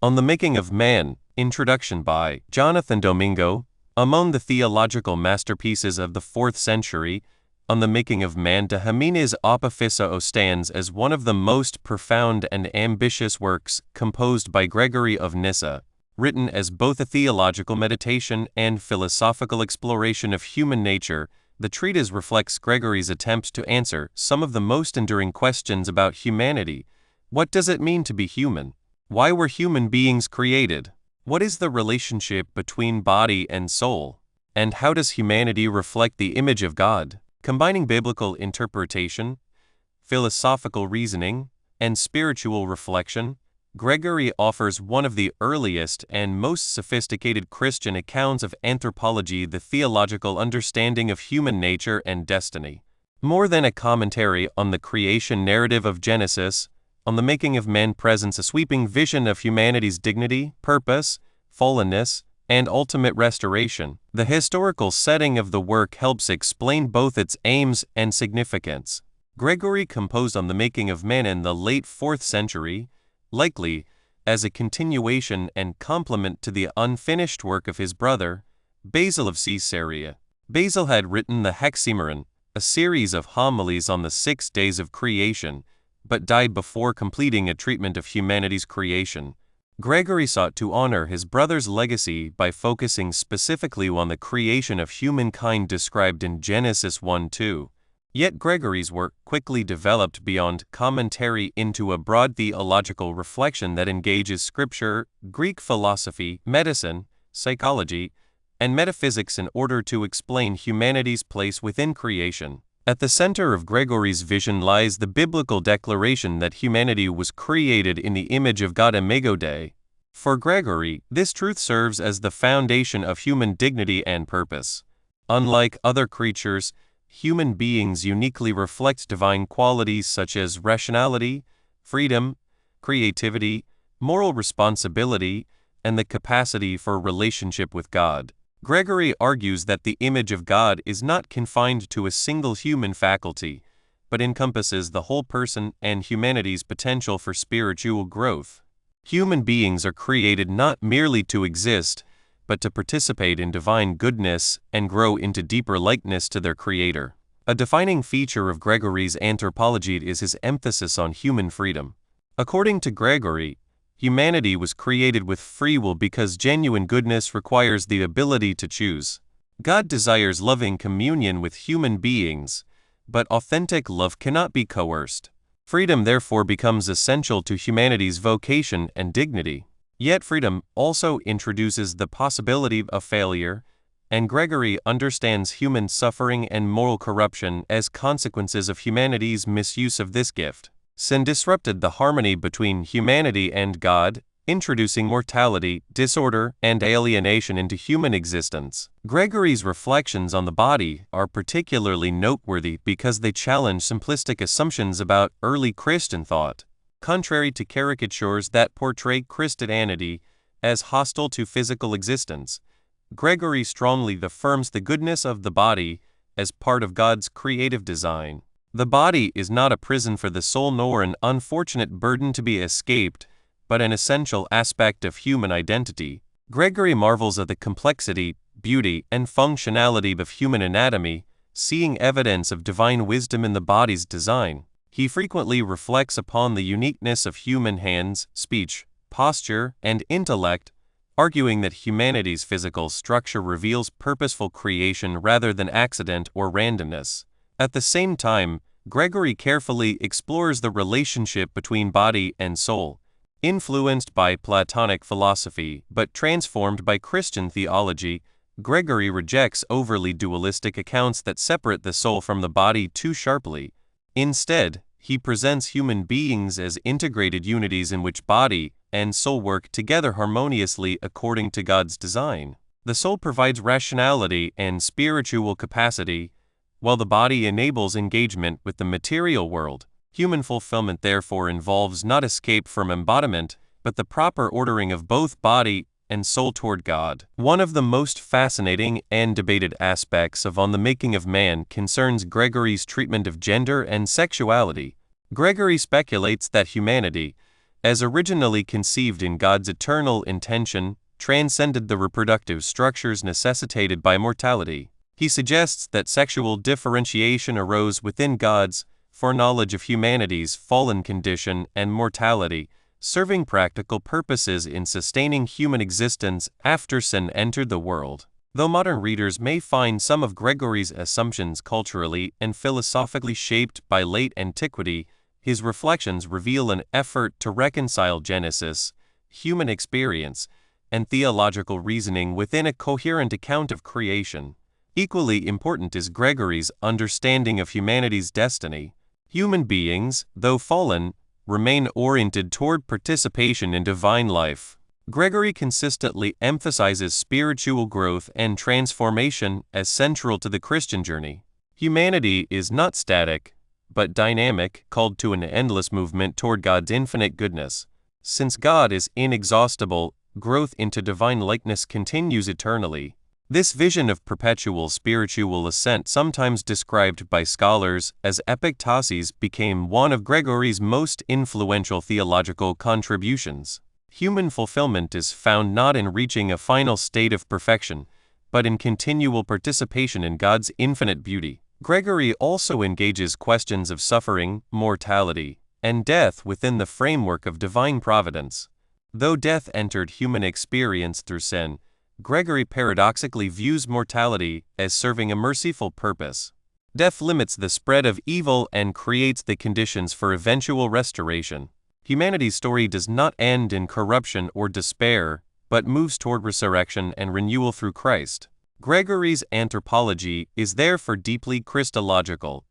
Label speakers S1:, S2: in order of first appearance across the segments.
S1: On the Making of Man, introduction by Jonathan Domingo. Among the theological masterpieces of the 4th century, On the Making of Man de Homines Apophysa stands as one of the most profound and ambitious works composed by Gregory of Nyssa, written as both a theological meditation and philosophical exploration of human nature. The treatise reflects Gregory's attempt to answer some of the most enduring questions about humanity. What does it mean to be human? Why were human beings created? What is the relationship between body and soul? And how does humanity reflect the image of God? Combining biblical interpretation, philosophical reasoning, and spiritual reflection, Gregory offers one of the earliest and most sophisticated Christian accounts of anthropology, the theological understanding of human nature and destiny. More than a commentary on the creation narrative of Genesis, On the Making of Man presents a sweeping vision of humanity's dignity, purpose, fallenness, and ultimate restoration. The historical setting of the work helps explain both its aims and significance. Gregory composed On the Making of Man in the late 4th century, likely as a continuation and complement to the unfinished work of his brother, Basil of Caesarea. Basil had written the Hexaemeron, a series of homilies on the 6 days of creation, but died before completing a treatment of humanity's creation. Gregory sought to honor his brother's legacy by focusing specifically on the creation of humankind described in Genesis 1:2. Yet Gregory's work quickly developed beyond commentary into a broad theological reflection that engages Scripture, Greek philosophy, medicine, psychology, and metaphysics in order to explain humanity's place within creation. At the center of Gregory's vision lies the biblical declaration that humanity was created in the image of God, Imago Dei. For Gregory, this truth serves as the foundation of human dignity and purpose. Unlike other creatures, human beings uniquely reflect divine qualities such as rationality, freedom, creativity, moral responsibility, and the capacity for relationship with God. Gregory argues that the image of God is not confined to a single human faculty, but encompasses the whole person and humanity's potential for spiritual growth. Human beings are created not merely to exist, but to participate in divine goodness and grow into deeper likeness to their Creator. A defining feature of Gregory's anthropology is his emphasis on human freedom. According to Gregory, humanity was created with free will because genuine goodness requires the ability to choose. God desires loving communion with human beings, but authentic love cannot be coerced. Freedom therefore becomes essential to humanity's vocation and dignity. Yet freedom also introduces the possibility of failure, and Gregory understands human suffering and moral corruption as consequences of humanity's misuse of this gift. Sin disrupted the harmony between humanity and God, introducing mortality, disorder, and alienation into human existence. Gregory's reflections on the body are particularly noteworthy because they challenge simplistic assumptions about early Christian thought. Contrary to caricatures that portray Christianity as hostile to physical existence, Gregory strongly affirms the goodness of the body as part of God's creative design. The body is not a prison for the soul nor an unfortunate burden to be escaped, but an essential aspect of human identity. Gregory marvels at the complexity, beauty, and functionality of human anatomy, seeing evidence of divine wisdom in the body's design. He frequently reflects upon the uniqueness of human hands, speech, posture, and intellect, arguing that humanity's physical structure reveals purposeful creation rather than accident or randomness. At the same time, Gregory carefully explores the relationship between body and soul, influenced by Platonic philosophy but transformed by Christian theology. Gregory rejects overly dualistic accounts that separate the soul from the body too sharply. Instead, he presents human beings as integrated unities in which body and soul work together harmoniously according to God's design. The soul provides rationality and spiritual capacity, while the body enables engagement with the material world. Human fulfillment therefore involves not escape from embodiment, but the proper ordering of both body and soul toward God. One of the most fascinating and debated aspects of On the Making of Man concerns Gregory's treatment of gender and sexuality. Gregory speculates that humanity, as originally conceived in God's eternal intention, transcended the reproductive structures necessitated by mortality. He suggests that sexual differentiation arose within God's foreknowledge of humanity's fallen condition and mortality, serving practical purposes in sustaining human existence after sin entered the world. Though modern readers may find some of Gregory's assumptions culturally and philosophically shaped by late antiquity, his reflections reveal an effort to reconcile Genesis, human experience, and theological reasoning within a coherent account of creation. Equally important is Gregory's understanding of humanity's destiny. Human beings, though fallen, remain oriented toward participation in divine life. Gregory consistently emphasizes spiritual growth and transformation as central to the Christian journey. Humanity is not static, but dynamic, called to an endless movement toward God's infinite goodness. Since God is inexhaustible, growth into divine likeness continues eternally. This vision of perpetual spiritual ascent, sometimes described by scholars as epiktasis, became one of Gregory's most influential theological contributions. Human fulfillment is found not in reaching a final state of perfection, but in continual participation in God's infinite beauty. Gregory also engages questions of suffering, mortality, and death within the framework of divine providence. Though death entered human experience through sin, Gregory paradoxically views mortality as serving a merciful purpose. Death limits the spread of evil and creates the conditions for eventual restoration. Humanity's story does not end in corruption or despair, but moves toward resurrection and renewal through Christ. Gregory's anthropology is therefore deeply Christological.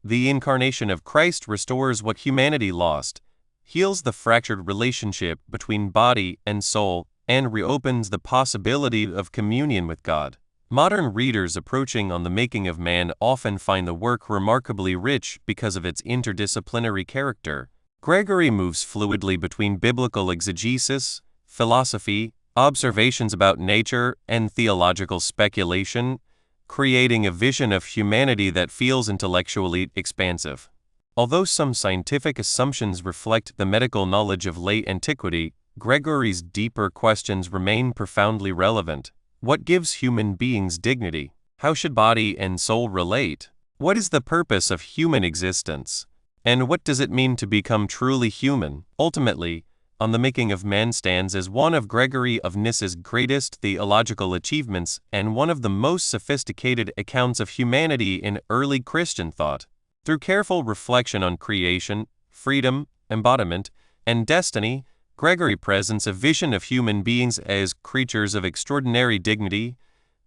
S1: The incarnation of Christ restores what humanity lost, heals the fractured relationship between body and soul, and reopens the possibility of communion with God. Modern readers approaching On the Making of Man often find the work remarkably rich because of its interdisciplinary character. Gregory moves fluidly between biblical exegesis, philosophy, observations about nature, and theological speculation, creating a vision of humanity that feels intellectually expansive. Although some scientific assumptions reflect the medical knowledge of late antiquity, Gregory's deeper questions remain profoundly relevant. What gives human beings dignity? How should body and soul relate? What is the purpose of human existence? And what does it mean to become truly human? Ultimately, On the Making of Man stands as one of Gregory of Nyssa's greatest theological achievements and one of the most sophisticated accounts of humanity in early Christian thought. Through careful reflection on creation, freedom, embodiment, and destiny, Gregory presents a vision of human beings as creatures of extraordinary dignity,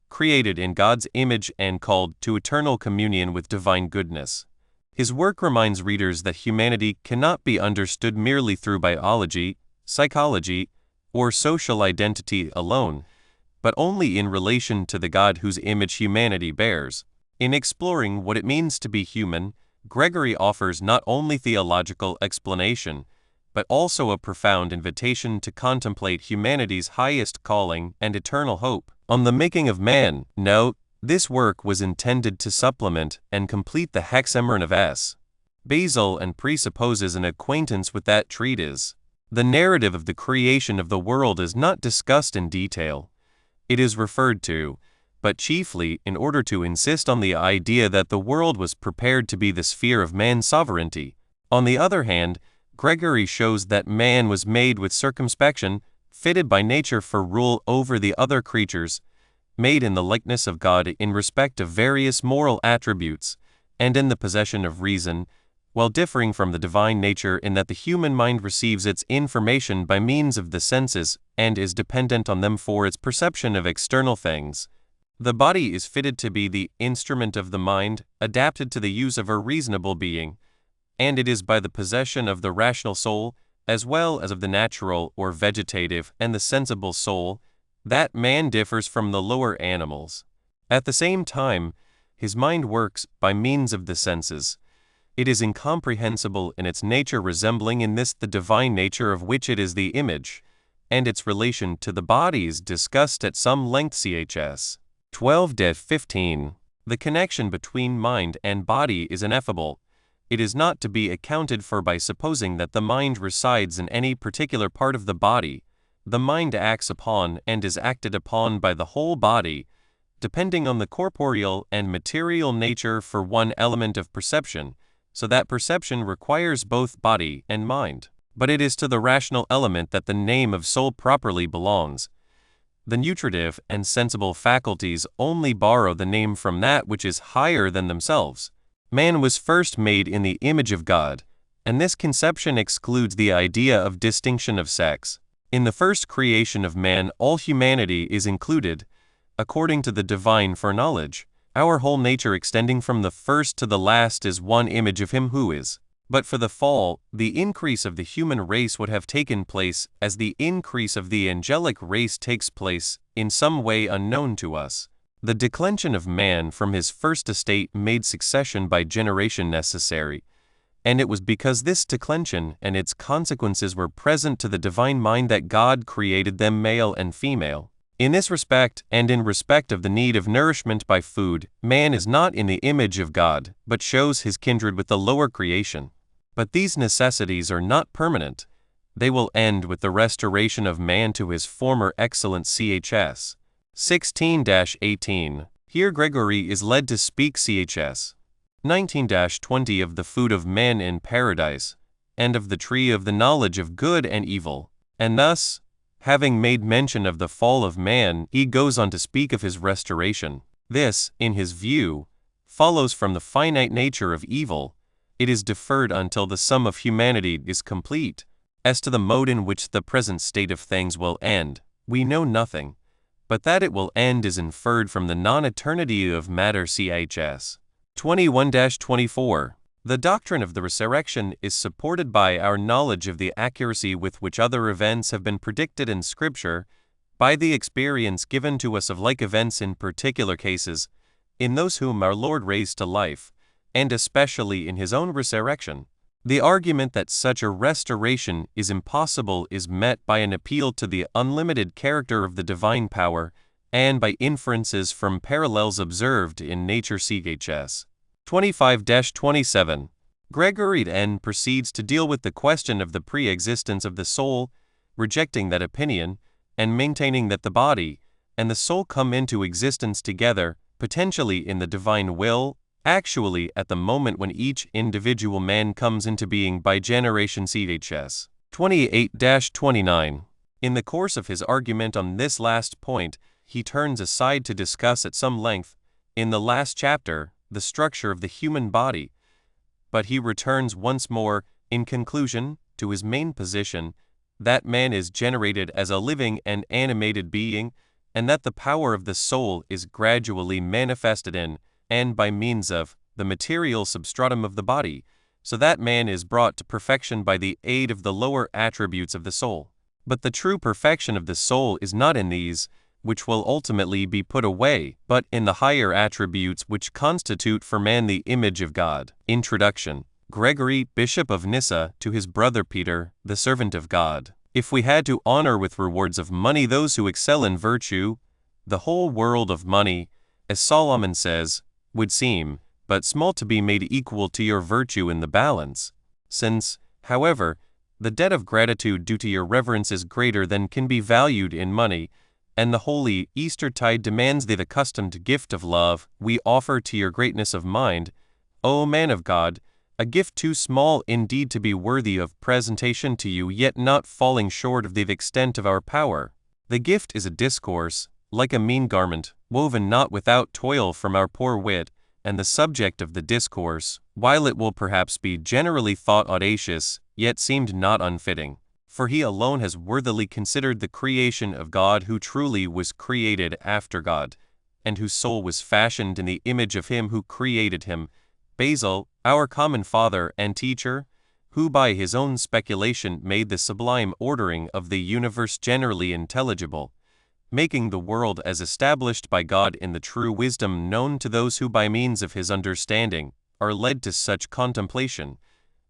S1: created in God's image and called to eternal communion with divine goodness. His work reminds readers that humanity cannot be understood merely through biology, psychology, or social identity alone, but only in relation to the God whose image humanity bears. In exploring what it means to be human, Gregory offers not only theological explanation, but also a profound invitation to contemplate humanity's highest calling and eternal hope. On the Making of Man, note, this work was intended to supplement and complete the Hexameron of S. Basil and presupposes an acquaintance with that treatise. The narrative of the creation of the world is not discussed in detail. It is referred to, but chiefly in order to insist on the idea that the world was prepared to be the sphere of man's sovereignty. On the other hand, Gregory shows that man was made with circumspection, fitted by nature for rule over the other creatures, made in the likeness of God in respect of various moral attributes, and in the possession of reason, while differing from the divine nature in that the human mind receives its information by means of the senses and is dependent on them for its perception of external things. The body is fitted to be the instrument of the mind, adapted to the use of a reasonable being, and it is by the possession of the rational soul, as well as of the natural or vegetative and the sensible soul, that man differs from the lower animals. At the same time, his mind works by means of the senses. It is incomprehensible in its nature, resembling in this the divine nature of which it is the image, and its relation to the body is discussed at some length. Chs. 12-15. The connection between mind and body is ineffable, it is not to be accounted for by supposing that the mind resides in any particular part of the body. The mind acts upon and is acted upon by the whole body, depending on the corporeal and material nature for one element of perception, so that perception requires both body and mind. But it is to the rational element that the name of soul properly belongs. The nutritive and sensible faculties only borrow the name from that which is higher than themselves. Man was first made in the image of God, and this conception excludes the idea of distinction of sex. In the first creation of man, all humanity is included, according to the divine foreknowledge. Our whole nature extending from the first to the last is one image of him who is. But for the fall, the increase of the human race would have taken place as the increase of the angelic race takes place in some way unknown to us. The declension of man from his first estate made succession by generation necessary, and it was because this declension and its consequences were present to the divine mind that God created them male and female. In this respect, and in respect of the need of nourishment by food, man is not in the image of God, but shows his kindred with the lower creation. But these necessities are not permanent. They will end with the restoration of man to his former excellent chs. 16-18. Here Gregory is led to speak chs. 19-20 of the food of men in paradise, and of the tree of the knowledge of good and evil. And thus, having made mention of the fall of man, he goes on to speak of his restoration. This, in his view, follows from the finite nature of evil. It is deferred until the sum of humanity is complete. As to the mode in which the present state of things will end, we know nothing, but that it will end is inferred from the non-eternity of matter chs. 21-24. The doctrine of the resurrection is supported by our knowledge of the accuracy with which other events have been predicted in Scripture, by the experience given to us of like events in particular cases, in those whom our Lord raised to life, and especially in his own resurrection. The argument that such a restoration is impossible is met by an appeal to the unlimited character of the divine power, and by inferences from parallels observed in nature chs. 25-27. Gregory then proceeds to deal with the question of the pre-existence of the soul, rejecting that opinion, and maintaining that the body and the soul come into existence together, potentially in the divine will, actually at the moment when each individual man comes into being by generation chs. 28-29. In the course of his argument on this last point, he turns aside to discuss at some length, in the last chapter, the structure of the human body, but he returns once more, in conclusion, to his main position, that man is generated as a living and animated being, and that the power of the soul is gradually manifested in, and by means of, the material substratum of the body, so that man is brought to perfection by the aid of the lower attributes of the soul. But the true perfection of the soul is not in these, which will ultimately be put away, but in the higher attributes which constitute for man the image of God. Introduction. Gregory, Bishop of Nyssa, to his brother Peter, the servant of God. If we had to honor with rewards of money those who excel in virtue, the whole world of money, as Solomon says, would seem but small to be made equal to your virtue in the balance. Since, however, the debt of gratitude due to your reverence is greater than can be valued in money, and the holy Eastertide demands the accustomed gift of love, we offer to your greatness of mind, O man of God, a gift too small indeed to be worthy of presentation to you, yet not falling short of the extent of our power. The gift is a discourse, like a mean garment, woven not without toil from our poor wit, and the subject of the discourse, while it will perhaps be generally thought audacious, yet seemed not unfitting. For he alone has worthily considered the creation of God, who truly was created after God, and whose soul was fashioned in the image of him who created him, Basil, our common father and teacher, who by his own speculation made the sublime ordering of the universe generally intelligible, making the world as established by God in the true wisdom known to those who by means of his understanding are led to such contemplation.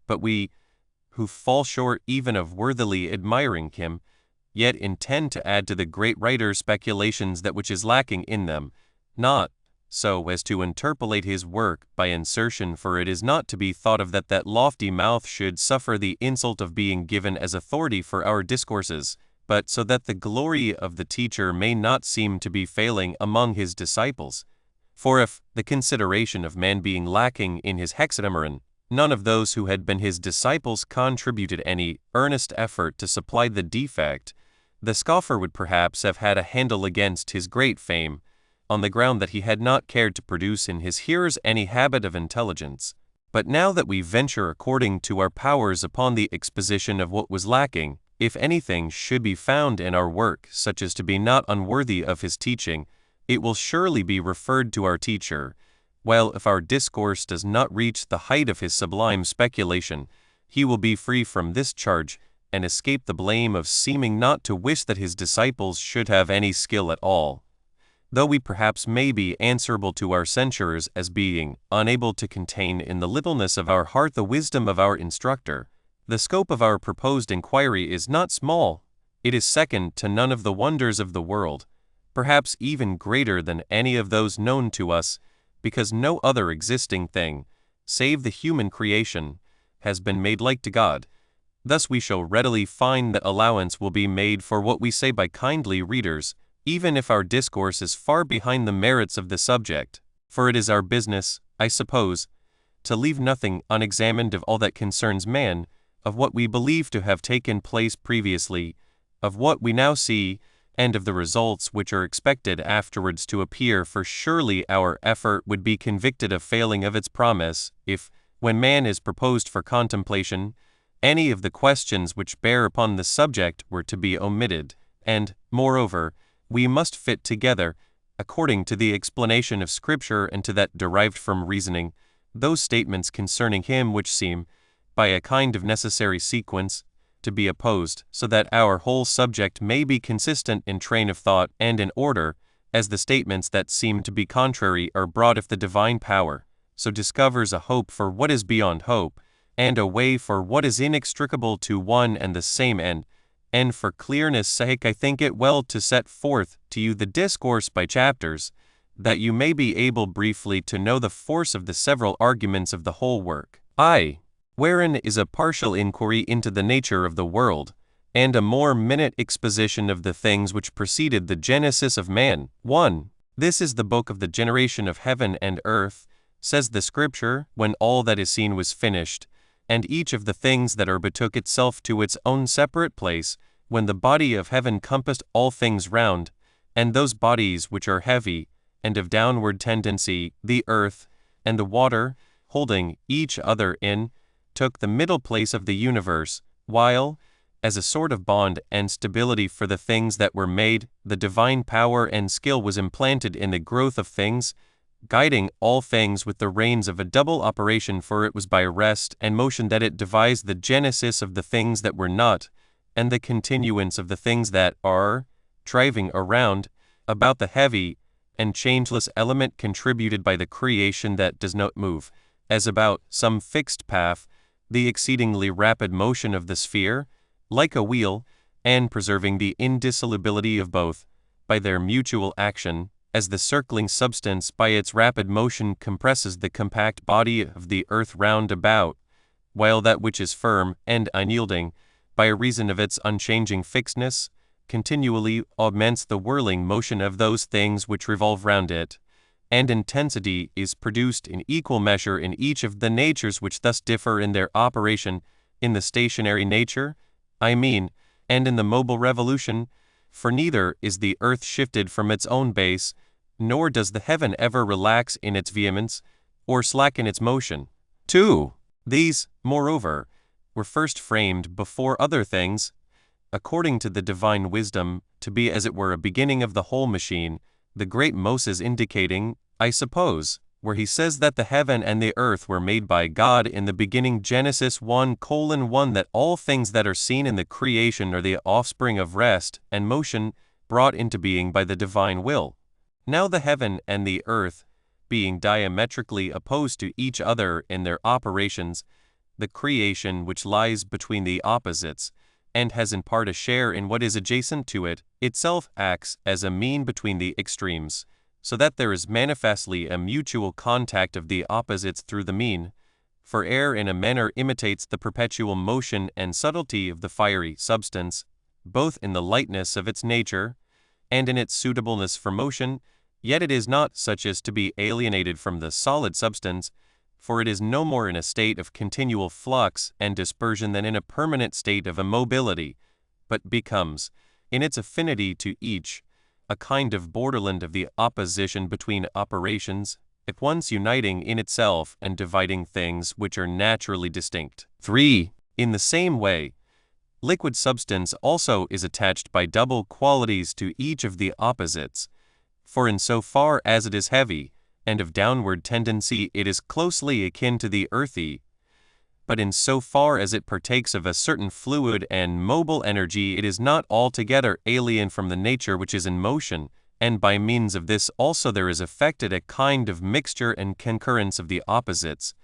S1: But we, who fall short even of worthily admiring him, yet intend to add to the great writer's speculations that which is lacking in them, not, so as to interpolate his work by insertion, for it is not to be thought of that lofty mouth should suffer the insult of being given as authority for our discourses, but so that the glory of the teacher may not seem to be failing among his disciples. For if, the consideration of man being lacking in his hexameron, none of those who had been his disciples contributed any earnest effort to supply the defect, the scoffer would perhaps have had a handle against his great fame, on the ground that he had not cared to produce in his hearers any habit of intelligence. But now that we venture according to our powers upon the exposition of what was lacking, if anything should be found in our work such as to be not unworthy of his teaching, it will surely be referred to our teacher, while if our discourse does not reach the height of his sublime speculation, he will be free from this charge, and escape the blame of seeming not to wish that his disciples should have any skill at all. Though we perhaps may be answerable to our censurers as being unable to contain in the littleness of our heart the wisdom of our instructor, the scope of our proposed inquiry is not small. It is second to none of the wonders of the world, perhaps even greater than any of those known to us, because no other existing thing, save the human creation, has been made like to God. Thus we shall readily find that allowance will be made for what we say by kindly readers, even if our discourse is far behind the merits of the subject, for it is our business, I suppose, to leave nothing unexamined of all that concerns man, of what we believe to have taken place previously, of what we now see, and of the results which are expected afterwards to appear, for surely our effort would be convicted of failing of its promise, if, when man is proposed for contemplation, any of the questions which bear upon the subject were to be omitted, and, moreover, we must fit together, according to the explanation of Scripture and to that derived from reasoning, those statements concerning him which seem, by a kind of necessary sequence, to be opposed, so that our whole subject may be consistent in train of thought and in order, as the statements that seem to be contrary are brought. If the divine power so discovers a hope for what is beyond hope, and a way for what is inextricable to one and the same end, and for clearness' sake I think it well to set forth to you the discourse by chapters, that you may be able briefly to know the force of the several arguments of the whole work. Wherein is a partial inquiry into the nature of the world, and a more minute exposition of the things which preceded the genesis of man. 1. This is the book of the generation of heaven and earth, says the Scripture, when all that is seen was finished, and each of the things that are betook itself to its own separate place, when the body of heaven compassed all things round, and those bodies which are heavy, and of downward tendency, the earth, and the water, holding each other in, took the middle place of the universe, while, as a sort of bond and stability for the things that were made, the divine power and skill was implanted in the growth of things, guiding all things with the reins of a double operation, for it was by rest and motion that it devised the genesis of the things that were not, and the continuance of the things that are, driving around, about the heavy and changeless element contributed by the creation that does not move, as about some fixed path, the exceedingly rapid motion of the sphere, like a wheel, and preserving the indissolubility of both, by their mutual action, as the circling substance by its rapid motion compresses the compact body of the earth round about, while that which is firm and unyielding, by reason of its unchanging fixedness, continually augments the whirling motion of those things which revolve round it, and intensity is produced in equal measure in each of the natures which thus differ in their operation, in the stationary nature, I mean, and in the mobile revolution, for neither is the earth shifted from its own base, nor does the heaven ever relax in its vehemence, or slacken its motion. 2. These, moreover, were first framed before other things, according to the divine wisdom, to be as it were a beginning of the whole machine, the great Moses indicating, I suppose, where he says that the heaven and the earth were made by God in the beginning, Genesis 1:1, that all things that are seen in the creation are the offspring of rest and motion brought into being by the divine will. Now the heaven and the earth, being diametrically opposed to each other in their operations, the creation which lies between the opposites, and has in part a share in what is adjacent to it, itself acts as a mean between the extremes, so that there is manifestly a mutual contact of the opposites through the mean. For air in a manner imitates the perpetual motion and subtlety of the fiery substance, both in the lightness of its nature and in its suitableness for motion, yet it is not such as to be alienated from the solid substance, for it is no more in a state of continual flux and dispersion than in a permanent state of immobility, but becomes, in its affinity to each, a kind of borderland of the opposition between operations, at once uniting in itself and dividing things which are naturally distinct. 3. In the same way, liquid substance also is attached by double qualities to each of the opposites, for in so far as it is heavy, and of downward tendency it is closely akin to the earthy, but in so far as it partakes of a certain fluid and mobile energy it is not altogether alien from the nature which is in motion, and by means of this also there is effected a kind of mixture and concurrence of the opposites,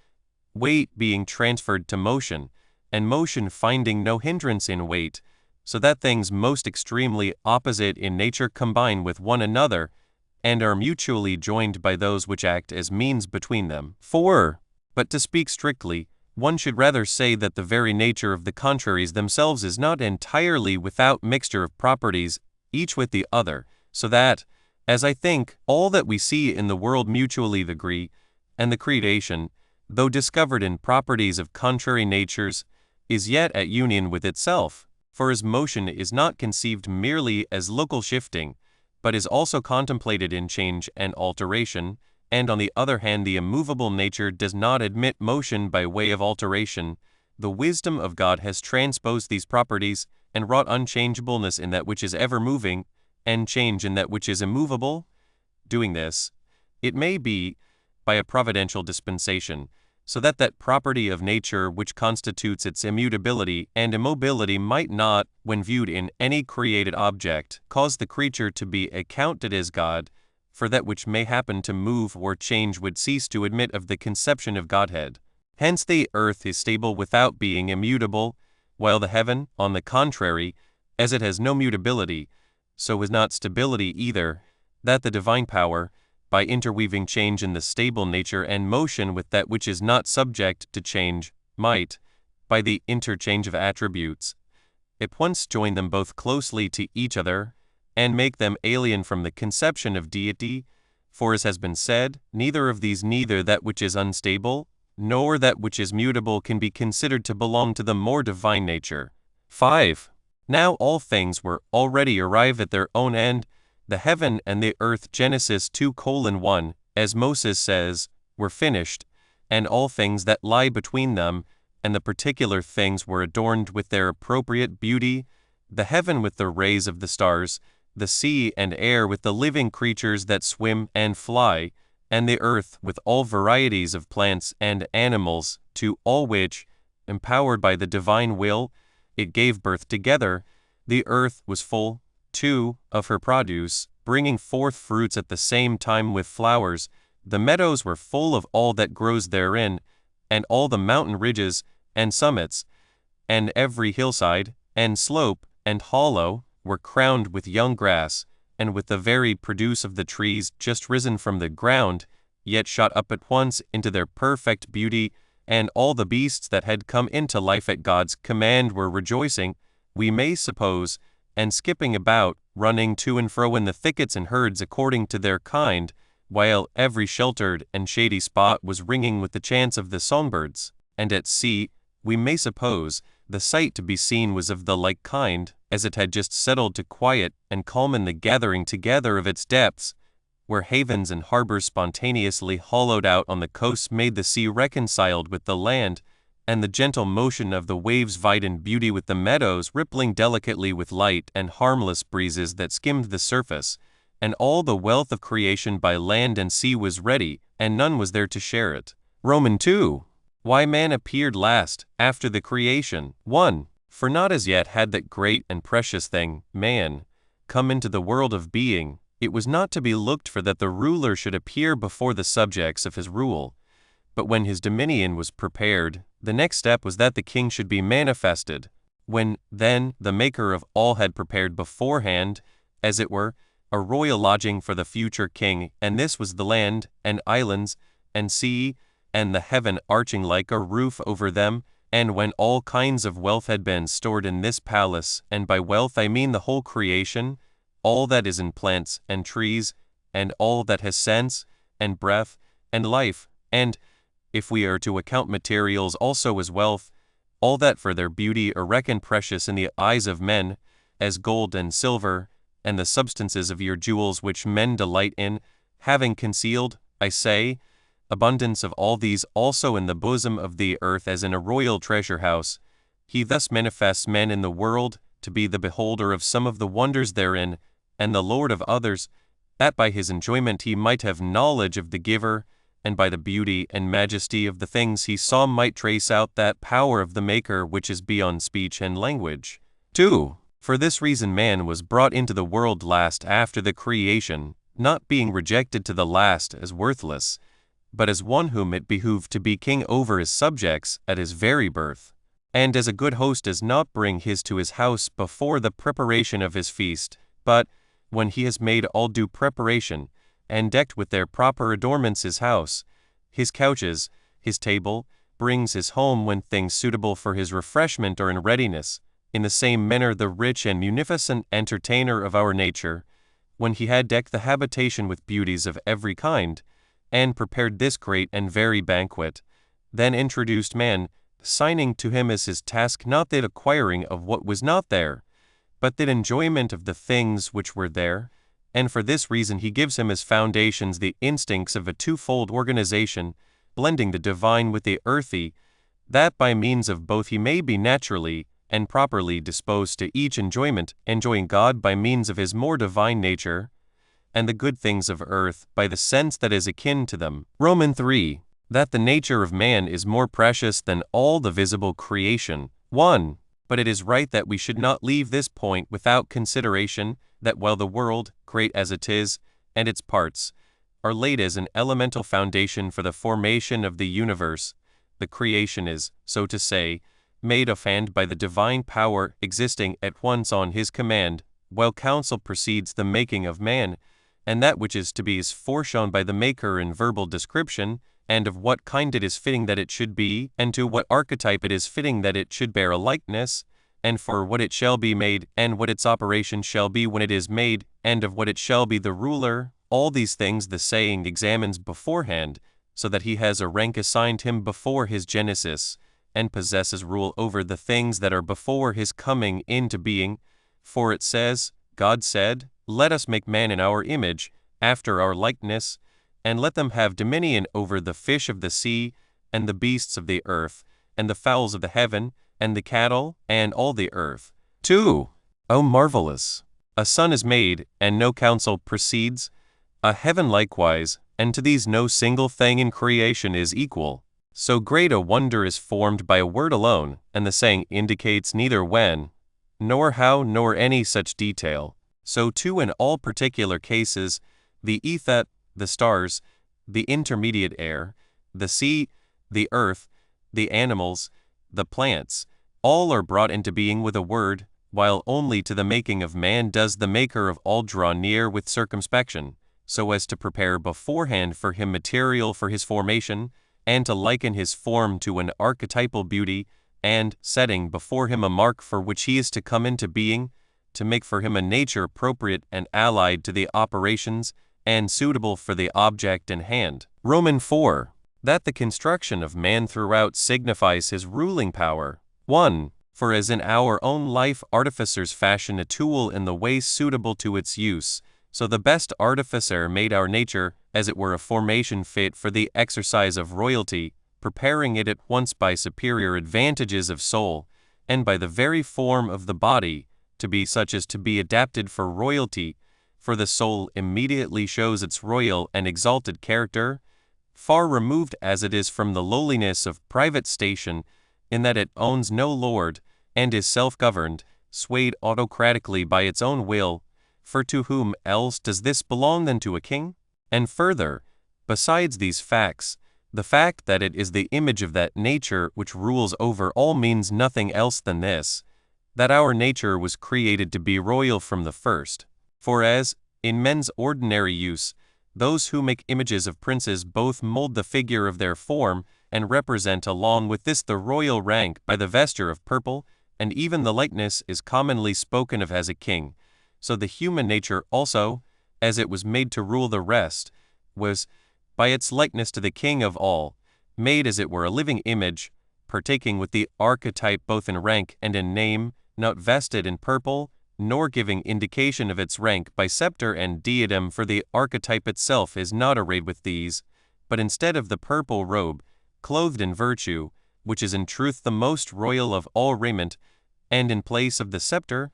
S1: weight being transferred to motion, and motion finding no hindrance in weight, so that things most extremely opposite in nature combine with one another, and are mutually joined by those which act as means between them. 4. But to speak strictly, one should rather say that the very nature of the contraries themselves is not entirely without mixture of properties, each with the other, so that, as I think, all that we see in the world mutually agree, and the creation, though discovered in properties of contrary natures, is yet at union with itself, for as motion is not conceived merely as local shifting, but is also contemplated in change and alteration, and on the other hand the immovable nature does not admit motion by way of alteration, the wisdom of God has transposed these properties, and wrought unchangeableness in that which is ever moving, and change in that which is immovable. Doing this, it may be, by a providential dispensation, so that that property of nature which constitutes its immutability and immobility might not, when viewed in any created object, cause the creature to be accounted as God, for that which may happen to move or change would cease to admit of the conception of Godhead. Hence the earth is stable without being immutable, while the heaven, on the contrary, as it has no mutability, so is not stability either, that the divine power, by interweaving change in the stable nature and motion with that which is not subject to change, might, by the interchange of attributes, at once join them both closely to each other, and make them alien from the conception of deity, for as has been said, neither of these, neither that which is unstable, nor that which is mutable, can be considered to belong to the more divine nature. 5. Now all things were already arrived at their own end, the heaven and the earth, Genesis 2:1, as Moses says, were finished, and all things that lie between them, and the particular things were adorned with their appropriate beauty, the heaven with the rays of the stars, the sea and air with the living creatures that swim and fly, and the earth with all varieties of plants and animals, to all which, empowered by the divine will, it gave birth together. The earth was full, too, of her produce, bringing forth fruits at the same time with flowers. The meadows were full of all that grows therein, and all the mountain ridges and summits, and every hillside, and slope, and hollow, were crowned with young grass, and with the very produce of the trees just risen from the ground, yet shot up at once into their perfect beauty, and all the beasts that had come into life at God's command were rejoicing, we may suppose, and skipping about, running to and fro in the thickets and herds according to their kind, while every sheltered and shady spot was ringing with the chants of the songbirds. And at sea, we may suppose, the sight to be seen was of the like kind, as it had just settled to quiet and calm in the gathering together of its depths, where havens and harbors spontaneously hollowed out on the coasts made the sea reconciled with the land, and the gentle motion of the waves vied in beauty with the meadows, rippling delicately with light and harmless breezes that skimmed the surface, and all the wealth of creation by land and sea was ready, and none was there to share it. Romans 2. Why man appeared last, after the creation. 1. For not as yet had that great and precious thing, man, come into the world of being. It was not to be looked for that the ruler should appear before the subjects of his rule. But when his dominion was prepared, the next step was that the king should be manifested. When, then, the Maker of all had prepared beforehand, as it were, a royal lodging for the future king, and this was the land, and islands, and sea, and the heaven arching like a roof over them. And when all kinds of wealth had been stored in this palace, and by wealth I mean the whole creation, all that is in plants and trees, and all that has sense, and breath, and life, and, if we are to account materials also as wealth, all that for their beauty are reckoned precious in the eyes of men, as gold and silver, and the substances of your jewels which men delight in, having concealed, I say, abundance of all these also in the bosom of the earth as in a royal treasure house, he thus manifests men in the world to be the beholder of some of the wonders therein, and the Lord of others, that by his enjoyment he might have knowledge of the giver, and by the beauty and majesty of the things he saw might trace out that power of the Maker which is beyond speech and language. 2. For this reason man was brought into the world last after the creation, not being rejected to the last as worthless, but as one whom it behooved to be king over his subjects at his very birth. And as a good host does not bring his to his house before the preparation of his feast, but, when he has made all due preparation, and decked with their proper adornments his house, his couches, his table, brings his home when things suitable for his refreshment are in readiness, in the same manner the rich and munificent entertainer of our nature, when he had decked the habitation with beauties of every kind, and prepared this great and very banquet, then introduced man, assigning to him as his task not that acquiring of what was not there, but that enjoyment of the things which were there, and for this reason he gives him as foundations the instincts of a twofold organization, blending the divine with the earthy, that by means of both he may be naturally and properly disposed to each enjoyment, enjoying God by means of his more divine nature, and the good things of earth by the sense that is akin to them. Romans 3. That the nature of man is more precious than all the visible creation. 1. But it is right that we should not leave this point without consideration, that while the world, great as it is, and its parts, are laid as an elemental foundation for the formation of the universe, the creation is, so to say, made of and by the divine power existing at once on his command, while counsel precedes the making of man, and that which is to be is foreshown by the Maker in verbal description, and of what kind it is fitting that it should be, and to what archetype it is fitting that it should bear a likeness, and for what it shall be made, and what its operation shall be when it is made, and of what it shall be the ruler. All these things the saying examines beforehand, so that he has a rank assigned him before his genesis, and possesses rule over the things that are before his coming into being. For it says, God said, Let us make man in our image, after our likeness, and let them have dominion over the fish of the sea, and the beasts of the earth, and the fowls of the heaven, and the cattle, and all the earth. 2. O marvelous! A son is made, and no counsel proceeds, a heaven likewise, and to these no single thing in creation is equal. So great a wonder is formed by a word alone, and the saying indicates neither when, nor how, nor any such detail. So too in all particular cases, the ether, the stars, the intermediate air, the sea, the earth, the animals, the plants, all are brought into being with a word, while only to the making of man does the Maker of all draw near with circumspection, so as to prepare beforehand for him material for his formation, and to liken his form to an archetypal beauty, and, setting before him a mark for which he is to come into being, to make for him a nature appropriate and allied to the operations, and suitable for the object in hand. Romans 4. That the construction of man throughout signifies his ruling power. 1. For as in our own life artificers fashion a tool in the way suitable to its use, so the best artificer made our nature, as it were a formation fit for the exercise of royalty, preparing it at once by superior advantages of soul, and by the very form of the body, to be such as to be adapted for royalty, for the soul immediately shows its royal and exalted character, far removed as it is from the lowliness of private station, in that it owns no lord, and is self-governed, swayed autocratically by its own will, for to whom else does this belong than to a king? And further, besides these facts, the fact that it is the image of that nature which rules over all means nothing else than this, that our nature was created to be royal from the first. For as, In men's ordinary use, those who make images of princes both mold the figure of their form and represent along with this the royal rank by the vesture of purple, and even the likeness is commonly spoken of as a king. So the human nature also, as it was made to rule the rest, was, by its likeness to the King of all, made as it were a living image, partaking with the archetype both in rank and in name, not vested in purple, nor giving indication of its rank by scepter and diadem, for the archetype itself is not arrayed with these, but instead of the purple robe, clothed in virtue, which is in truth the most royal of all raiment, and in place of the scepter,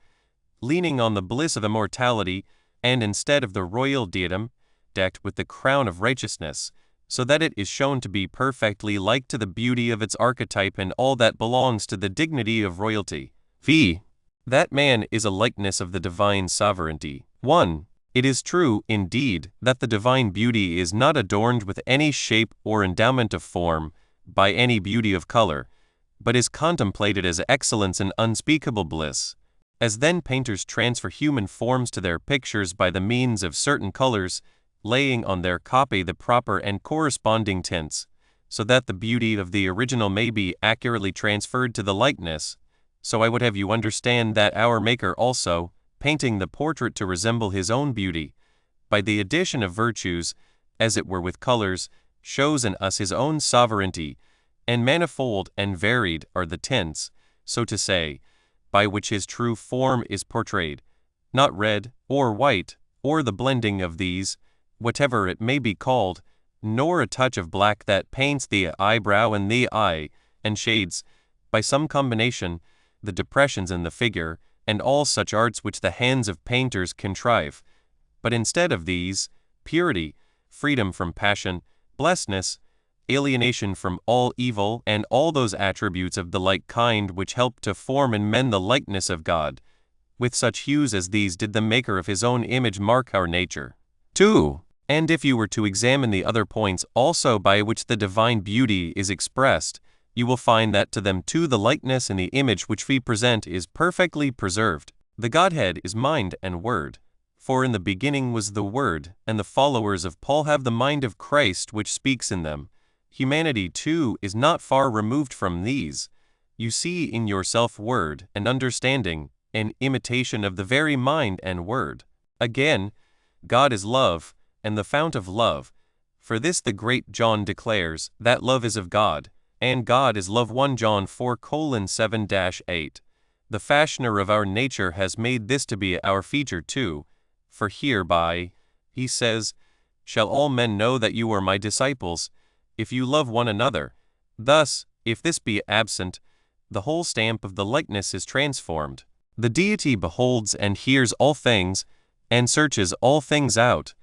S1: leaning on the bliss of immortality, and instead of the royal diadem, decked with the crown of righteousness, so that it is shown to be perfectly like to the beauty of its archetype and all that belongs to the dignity of royalty. V. That man is a likeness of the divine sovereignty. 1. It is true, indeed, that the divine beauty is not adorned with any shape or endowment of form, by any beauty of color, but is contemplated as excellence and unspeakable bliss. As then painters transfer human forms to their pictures by the means of certain colors, laying on their copy the proper and corresponding tints, so that the beauty of the original may be accurately transferred to the likeness, so I would have you understand that our Maker also, painting the portrait to resemble his own beauty, by the addition of virtues, as it were with colors, shows in us his own sovereignty, and manifold and varied are the tints, so to say, by which his true form is portrayed, not red or white, or the blending of these, whatever it may be called, nor a touch of black that paints the eyebrow and the eye, and shades, by some combination, the depressions in the figure, and all such arts which the hands of painters contrive. But instead of these, purity, freedom from passion, blessedness, alienation from all evil, and all those attributes of the like kind which help to form in men the likeness of God, with such hues as these did the Maker of his own image mark our nature. 2. And if you were to examine the other points also by which the divine beauty is expressed, you will find that to them too the likeness in the image which we present is perfectly preserved. The Godhead is mind and word. For in the beginning was the Word, and the followers of Paul have the mind of Christ which speaks in them. Humanity too is not far removed from these. You see in yourself word and understanding, an imitation of the very mind and word. Again, God is love, and the fount of love. For this the great John declares, that love is of God, and God is love. 1 John 4:7-8. The fashioner of our nature has made this to be our feature too, for hereby, he says, shall all men know that you are my disciples, if you love one another. Thus, if this be absent, the whole stamp of the likeness is transformed. The deity beholds and hears all things, and searches all things out.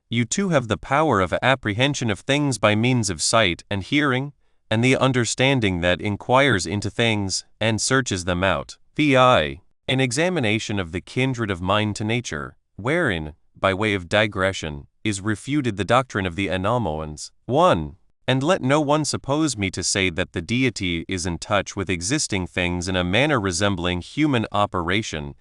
S1: You too have the power of apprehension of things by means of sight and hearing, and the understanding that inquires into things, and searches them out. Vi. An examination of the kindred of mind to nature, wherein, by way of digression, is refuted the doctrine of the anomoans. 1. And let no one suppose me to say that the deity is in touch with existing things in a manner resembling human operation,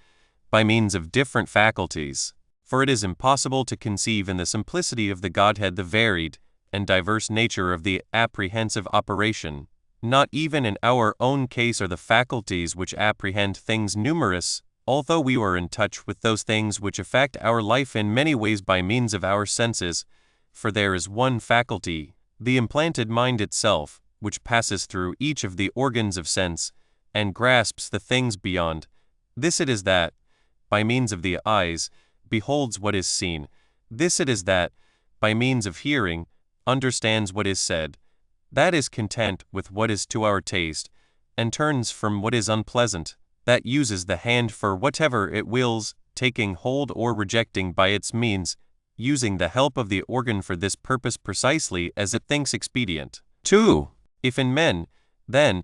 S1: by means of different faculties. For it is impossible to conceive in the simplicity of the Godhead the varied and diverse nature of the apprehensive operation. Not even in our own case are the faculties which apprehend things numerous, although we are in touch with those things which affect our life in many ways by means of our senses. For there is one faculty, the implanted mind itself, which passes through each of the organs of sense, and grasps the things beyond. This it is that, by means of the eyes, beholds what is seen. This it is that, by means of hearing, understands what is said. That is content with what is to our taste, and turns from what is unpleasant. That uses the hand for whatever it wills, taking hold or rejecting by its means, using the help of the organ for this purpose precisely as it thinks expedient. 2. If in men, then,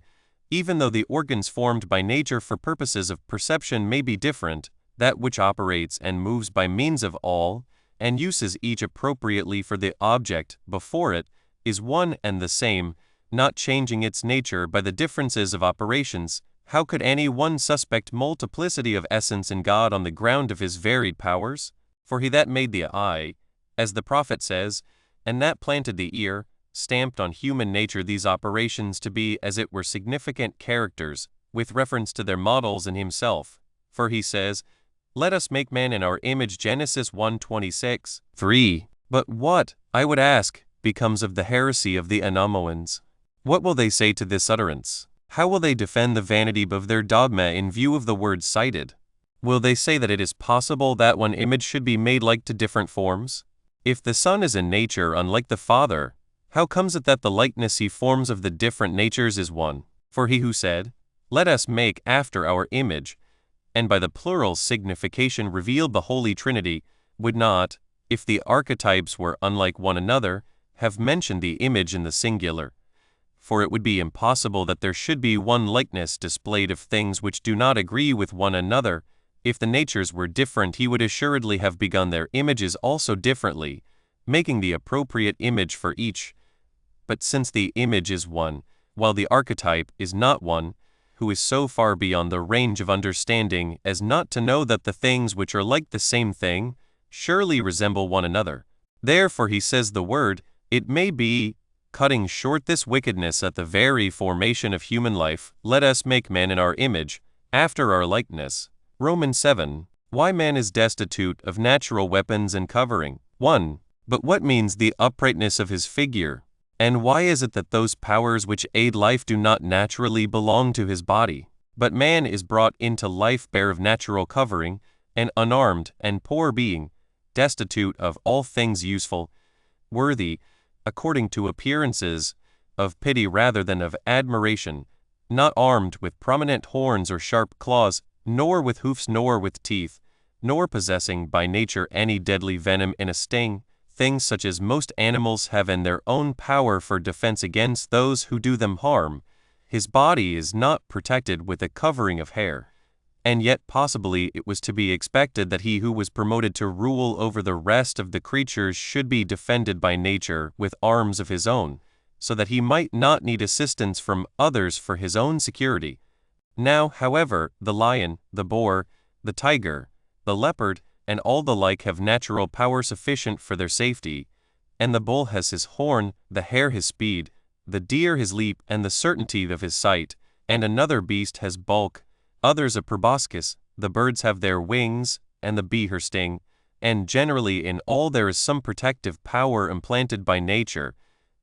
S1: even though the organs formed by nature for purposes of perception may be different, that which operates and moves by means of all, and uses each appropriately for the object before it, is one and the same, not changing its nature by the differences of operations, how could any one suspect multiplicity of essence in God on the ground of his varied powers? For he that made the eye, as the prophet says, and that planted the ear, stamped on human nature these operations to be as it were significant characters, with reference to their models in himself. For he says, "Let us make man in our image," Genesis 1:26. 3. But what, I would ask, becomes of the heresy of the Anomoans? What will they say to this utterance? How will they defend the vanity of their dogma in view of the words cited? Will they say that it is possible that one image should be made like to different forms? If the Son is in nature unlike the Father, how comes it that the likeness he forms of the different natures is one? For he who said, "Let us make after our image," and by the plural signification revealed the Holy Trinity, would not, if the archetypes were unlike one another, have mentioned the image in the singular. For it would be impossible that there should be one likeness displayed of things which do not agree with one another. If the natures were different, he would assuredly have begun their images also differently, making the appropriate image for each. But since the image is one, while the archetype is not one, who is so far beyond the range of understanding as not to know that the things which are like the same thing surely resemble one another. Therefore he says the word, "It may be," cutting short this wickedness at the very formation of human life, "Let us make man in our image, after our likeness." Romans 7. Why man is destitute of natural weapons and covering. 1. But what means the uprightness of his figure? And why is it that those powers which aid life do not naturally belong to his body? But man is brought into life bare of natural covering, an unarmed and poor being, destitute of all things useful, worthy, according to appearances, of pity rather than of admiration, not armed with prominent horns or sharp claws, nor with hoofs nor with teeth, nor possessing by nature any deadly venom in a sting, things such as most animals have in their own power for defense against those who do them harm. His body is not protected with a covering of hair. And yet possibly it was to be expected that he who was promoted to rule over the rest of the creatures should be defended by nature with arms of his own, so that he might not need assistance from others for his own security. Now, however, the lion, the boar, the tiger, the leopard, and all the like have natural power sufficient for their safety, and the bull has his horn, the hare his speed, the deer his leap and the certainty of his sight, and another beast has bulk, others a proboscis, the birds have their wings, and the bee her sting, and generally in all there is some protective power implanted by nature,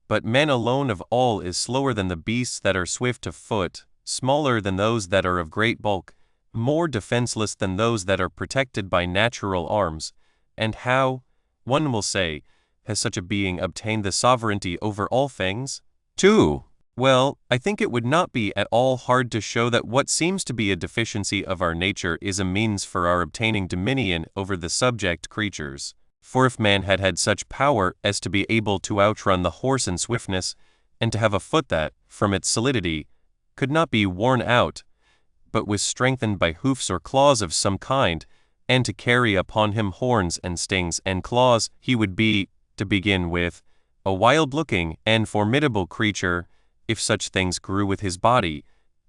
S1: but man alone of all is slower than the beasts that are swift of foot, smaller than those that are of great bulk, more defenseless than those that are protected by natural arms. And how, one will say, has such a being obtained the sovereignty over all things? 2. Well, I think it would not be at all hard to show that what seems to be a deficiency of our nature is a means for our obtaining dominion over the subject creatures. For if man had had such power as to be able to outrun the horse in swiftness, and to have a foot that, from its solidity, could not be worn out, but was strengthened by hoofs or claws of some kind, and to carry upon him horns and stings and claws, he would be, to begin with, a wild-looking and formidable creature, if such things grew with his body,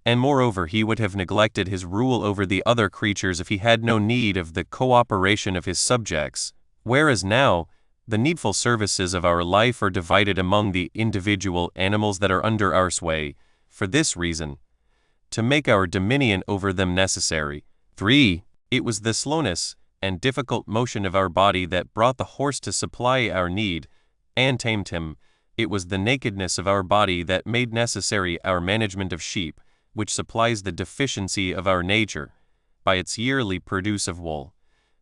S1: and moreover he would have neglected his rule over the other creatures if he had no need of the cooperation of his subjects, whereas now, the needful services of our life are divided among the individual animals that are under our sway, for this reason, to make our dominion over them necessary. 3. It was the slowness and difficult motion of our body that brought the horse to supply our need, and tamed him. It was the nakedness of our body that made necessary our management of sheep, which supplies the deficiency of our nature, by its yearly produce of wool.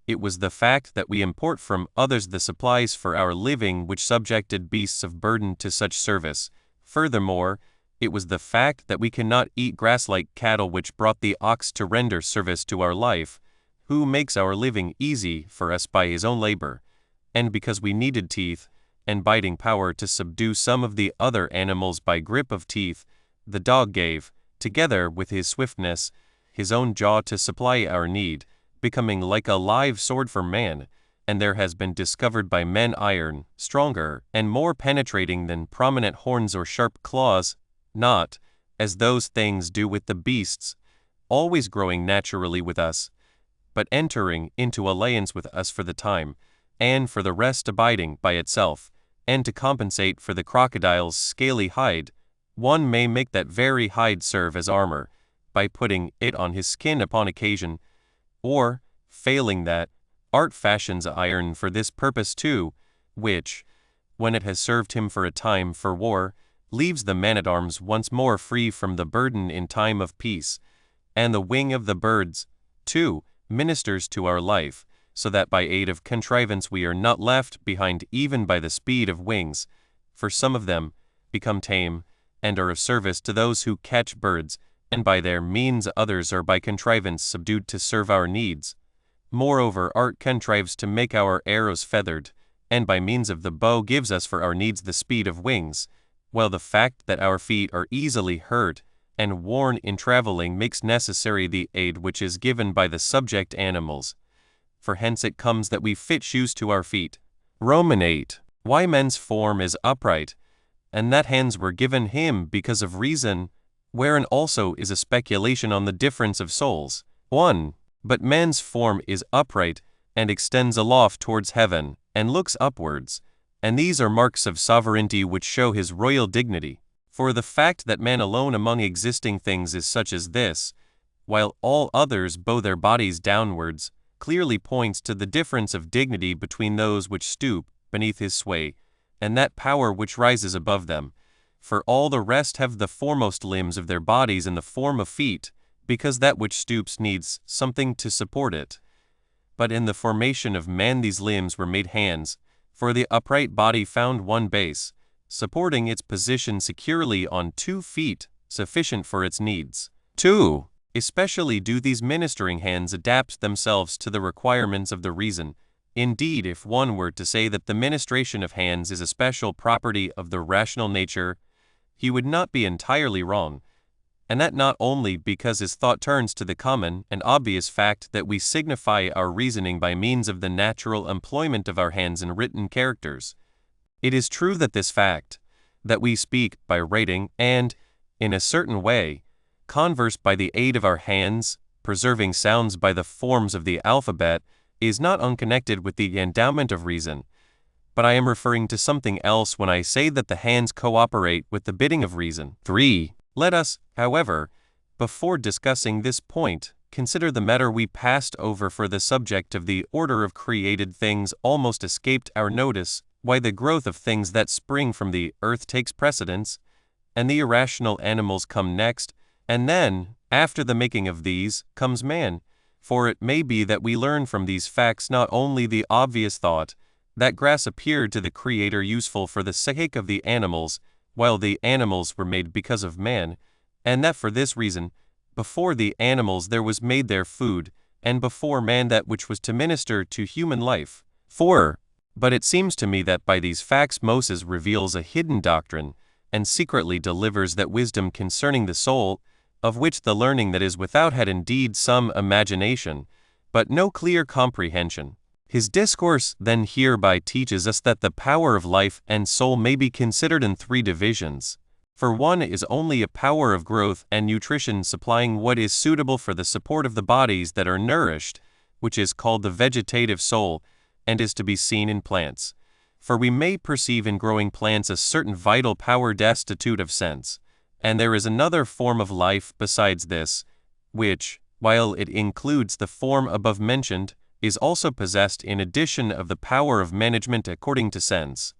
S1: It was the fact that we import from others the supplies for our living which subjected beasts of burden to such service. Furthermore, it was the fact that we cannot eat grass like cattle which brought the ox to render service to our life, who makes our living easy for us by his own labor, and because we needed teeth and biting power to subdue some of the other animals by grip of teeth, the dog gave, together with his swiftness, his own jaw to supply our need, becoming like a live sword for man, and there has been discovered by men iron, stronger and more penetrating than prominent horns or sharp claws, not, as those things do with the beasts, always growing naturally with us, but entering into alliance with us for the time, and for the rest abiding by itself, and to compensate for the crocodile's scaly hide, one may make that very hide serve as armor, by putting it on his skin upon occasion, or, failing that, art fashions iron for this purpose too, which, when it has served him for a time for war, leaves the man-at-arms once more free from the burden in time of peace, and the wing of the birds, too, ministers to our life, so that by aid of contrivance we are not left behind even by the speed of wings, for some of them become tame, and are of service to those who catch birds, and by their means others are by contrivance subdued to serve our needs. Moreover, art contrives to make our arrows feathered, and by means of the bow gives us for our needs the speed of wings, while the fact that our feet are easily hurt and worn in traveling makes necessary the aid which is given by the subject animals. For hence it comes that we fit shoes to our feet. Roman 8. Why man's form is upright, and that hands were given him because of reason, wherein also is a speculation on the difference of souls. 1. But man's form is upright, and extends aloft towards heaven, and looks upwards, and these are marks of sovereignty which show his royal dignity. For the fact that man alone among existing things is such as this, while all others bow their bodies downwards, clearly points to the difference of dignity between those which stoop beneath his sway, and that power which rises above them. For all the rest have the foremost limbs of their bodies in the form of feet, because that which stoops needs something to support it. But in the formation of man these limbs were made hands, for the upright body found one base, supporting its position securely on 2 feet, sufficient for its needs. 2. Especially do these ministering hands adapt themselves to the requirements of the reason. Indeed, if one were to say that the ministration of hands is a special property of the rational nature, he would not be entirely wrong, and that not only because his thought turns to the common and obvious fact that we signify our reasoning by means of the natural employment of our hands in written characters. It is true that this fact, that we speak by writing and, in a certain way, converse by the aid of our hands, preserving sounds by the forms of the alphabet, is not unconnected with the endowment of reason. But I am referring to something else when I say that the hands cooperate with the bidding of reason. 3. Let us, however, before discussing this point, consider the matter we passed over for the subject of the order of created things almost escaped our notice, why the growth of things that spring from the earth takes precedence, and the irrational animals come next, and then, after the making of these, comes man. For it may be that we learn from these facts not only the obvious thought, that grass appeared to the Creator useful for the sake of the animals, while the animals were made because of man, and that for this reason, before the animals there was made their food, and before man that which was to minister to human life. 4. But it seems to me that by these facts Moses reveals a hidden doctrine, and secretly delivers that wisdom concerning the soul, of which the learning that is without had indeed some imagination, but no clear comprehension. His discourse then hereby teaches us that the power of life and soul may be considered in 3 divisions. For one is only a power of growth and nutrition supplying what is suitable for the support of the bodies that are nourished, which is called the vegetative soul, and is to be seen in plants. For we may perceive in growing plants a certain vital power destitute of sense, and there is another form of life besides this, which, while it includes the form above mentioned, is also possessed in addition of the power of management according to sense.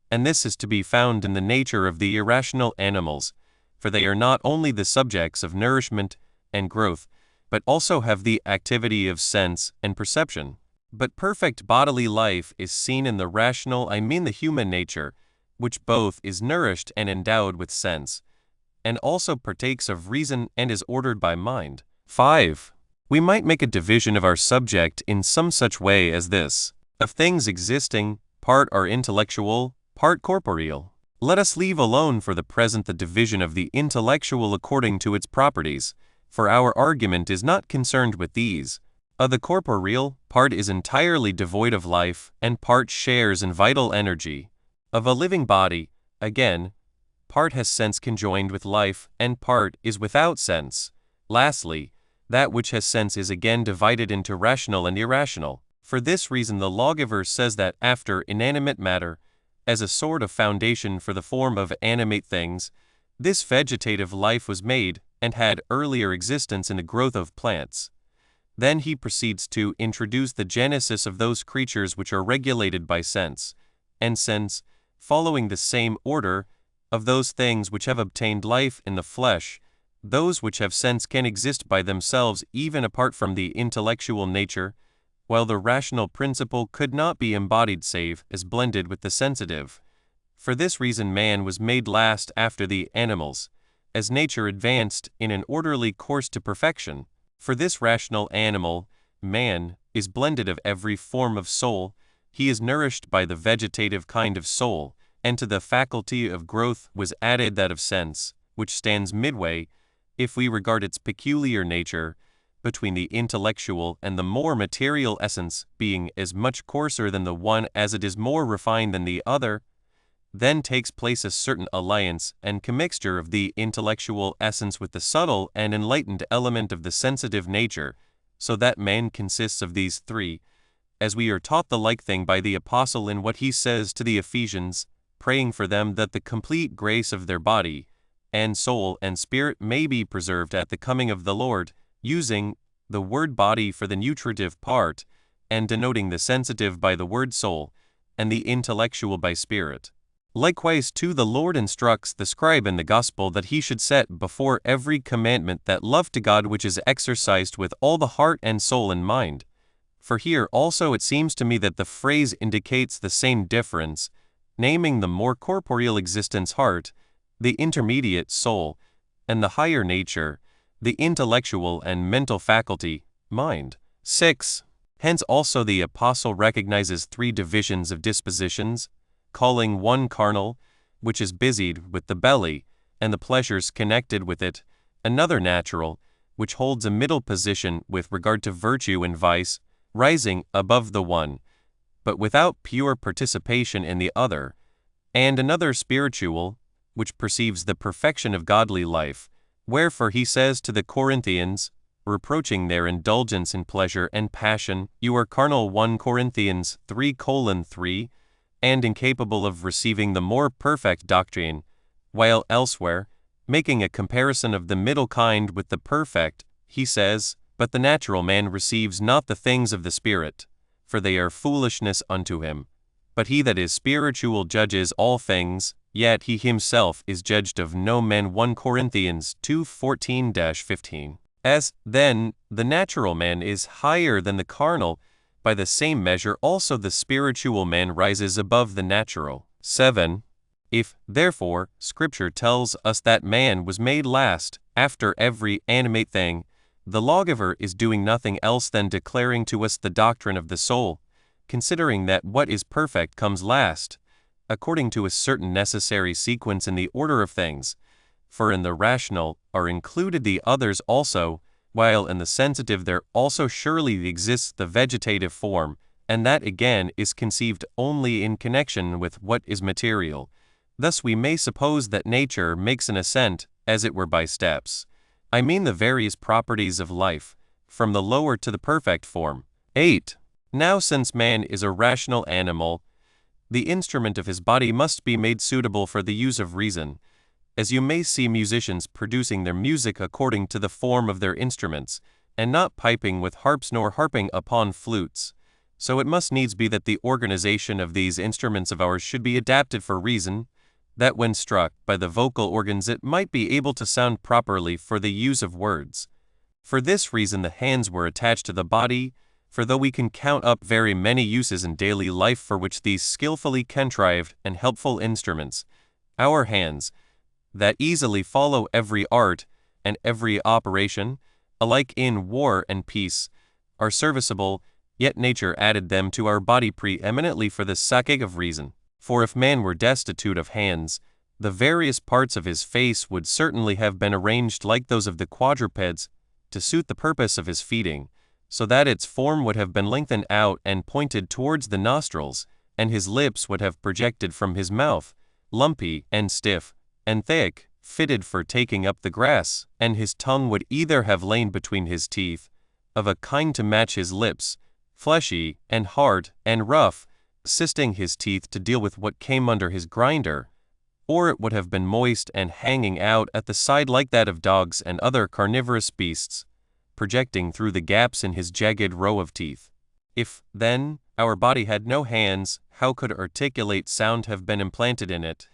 S1: And this is to be found in the nature of the irrational animals, for they are not only the subjects of nourishment and growth, but also have the activity of sense and perception. But perfect bodily life is seen in the rational, I mean the human nature, which both is nourished and endowed with sense, and also partakes of reason and is ordered by mind. 5. We might make a division of our subject in some such way as this. Of things existing, part are intellectual, part corporeal. Let us leave alone for the present the division of the intellectual according to its properties, for our argument is not concerned with these. Of the corporeal, part is entirely devoid of life, and part shares in vital energy. Of a living body, again, part has sense conjoined with life, and part is without sense. Lastly, That which has sense is again divided into rational and irrational. For this reason the lawgiver says that after inanimate matter, as a sort of foundation for the form of animate things, this vegetative life was made and had earlier existence in the growth of plants. Then he proceeds to introduce the genesis of those creatures which are regulated by sense, and sense, following the same order, of those things which have obtained life in the flesh. Those which have sense can exist by themselves even apart from the intellectual nature, while the rational principle could not be embodied save as blended with the sensitive. For this reason man was made last after the animals, as nature advanced in an orderly course to perfection. For this rational animal, man, is blended of every form of soul. He is nourished by the vegetative kind of soul, and to the faculty of growth was added that of sense, which stands midway, if we regard its peculiar nature, between the intellectual and the more material essence, being as much coarser than the one as it is more refined than the other. Then takes place a certain alliance and commixture of the intellectual essence with the subtle and enlightened element of the sensitive nature, so that man consists of these three, as we are taught the like thing by the Apostle in what he says to the Ephesians, praying for them that the complete grace of their body, and soul and spirit may be preserved at the coming of the Lord, using the word body for the nutritive part, and denoting the sensitive by the word soul, and the intellectual by spirit. Likewise too the Lord instructs the scribe in the gospel that he should set before every commandment that love to God which is exercised with all the heart and soul and mind. For here also it seems to me that the phrase indicates the same difference, naming the more corporeal existence heart, the intermediate soul, and the higher nature, the intellectual and mental faculty, mind. 6. Hence also the Apostle recognizes three divisions of dispositions, calling one carnal, which is busied with the belly, and the pleasures connected with it, another natural, which holds a middle position with regard to virtue and vice, rising above the one, but without pure participation in the other, and another spiritual, which perceives the perfection of godly life. Wherefore he says to the Corinthians, reproaching their indulgence in pleasure and passion, you are carnal. 1 Corinthians 3:3, and incapable of receiving the more perfect doctrine, while elsewhere, making a comparison of the middle kind with the perfect, he says, but the natural man receives not the things of the Spirit, for they are foolishness unto him. But he that is spiritual judges all things, yet he himself is judged of no man. 1 Corinthians 2:14-15. As, then, the natural man is higher than the carnal, by the same measure also the spiritual man rises above the natural. 7. If, therefore, Scripture tells us that man was made last, after every animate thing, the lawgiver is doing nothing else than declaring to us the doctrine of the soul, considering that what is perfect comes last, according to a certain necessary sequence in the order of things, for in the rational are included the others also, while in the sensitive there also surely exists the vegetative form, and that again is conceived only in connection with what is material. Thus we may suppose that nature makes an ascent, as it were by steps. I mean the various properties of life, from the lower to the perfect form. 8. Now since man is a rational animal, the instrument of his body must be made suitable for the use of reason, as you may see musicians producing their music according to the form of their instruments, and not piping with harps nor harping upon flutes. So it must needs be that the organization of these instruments of ours should be adapted for reason, that when struck by the vocal organs it might be able to sound properly for the use of words. For this reason the hands were attached to the body, for though we can count up very many uses in daily life for which these skillfully contrived and helpful instruments, our hands, that easily follow every art and every operation, alike in war and peace, are serviceable, yet nature added them to our body preeminently for the sake of reason. For if man were destitute of hands, the various parts of his face would certainly have been arranged like those of the quadrupeds, to suit the purpose of his feeding, so that its form would have been lengthened out and pointed towards the nostrils, and his lips would have projected from his mouth, lumpy and stiff and thick, fitted for taking up the grass, and his tongue would either have lain between his teeth, of a kind to match his lips, fleshy and hard and rough, assisting his teeth to deal with what came under his grinder, or it would have been moist and hanging out at the side like that of dogs and other carnivorous beasts, projecting through the gaps in his jagged row of teeth. If, then, our body had no hands, how could articulate sound have been implanted in it,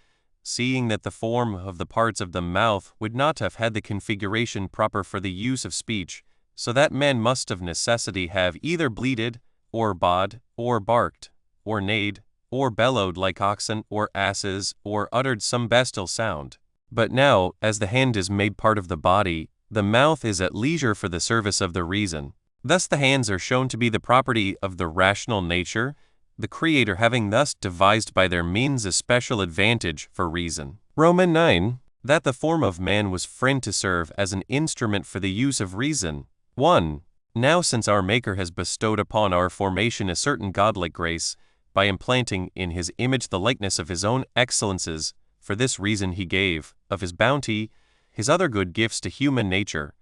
S1: seeing that the form of the parts of the mouth would not have had the configuration proper for the use of speech, so that man must of necessity have either bleated, or bawed, or barked, or neighed, or bellowed like oxen or asses, or uttered some bestial sound. But now, as the hand is made part of the body, the mouth is at leisure for the service of the reason. Thus the hands are shown to be the property of the rational nature, the Creator having thus devised by their means a special advantage for reason. Roman 9. That the form of man was framed to serve as an instrument for the use of reason. 1. Now since our Maker has bestowed upon our formation a certain godlike grace, by implanting in his image the likeness of his own excellences, for this reason he gave, of his bounty, his other good gifts to human nature.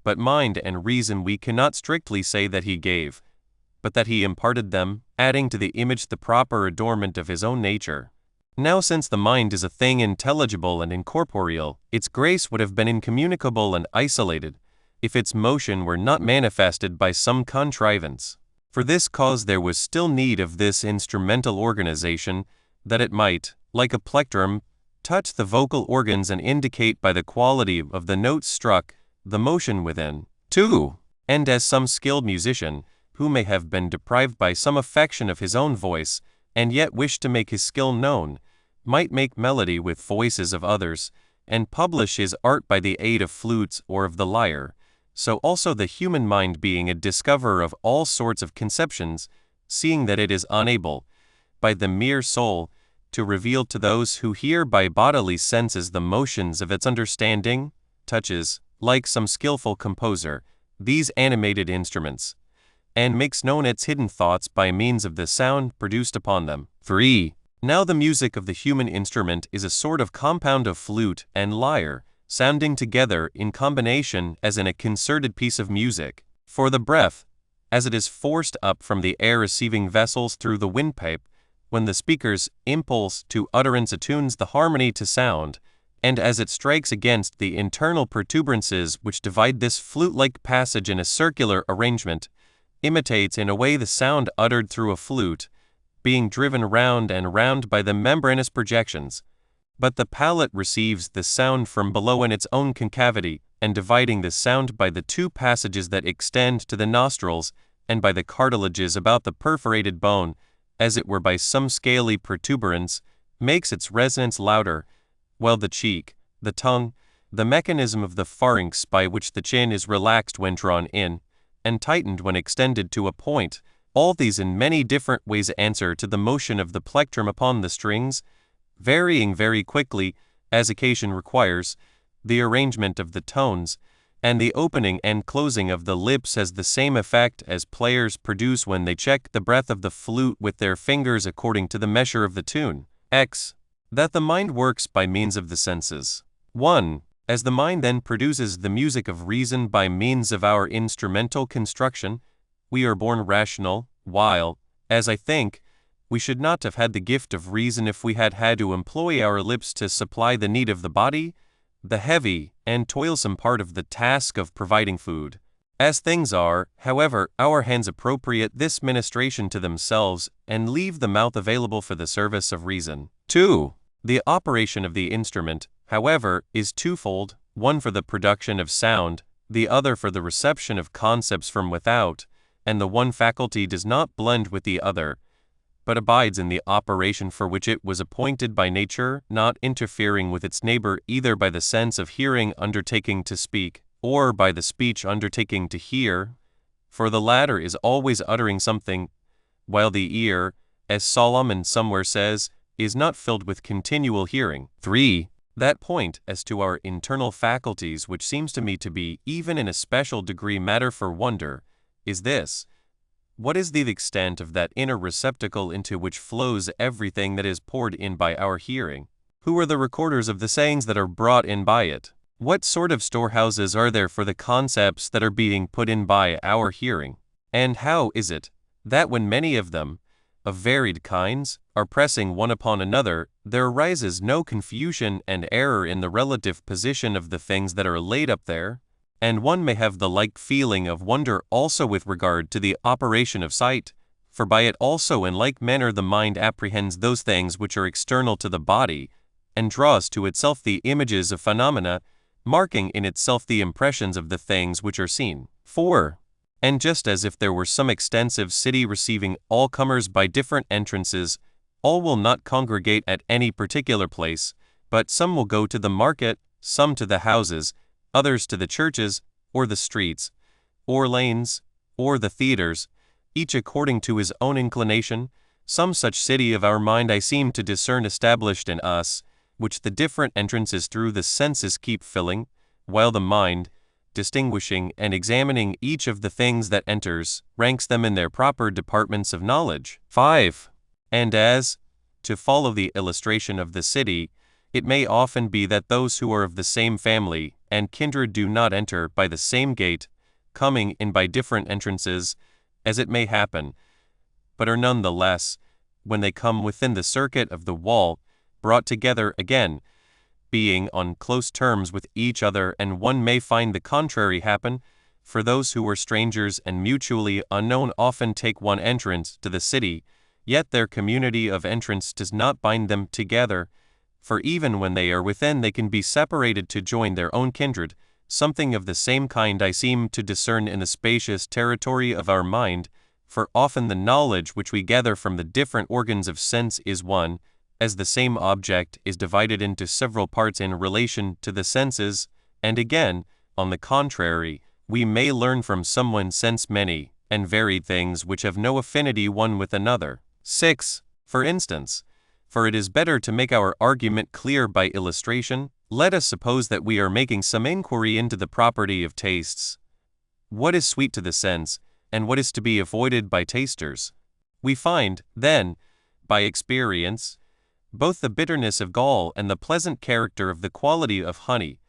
S1: But mind and reason we cannot strictly say that he gave, but that he imparted them, adding to the image the proper adornment of his own nature. Now since the mind is a thing intelligible and incorporeal, its grace would have been incommunicable and isolated, if its motion were not manifested by some contrivance. For this cause there was still need of this instrumental organization, that it might, like a plectrum, touch the vocal organs and indicate by the quality of the notes struck the motion within. 2. And as some skilled musician, who may have been deprived by some affection of his own voice, and yet wished to make his skill known, might make melody with voices of others, and publish his art by the aid of flutes or of the lyre, so also the human mind being a discoverer of all sorts of conceptions, seeing that it is unable, by the mere soul, to reveal to those who hear by bodily senses the motions of its understanding, touches, like some skillful composer, these animated instruments, and makes known its hidden thoughts by means of the sound produced upon them. 3. Now the music of the human instrument is a sort of compound of flute and lyre, sounding together in combination as in a concerted piece of music. For the breath, as it is forced up from the air-receiving vessels through the windpipe, when the speaker's impulse to utterance attunes the harmony to sound, and as it strikes against the internal protuberances which divide this flute-like passage in a circular arrangement, imitates in a way the sound uttered through a flute, being driven round and round by the membranous projections. But the palate receives the sound from below in its own concavity, and dividing the sound by the two passages that extend to the nostrils, and by the cartilages about the perforated bone, as it were by some scaly protuberance, makes its resonance louder, while the cheek, the tongue, the mechanism of the pharynx by which the chin is relaxed when drawn in, and tightened when extended to a point, all these in many different ways answer to the motion of the plectrum upon the strings, varying very quickly, as occasion requires, the arrangement of the tones, and the opening and closing of the lips has the same effect as players produce when they check the breath of the flute with their fingers according to the measure of the tune. X. That the mind works by means of the senses. 1. As the mind then produces the music of reason by means of our instrumental construction, we are born rational, while, as I think, we should not have had the gift of reason if we had had to employ our lips to supply the need of the body, the heavy and toilsome part of the task of providing food. As things are, however, our hands appropriate this ministration to themselves and leave the mouth available for the service of reason. 2. The operation of the instrument, however, is twofold, one for the production of sound, the other for the reception of concepts from without, and the one faculty does not blend with the other, but abides in the operation for which it was appointed by nature, not interfering with its neighbor either by the sense of hearing undertaking to speak, or by the speech undertaking to hear, for the latter is always uttering something, while the ear, as Solomon somewhere says, is not filled with continual hearing. 3. That point as to our internal faculties which seems to me to be, even in a special degree, matter for wonder, is this: what is the extent of that inner receptacle into which flows everything that is poured in by our hearing? Who are the recorders of the sayings that are brought in by it? What sort of storehouses are there for the concepts that are being put in by our hearing? And how is it that when many of them, of varied kinds, are pressing one upon another, there arises no confusion and error in the relative position of the things that are laid up there? And one may have the like feeling of wonder also with regard to the operation of sight, for by it also in like manner the mind apprehends those things which are external to the body, and draws to itself the images of phenomena, marking in itself the impressions of the things which are seen. 4. And just as if there were some extensive city receiving all comers by different entrances, all will not congregate at any particular place, but some will go to the market, some to the houses, others to the churches, or the streets, or lanes, or the theaters, each according to his own inclination. Some such city of our mind I seem to discern established in us, which the different entrances through the senses keep filling, while the mind, distinguishing and examining each of the things that enters, ranks them in their proper departments of knowledge. 5. And as, to follow the illustration of the city, it may often be that those who are of the same family and kindred do not enter by the same gate, coming in by different entrances, as it may happen, but are none the less, when they come within the circuit of the wall, brought together again, being on close terms with each other, and one may find the contrary happen, for those who are strangers and mutually unknown often take one entrance to the city, yet their community of entrance does not bind them together, for even when they are within they can be separated to join their own kindred. Something of the same kind I seem to discern in the spacious territory of our mind, for often the knowledge which we gather from the different organs of sense is one, as the same object is divided into several parts in relation to the senses, and again, on the contrary, we may learn from someone sense many and varied things which have no affinity one with another. 6. For instance, for it is better to make our argument clear by illustration, let us suppose that we are making some inquiry into the property of tastes. What is sweet to the sense, and what is to be avoided by tasters? We find, then, by experience, both the bitterness of gall and the pleasant character of the quality of honey.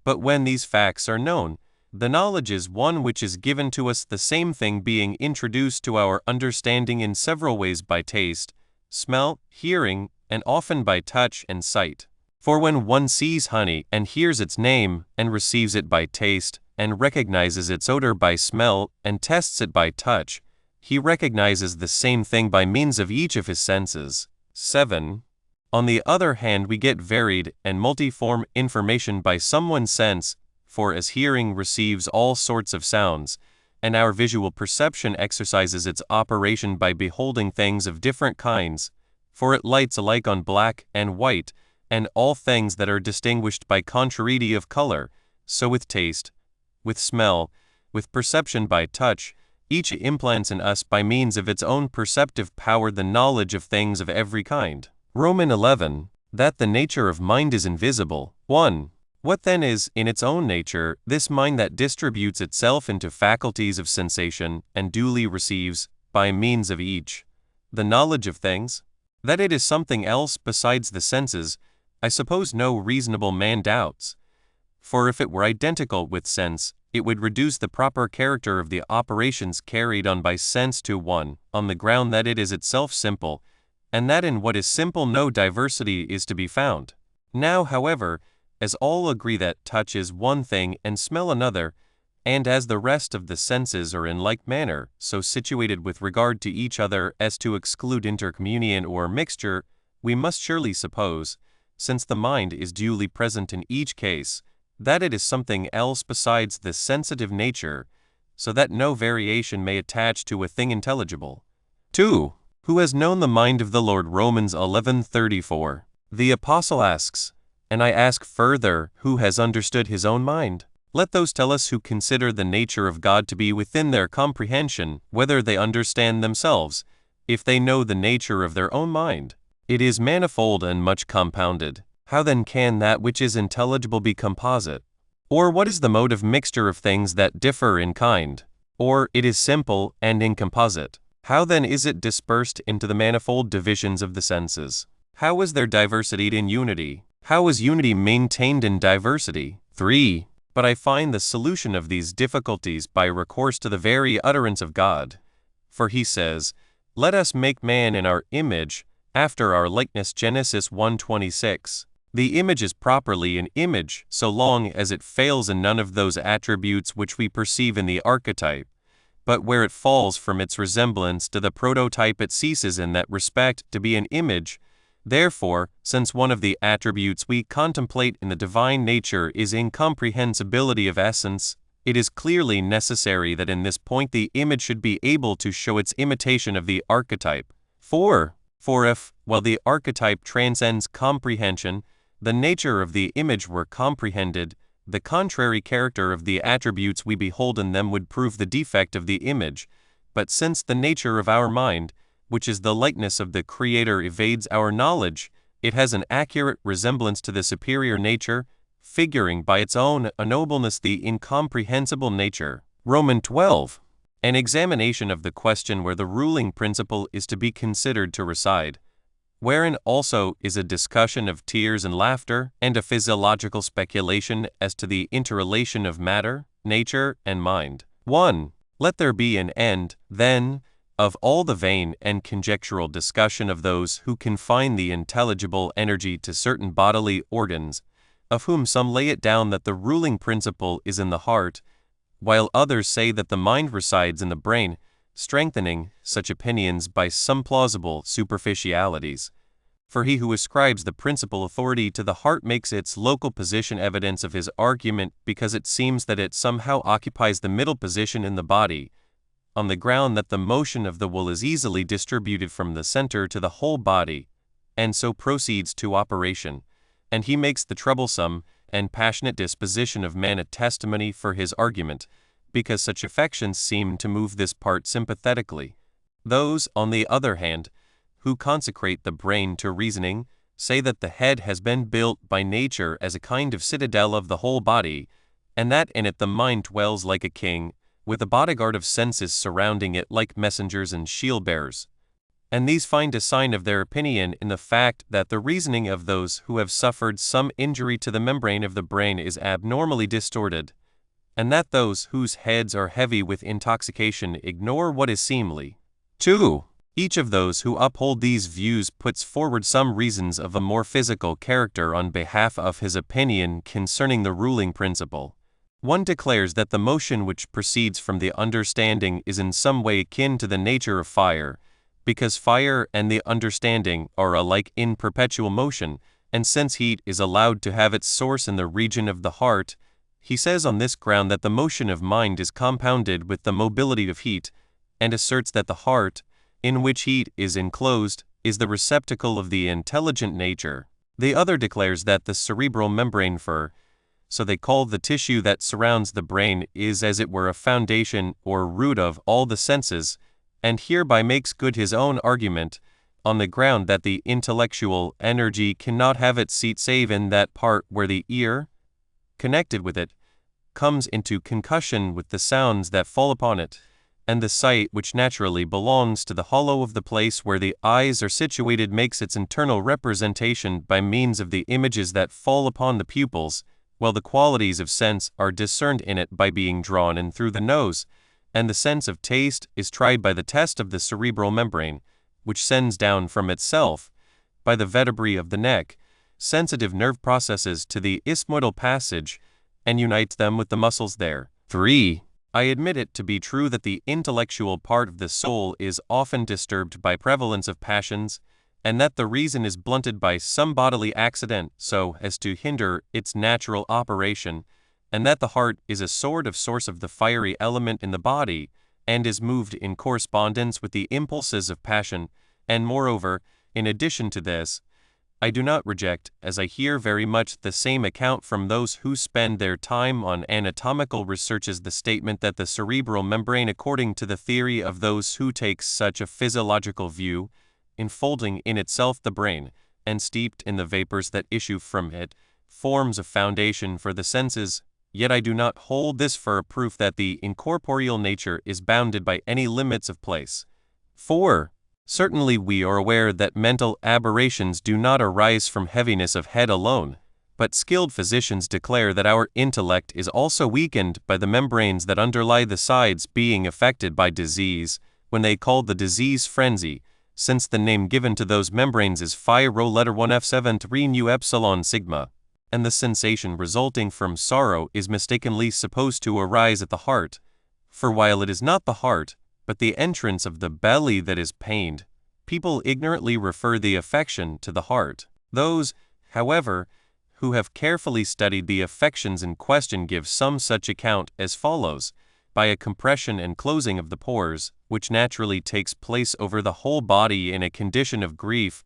S1: But when these facts are known, the knowledge is one which is given to us, the same thing being introduced to our understanding in several ways by taste, smell, hearing, and often by touch and sight. For when one sees honey and hears its name, and receives it by taste, and recognizes its odor by smell, and tests it by touch, he recognizes the same thing by means of each of his senses. 7. On the other hand, we get varied and multiform information by someone's sense, for as hearing receives all sorts of sounds, and our visual perception exercises its operation by beholding things of different kinds, for it lights alike on black and white, and all things that are distinguished by contrariety of color, so with taste, with smell, with perception by touch, each implants in us by means of its own perceptive power the knowledge of things of every kind. Roman 11. That the nature of mind is invisible. 1. What then is, in its own nature, this mind that distributes itself into faculties of sensation, and duly receives, by means of each, the knowledge of things? That it is something else besides the senses, I suppose no reasonable man doubts. For if it were identical with sense, it would reduce the proper character of the operations carried on by sense to one, on the ground that it is itself simple, and that in what is simple no diversity is to be found. Now, however, as all agree that touch is one thing and smell another, and as the rest of the senses are in like manner so situated with regard to each other as to exclude intercommunion or mixture, we must surely suppose, since the mind is duly present in each case, that it is something else besides the sensitive nature, so that no variation may attach to a thing intelligible. 2. Who has known the mind of the Lord? Romans 11:34. The Apostle asks, and I ask further, who has understood his own mind? Let those tell us who consider the nature of God to be within their comprehension, whether they understand themselves, if they know the nature of their own mind. It is manifold and much compounded. How then can that which is intelligible be composite? Or what is the mode of mixture of things that differ in kind? Or it is simple and incomposite. How then is it dispersed into the manifold divisions of the senses? How is there diversity in unity? How is unity maintained in diversity? 3. But I find the solution of these difficulties by recourse to the very utterance of God. For he says, "Let us make man in our image, after our likeness." Genesis 1:26. The image is properly an image so long as it fails in none of those attributes which we perceive in the archetype, but where it falls from its resemblance to the prototype it ceases in that respect to be an image. Therefore, since one of the attributes we contemplate in the divine nature is incomprehensibility of essence, it is clearly necessary that in this point the image should be able to show its imitation of the archetype. 4. For if, while the archetype transcends comprehension, the nature of the image were comprehended, the contrary character of the attributes we behold in them would prove the defect of the image. But since the nature of our mind, which is the likeness of the Creator, evades our knowledge, it has an accurate resemblance to the superior nature, figuring by its own unknowableness the incomprehensible nature. Romans 12. An examination of the question where the ruling principle is to be considered to reside, wherein also is a discussion of tears and laughter, and a physiological speculation as to the interrelation of matter, nature, and mind. 1. Let there be an end, then, of all the vain and conjectural discussion of those who confine the intelligible energy to certain bodily organs, of whom some lay it down that the ruling principle is in the heart, while others say that the mind resides in the brain, strengthening such opinions by some plausible superficialities. For he who ascribes the principal authority to the heart makes its local position evidence of his argument, because it seems that it somehow occupies the middle position in the body, on the ground that the motion of the will is easily distributed from the center to the whole body, and so proceeds to operation. And he makes the troublesome and passionate disposition of man a testimony for his argument, because such affections seem to move this part sympathetically. Those, on the other hand, who consecrate the brain to reasoning, say that the head has been built by nature as a kind of citadel of the whole body, and that in it the mind dwells like a king, with a bodyguard of senses surrounding it like messengers and shield-bearers. And these find a sign of their opinion in the fact that the reasoning of those who have suffered some injury to the membrane of the brain is abnormally distorted, and that those whose heads are heavy with intoxication ignore what is seemly. 2. Each of those who uphold these views puts forward some reasons of a more physical character on behalf of his opinion concerning the ruling principle. One declares that the motion which proceeds from the understanding is in some way akin to the nature of fire, because fire and the understanding are alike in perpetual motion, and since heat is allowed to have its source in the region of the heart, he says on this ground that the motion of mind is compounded with the mobility of heat, and asserts that the heart, in which heat is enclosed, is the receptacle of the intelligent nature. The other declares that the cerebral membrane, so they call the tissue that surrounds the brain, is as it were a foundation or root of all the senses, and hereby makes good his own argument, on the ground that the intellectual energy cannot have its seat save in that part where the ear, connected with it, comes into concussion with the sounds that fall upon it, and the sight which naturally belongs to the hollow of the place where the eyes are situated makes its internal representation by means of the images that fall upon the pupils, while the qualities of sense are discerned in it by being drawn in through the nose, and the sense of taste is tried by the test of the cerebral membrane, which sends down from itself, by the vertebrae of the neck, sensitive nerve processes to the isthmoidal passage, and unites them with the muscles there. 3. I admit it to be true that the intellectual part of the soul is often disturbed by prevalence of passions, and that the reason is blunted by some bodily accident so as to hinder its natural operation, and that the heart is a sort of source of the fiery element in the body, and is moved in correspondence with the impulses of passion, and moreover, in addition to this, I do not reject, as I hear very much the same account from those who spend their time on anatomical researches, the statement that the cerebral membrane, according to the theory of those who take such a physiological view, enfolding in itself the brain, and steeped in the vapors that issue from it, forms a foundation for the senses. Yet I do not hold this for a proof that the incorporeal nature is bounded by any limits of place. 4. Certainly we are aware that mental aberrations do not arise from heaviness of head alone, but skilled physicians declare that our intellect is also weakened by the membranes that underlie the sides being affected by disease, when they call the disease frenzy, since the name given to those membranes is phi rho letter 1f7 3 nu epsilon sigma, and the sensation resulting from sorrow is mistakenly supposed to arise at the heart, for while it is not the heart, but the entrance of the belly that is pained, people ignorantly refer the affection to the heart. Those, however, who have carefully studied the affections in question give some such account as follows: by a compression and closing of the pores, which naturally takes place over the whole body in a condition of grief,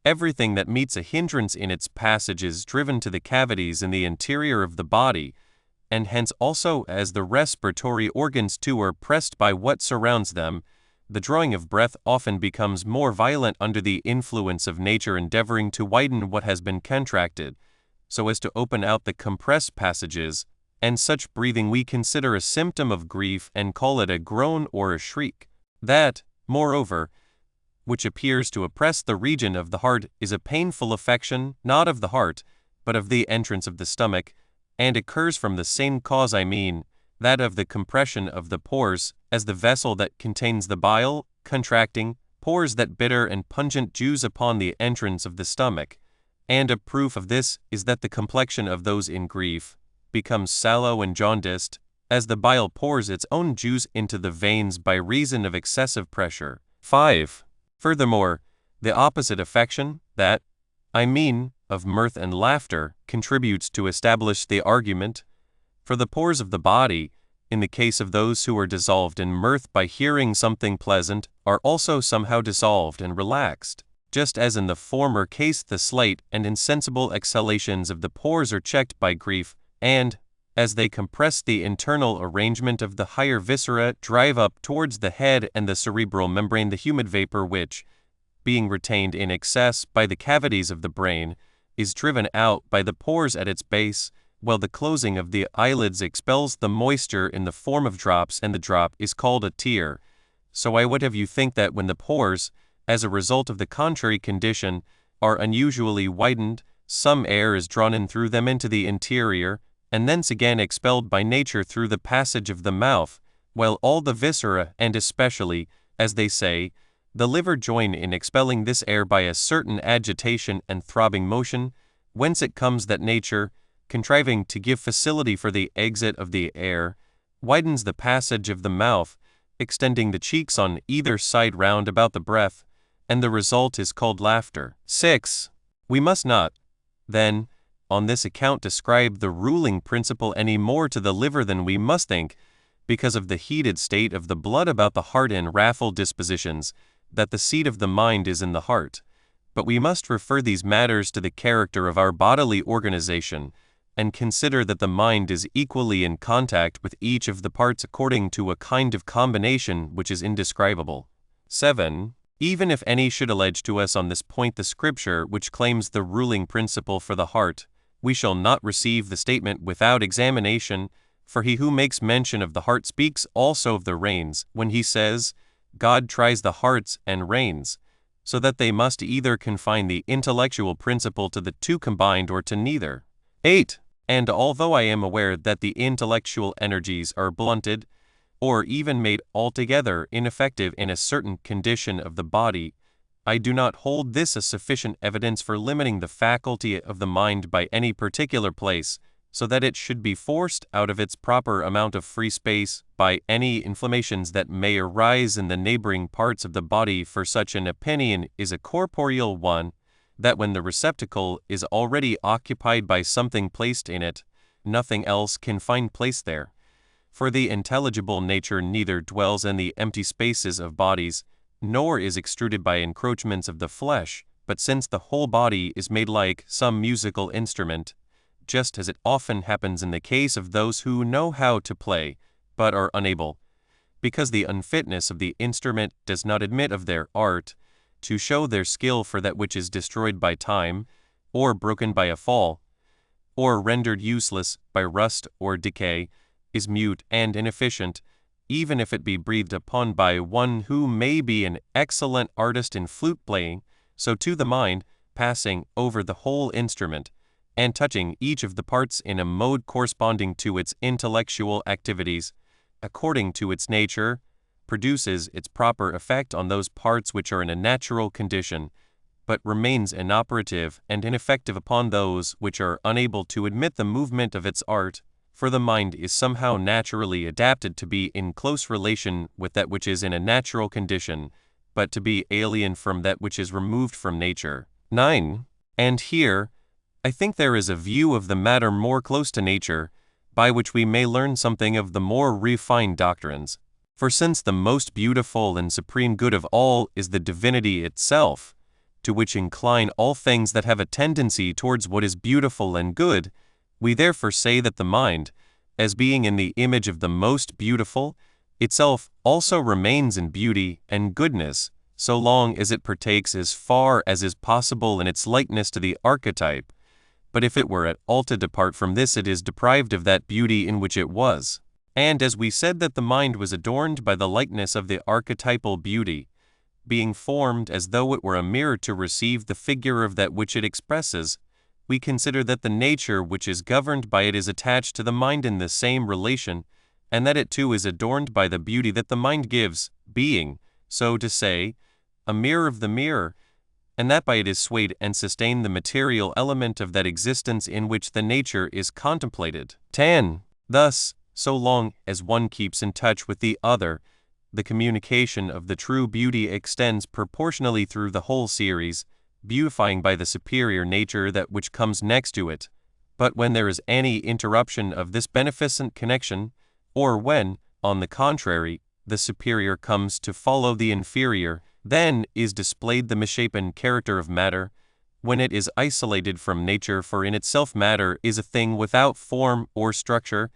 S1: everything that meets a hindrance in its passage is driven to the cavities in the interior of the body, and hence also as the respiratory organs too are pressed by what surrounds them, the drawing of breath often becomes more violent under the influence of nature endeavoring to widen what has been contracted, so as to open out the compressed passages, and such breathing we consider a symptom of grief and call it a groan or a shriek. That, moreover, which appears to oppress the region of the heart is a painful affection, not of the heart, but of the entrance of the stomach, and occurs from the same cause, I mean, that of the compression of the pores, as the vessel that contains the bile, contracting, pours that bitter and pungent juice upon the entrance of the stomach. And a proof of this is that the complexion of those in grief becomes sallow and jaundiced, as the bile pours its own juice into the veins by reason of excessive pressure. 5. Furthermore, the opposite affection, that, I mean, of mirth and laughter, contributes to establish the argument, for the pores of the body, in the case of those who are dissolved in mirth by hearing something pleasant, are also somehow dissolved and relaxed, just as in the former case the slight and insensible exhalations of the pores are checked by grief, and, as they compress the internal arrangement of the higher viscera, drive up towards the head and the cerebral membrane the humid vapor which, being retained in excess by the cavities of the brain, is driven out by the pores at its base, while the closing of the eyelids expels the moisture in the form of drops, and the drop is called a tear. So I would have you think that when the pores, as a result of the contrary condition, are unusually widened, some air is drawn in through them into the interior, and thence again expelled by nature through the passage of the mouth, while all the viscera, and especially, as they say, the liver join in expelling this air by a certain agitation and throbbing motion, whence it comes that nature, contriving to give facility for the exit of the air, widens the passage of the mouth, extending the cheeks on either side round about the breath, and the result is called laughter. 6. We must not, then, on this account describe the ruling principle any more to the liver than we must think, because of the heated state of the blood about the heart and wrathful dispositions, that the seat of the mind is in the heart. But we must refer these matters to the character of our bodily organization, and consider that the mind is equally in contact with each of the parts according to a kind of combination which is indescribable. 7. Even if any should allege to us on this point the scripture which claims the ruling principle for the heart, we shall not receive the statement without examination, for he who makes mention of the heart speaks also of the reins, when he says, God tries the hearts and reins, so that they must either confine the intellectual principle to the two combined or to neither. 8. And although I am aware that the intellectual energies are blunted, or even made altogether ineffective in a certain condition of the body, I do not hold this a sufficient evidence for limiting the faculty of the mind by any particular place, so that it should be forced out of its proper amount of free space by any inflammations that may arise in the neighboring parts of the body. For such an opinion is a corporeal one, that when the receptacle is already occupied by something placed in it, nothing else can find place there. For the intelligible nature neither dwells in the empty spaces of bodies, nor is extruded by encroachments of the flesh, but since the whole body is made like some musical instrument, just as it often happens in the case of those who know how to play, but are unable, because the unfitness of the instrument does not admit of their art, to show their skill for that which is destroyed by time, or broken by a fall, or rendered useless by rust or decay, is mute and inefficient, even if it be breathed upon by one who may be an excellent artist in flute playing, so to the mind, passing over the whole instrument, and touching each of the parts in a mode corresponding to its intellectual activities, according to its nature, produces its proper effect on those parts which are in a natural condition, but remains inoperative and ineffective upon those which are unable to admit the movement of its art, for the mind is somehow naturally adapted to be in close relation with that which is in a natural condition, but to be alien from that which is removed from nature. 9. And here, I think there is a view of the matter more close to nature, by which we may learn something of the more refined doctrines. For since the most beautiful and supreme good of all is the divinity itself, to which incline all things that have a tendency towards what is beautiful and good, we therefore say that the mind, as being in the image of the most beautiful, itself also remains in beauty and goodness, so long as it partakes as far as is possible in its likeness to the archetype, but if it were at all to depart from this, it is deprived of that beauty in which it was. And as we said that the mind was adorned by the likeness of the archetypal beauty, being formed as though it were a mirror to receive the figure of that which it expresses, we consider that the nature which is governed by it is attached to the mind in the same relation, and that it too is adorned by the beauty that the mind gives, being, so to say, a mirror of the mirror, and that by it is swayed and sustained the material element of that existence in which the nature is contemplated. 10. Thus, so long as one keeps in touch with the other, the communication of the true beauty extends proportionally through the whole series, beautifying by the superior nature that which comes next to it. But when there is any interruption of this beneficent connection, or when, on the contrary, the superior comes to follow the inferior, then is displayed the misshapen character of matter, when it is isolated from nature, for in itself matter is a thing without form or structure,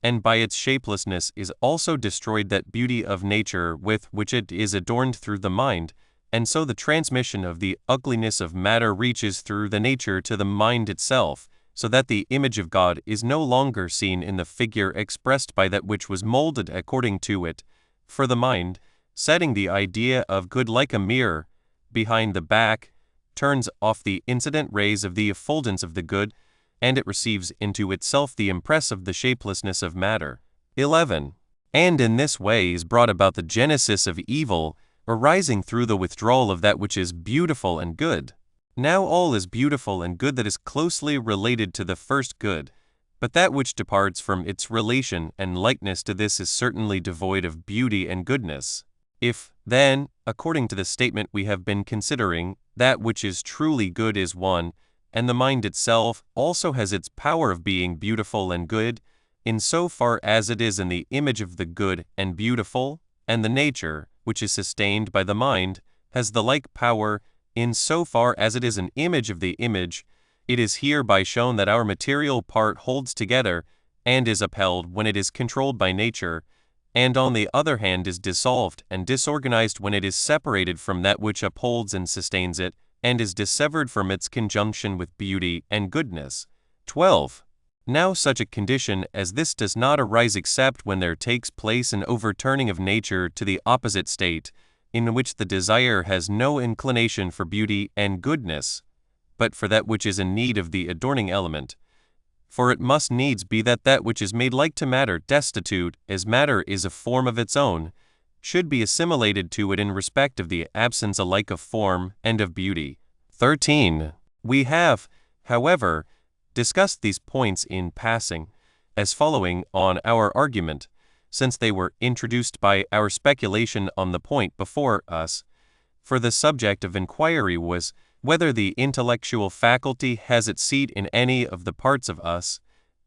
S1: and by its shapelessness is also destroyed that beauty of nature with which it is adorned through the mind, and so the transmission of the ugliness of matter reaches through the nature to the mind itself, so that the image of God is no longer seen in the figure expressed by that which was molded according to it, for the mind, setting the idea of good like a mirror behind the back, turns off the incident rays of the effulgence of the good, and it receives into itself the impress of the shapelessness of matter. 11. And in this way is brought about the genesis of evil, arising through the withdrawal of that which is beautiful and good. Now all is beautiful and good that is closely related to the first good, but that which departs from its relation and likeness to this is certainly devoid of beauty and goodness. If, then, according to the statement we have been considering, that which is truly good is one, and the mind itself also has its power of being beautiful and good, in so far as it is in the image of the good and beautiful, and the nature, which is sustained by the mind, has the like power, in so far as it is an image of the image, it is hereby shown that our material part holds together, and is upheld when it is controlled by nature, and on the other hand is dissolved and disorganized when it is separated from that which upholds and sustains it, and is dissevered from its conjunction with beauty and goodness. 12. Now such a condition as this does not arise except when there takes place an overturning of nature to the opposite state, in which the desire has no inclination for beauty and goodness, but for that which is in need of the adorning element. For it must needs be that that which is made like to matter, destitute, as matter is a form of its own, should be assimilated to it in respect of the absence alike of form and of beauty. 13. We have, however, discussed these points in passing, as following on our argument, since they were introduced by our speculation on the point before us. For the subject of inquiry was, whether the intellectual faculty has its seat in any of the parts of us,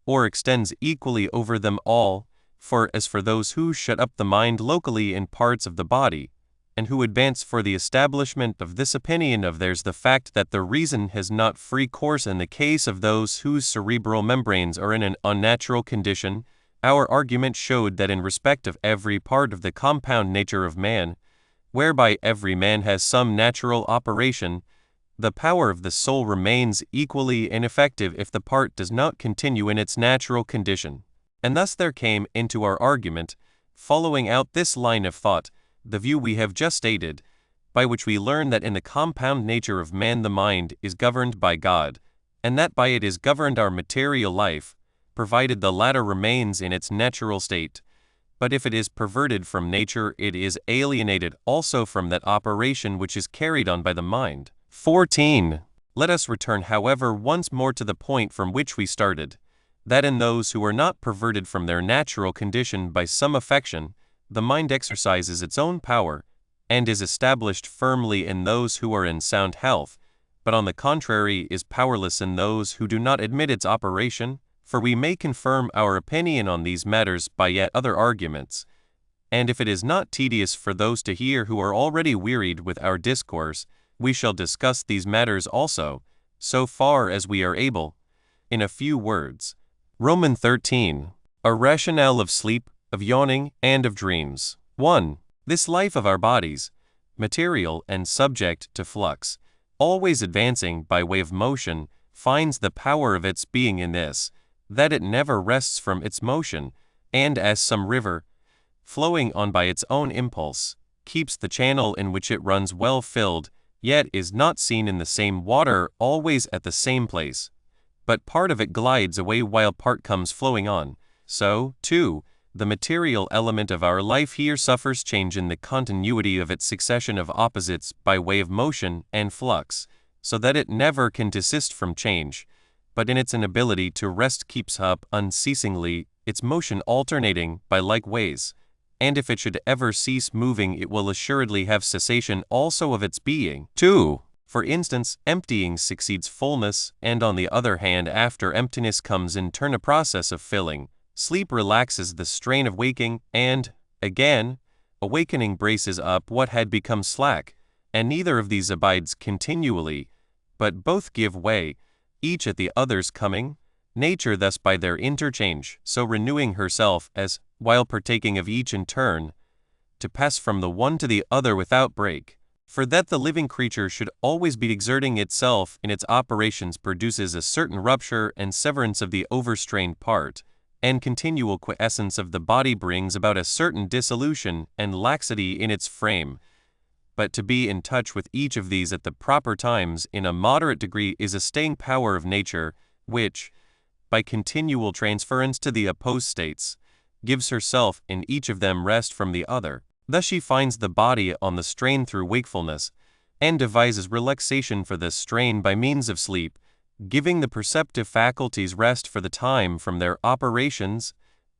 S1: or extends equally over them all, for as for those who shut up the mind locally in parts of the body, and who advance for the establishment of this opinion of theirs the fact that the reason has not free course in the case of those whose cerebral membranes are in an unnatural condition, our argument showed that in respect of every part of the compound nature of man, whereby every man has some natural operation, the power of the soul remains equally ineffective if the part does not continue in its natural condition. And thus there came into our argument Following out this line of thought, the view we have just stated, by which we learn that in the compound nature of man the mind is governed by God, and that by it is governed our material life, provided the latter remains in its natural state. But if it is perverted from nature, it is alienated also from that operation which is carried on by the mind. 14. Let us return, however, once more to the point from which we started, that in those who are not perverted from their natural condition by some affection, the mind exercises its own power, and is established firmly in those who are in sound health, but on the contrary is powerless in those who do not admit its operation. For we may confirm our opinion on these matters by yet other arguments, and if it is not tedious for those to hear who are already wearied with our discourse, we shall discuss these matters also, so far as we are able, in a few words. Romans 13. A rationale of sleep, of yawning, and of dreams. 1. This life of our bodies, material and subject to flux, always advancing by way of motion, finds the power of its being in this, that it never rests from its motion, and as some river, flowing on by its own impulse, keeps the channel in which it runs well filled, yet is not seen in the same water always at the same place, but part of it glides away while part comes flowing on. So, too, the material element of our life here suffers change in the continuity of its succession of opposites by way of motion and flux, so that it never can desist from change, but in its inability to rest keeps up unceasingly its motion alternating by like ways, and if it should ever cease moving it will assuredly have cessation also of its being. 2. For instance, emptying succeeds fullness, and on the other hand after emptiness comes in turn a process of filling. Sleep relaxes the strain of waking, and, again, awakening braces up what had become slack, and neither of these abides continually, but both give way, each at the other's coming, nature thus by their interchange, so renewing herself as, while partaking of each in turn, to pass from the one to the other without break. For that the living creature should always be exerting itself in its operations produces a certain rupture and severance of the overstrained part, and continual quiescence of the body brings about a certain dissolution and laxity in its frame. But to be in touch with each of these at the proper times in a moderate degree is a staying power of nature, which, by continual transference to the opposed states, gives herself in each of them rest from the other. Thus she finds the body on the strain through wakefulness, and devises relaxation for this strain by means of sleep, giving the perceptive faculties rest for the time from their operations,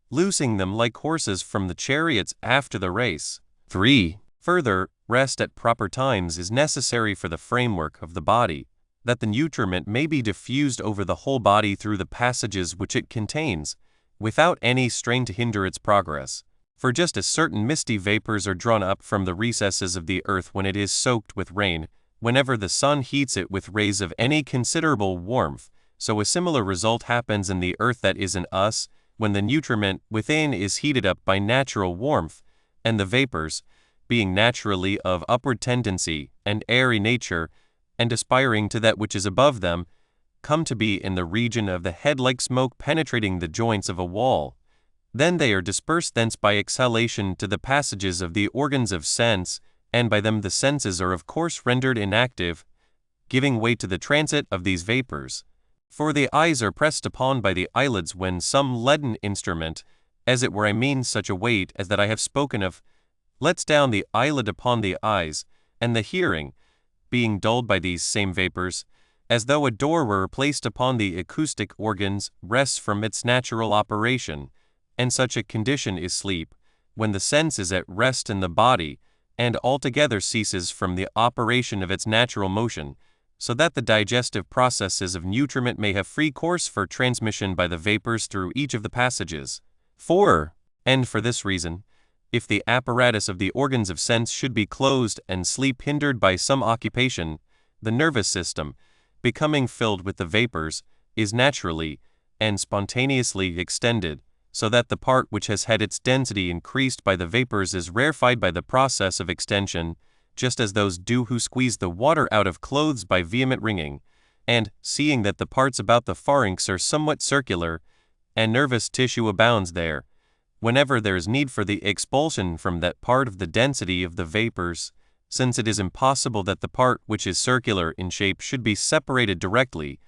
S1: loosing them like horses from the chariots after the race. 3. Further, rest at proper times is necessary for the framework of the body, that the nutriment may be diffused over the whole body through the passages which it contains, without any strain to hinder its progress. For just as certain misty vapors are drawn up from the recesses of the earth when it is soaked with rain, whenever the sun heats it with rays of any considerable warmth, so a similar result happens in the earth that is in us, when the nutriment within is heated up by natural warmth, and the vapors, being naturally of upward tendency and airy nature, and aspiring to that which is above them, come to be in the region of the head like smoke penetrating the joints of a wall. Then they are dispersed thence by exhalation to the passages of the organs of sense, and by them the senses are of course rendered inactive, giving way to the transit of these vapors. For the eyes are pressed upon by the eyelids when some leaden instrument, as it were I mean such a weight as that I have spoken of, lets down the eyelid upon the eyes, and the hearing, being dulled by these same vapors, as though a door were placed upon the acoustic organs, rests from its natural operation, and such a condition is sleep, when the sense is at rest in the body, and altogether ceases from the operation of its natural motion, so that the digestive processes of nutriment may have free course for transmission by the vapors through each of the passages. 4. And for this reason, if the apparatus of the organs of sense should be closed and sleep hindered by some occupation, the nervous system, becoming filled with the vapors, is naturally and spontaneously extended, so that the part which has had its density increased by the vapors is rarefied by the process of extension, just as those do who squeeze the water out of clothes by vehement wringing, and, seeing that the parts about the pharynx are somewhat circular, and nervous tissue abounds there, whenever there is need for the expulsion from that part of the density of the vapors, since it is impossible that the part which is circular in shape should be separated directly,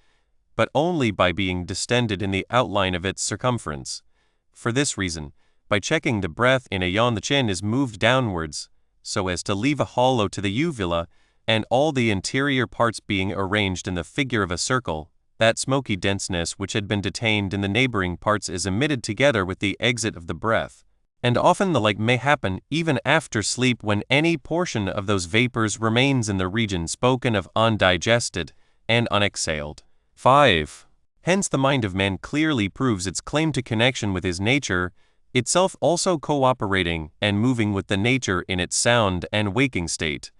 S1: but only by being distended in the outline of its circumference. For this reason, by checking the breath in a yawn, the chin is moved downwards, so as to leave a hollow to the uvula, and all the interior parts being arranged in the figure of a circle, that smoky denseness which had been detained in the neighboring parts is emitted together with the exit of the breath. And often the like may happen even after sleep, when any portion of those vapors remains in the region spoken of undigested and unexhaled. 5. Hence the mind of man clearly proves its claim to connection with his nature, itself also cooperating and moving with the nature in its sound and waking state,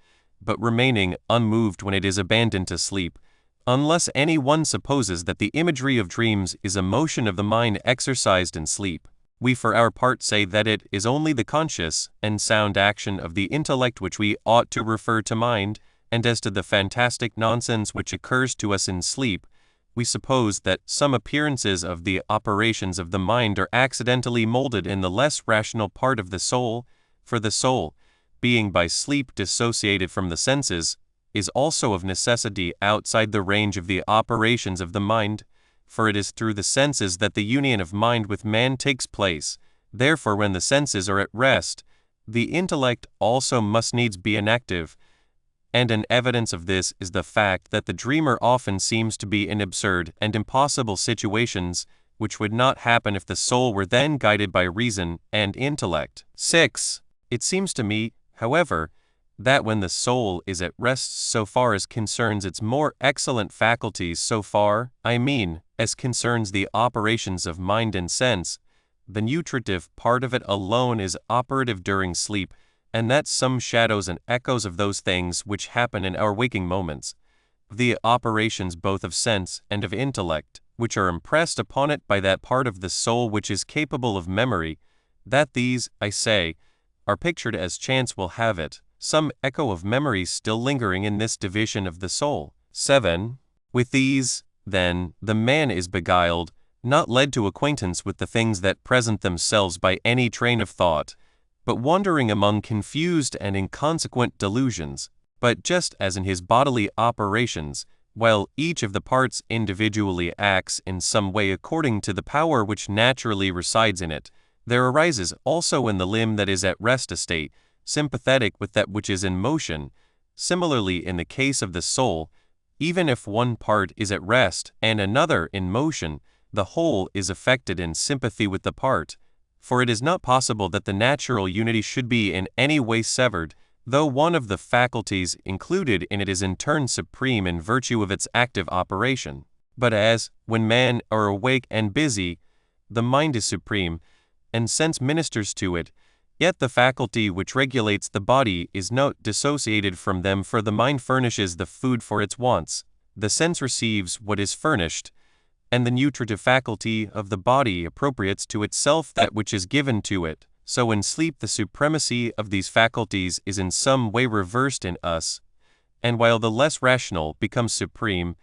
S1: but remaining unmoved when it is abandoned to sleep, unless any one supposes that the imagery of dreams is a motion of the mind exercised in sleep. We for our part say that it is only the conscious and sound action of the intellect which we ought to refer to mind, and as to the fantastic nonsense which occurs to us in sleep, we suppose that some appearances of the operations of the mind are accidentally molded in the less rational part of the soul, for the soul, being by sleep dissociated from the senses, is also of necessity outside the range of the operations of the mind, for it is through the senses that the union of mind with man takes place. Therefore, when the senses are at rest, the intellect also must needs be inactive, and an evidence of this is the fact that the dreamer often seems to be in absurd and impossible situations, which would not happen if the soul were then guided by reason and intellect. 6. It seems to me, however, that when the soul is at rest so far as concerns its more excellent faculties, so far, I mean, as concerns the operations of mind and sense, the nutritive part of it alone is operative during sleep, and that some shadows and echoes of those things which happen in our waking moments, the operations both of sense and of intellect, which are impressed upon it by that part of the soul which is capable of memory, that these, I say, are pictured as chance will have it, some echo of memory still lingering in this division of the soul. 7. With these, then, the man is beguiled, not led to acquaintance with the things that present themselves by any train of thought, but wandering among confused and inconsequent delusions. But just as in his bodily operations, while each of the parts individually acts in some way according to the power which naturally resides in it, there arises also in the limb that is at rest a state, sympathetic with that which is in motion. Similarly, in the case of the soul, even if one part is at rest and another in motion, the whole is affected in sympathy with the part, for it is not possible that the natural unity should be in any way severed, though one of the faculties included in it is in turn supreme in virtue of its active operation. But as, when men are awake and busy, the mind is supreme, and sense ministers to it, yet the faculty which regulates the body is not dissociated from them, for the mind furnishes the food for its wants, the sense receives what is furnished, and the nutritive faculty of the body appropriates to itself that which is given to it. So in sleep the supremacy of these faculties is in some way reversed in us, and while the less rational becomes supreme,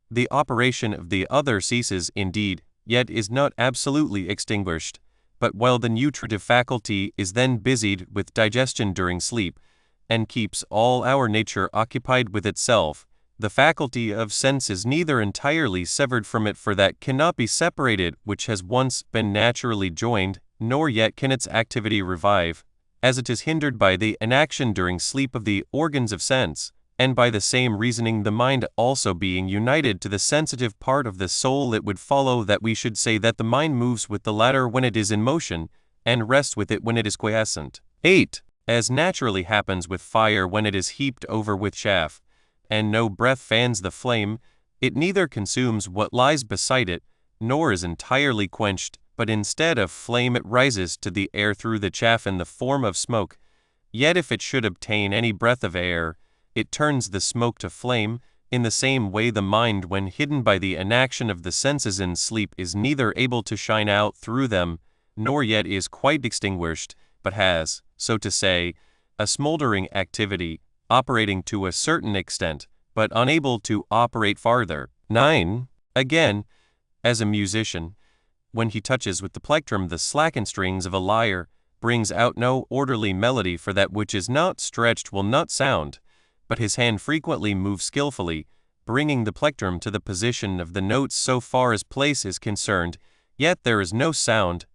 S1: the operation of the other ceases indeed, yet is not absolutely extinguished. But while the nutritive faculty is then busied with digestion during sleep, and keeps all our nature occupied with itself, the faculty of sense is neither entirely severed from it, for that cannot be separated which has once been naturally joined, nor yet can its activity revive, as it is hindered by the inaction during sleep of the organs of sense, and by the same reasoning the mind also being united to the sensitive part of the soul, it would follow that we should say that the mind moves with the latter when it is in motion, and rests with it when it is quiescent. 8. As naturally happens with fire when it is heaped over with chaff, and no breath fans the flame, it neither consumes what lies beside it, nor is entirely quenched, but instead of flame it rises to the air through the chaff in the form of smoke. Yet if it should obtain any breath of air, it turns the smoke to flame. In the same way the mind, when hidden by the inaction of the senses in sleep, is neither able to shine out through them, nor yet is quite extinguished, but has, so to say, a smoldering activity, operating to a certain extent, but unable to operate farther. 9. Again, as a musician, when he touches with the plectrum the slackened strings of a lyre, brings out no orderly melody, for that which is not stretched will not sound, but his hand frequently moves skillfully, bringing the plectrum to the position of the notes so far as place is concerned, yet there is no sound,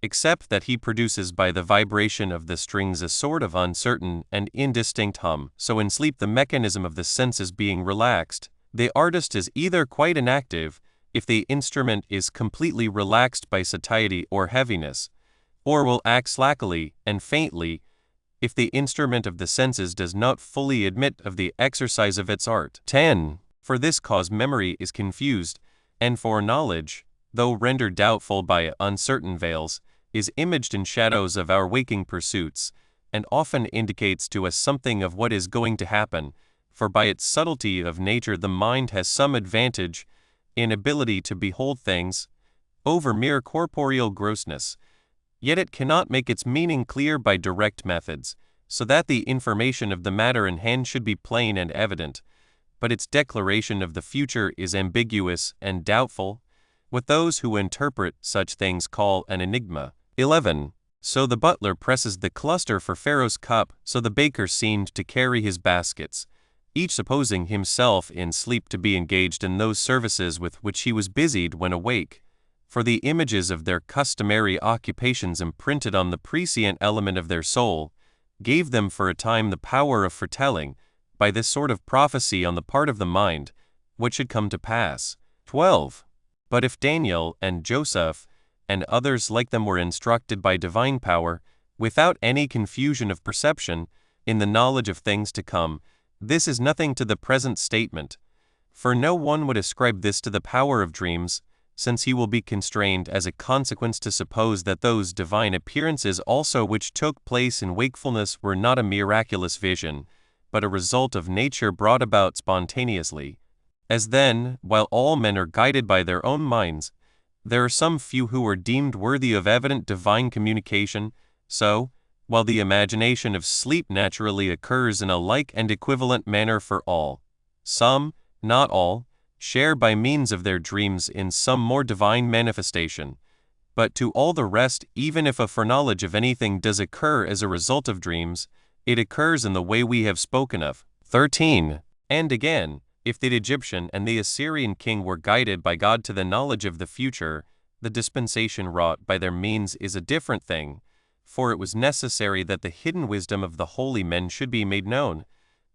S1: except that he produces by the vibration of the strings a sort of uncertain and indistinct hum. So in sleep, the mechanism of the senses being relaxed, the artist is either quite inactive, if the instrument is completely relaxed by satiety or heaviness, or will act slackly and faintly, if the instrument of the senses does not fully admit of the exercise of its art. 10. For this cause memory is confused, and foreknowledge, though rendered doubtful by uncertain veils, is imaged in shadows of our waking pursuits, and often indicates to us something of what is going to happen, for by its subtlety of nature the mind has some advantage in ability to behold things over mere corporeal grossness, yet it cannot make its meaning clear by direct methods, so that the information of the matter in hand should be plain and evident, but its declaration of the future is ambiguous and doubtful, what those who interpret such things call an enigma. 11. So the butler presses the cluster for Pharaoh's cup, so the baker seemed to carry his baskets, each supposing himself in sleep to be engaged in those services with which he was busied when awake, for the images of their customary occupations imprinted on the prescient element of their soul gave them for a time the power of foretelling, by this sort of prophecy on the part of the mind, what should come to pass. 12. But if Daniel and Joseph and others like them were instructed by divine power, without any confusion of perception, in the knowledge of things to come, this is nothing to the present statement, for no one would ascribe this to the power of dreams, since he will be constrained as a consequence to suppose that those divine appearances also which took place in wakefulness were not a miraculous vision, but a result of nature brought about spontaneously. As then, while all men are guided by their own minds, there are some few who are deemed worthy of evident divine communication, so, while the imagination of sleep naturally occurs in a like and equivalent manner for all, some, not all, share by means of their dreams in some more divine manifestation, but to all the rest, even if a foreknowledge of anything does occur as a result of dreams, it occurs in the way we have spoken of. 13. And again, if the Egyptian and the Assyrian king were guided by God to the knowledge of the future, the dispensation wrought by their means is a different thing, for it was necessary that the hidden wisdom of the holy men should be made known,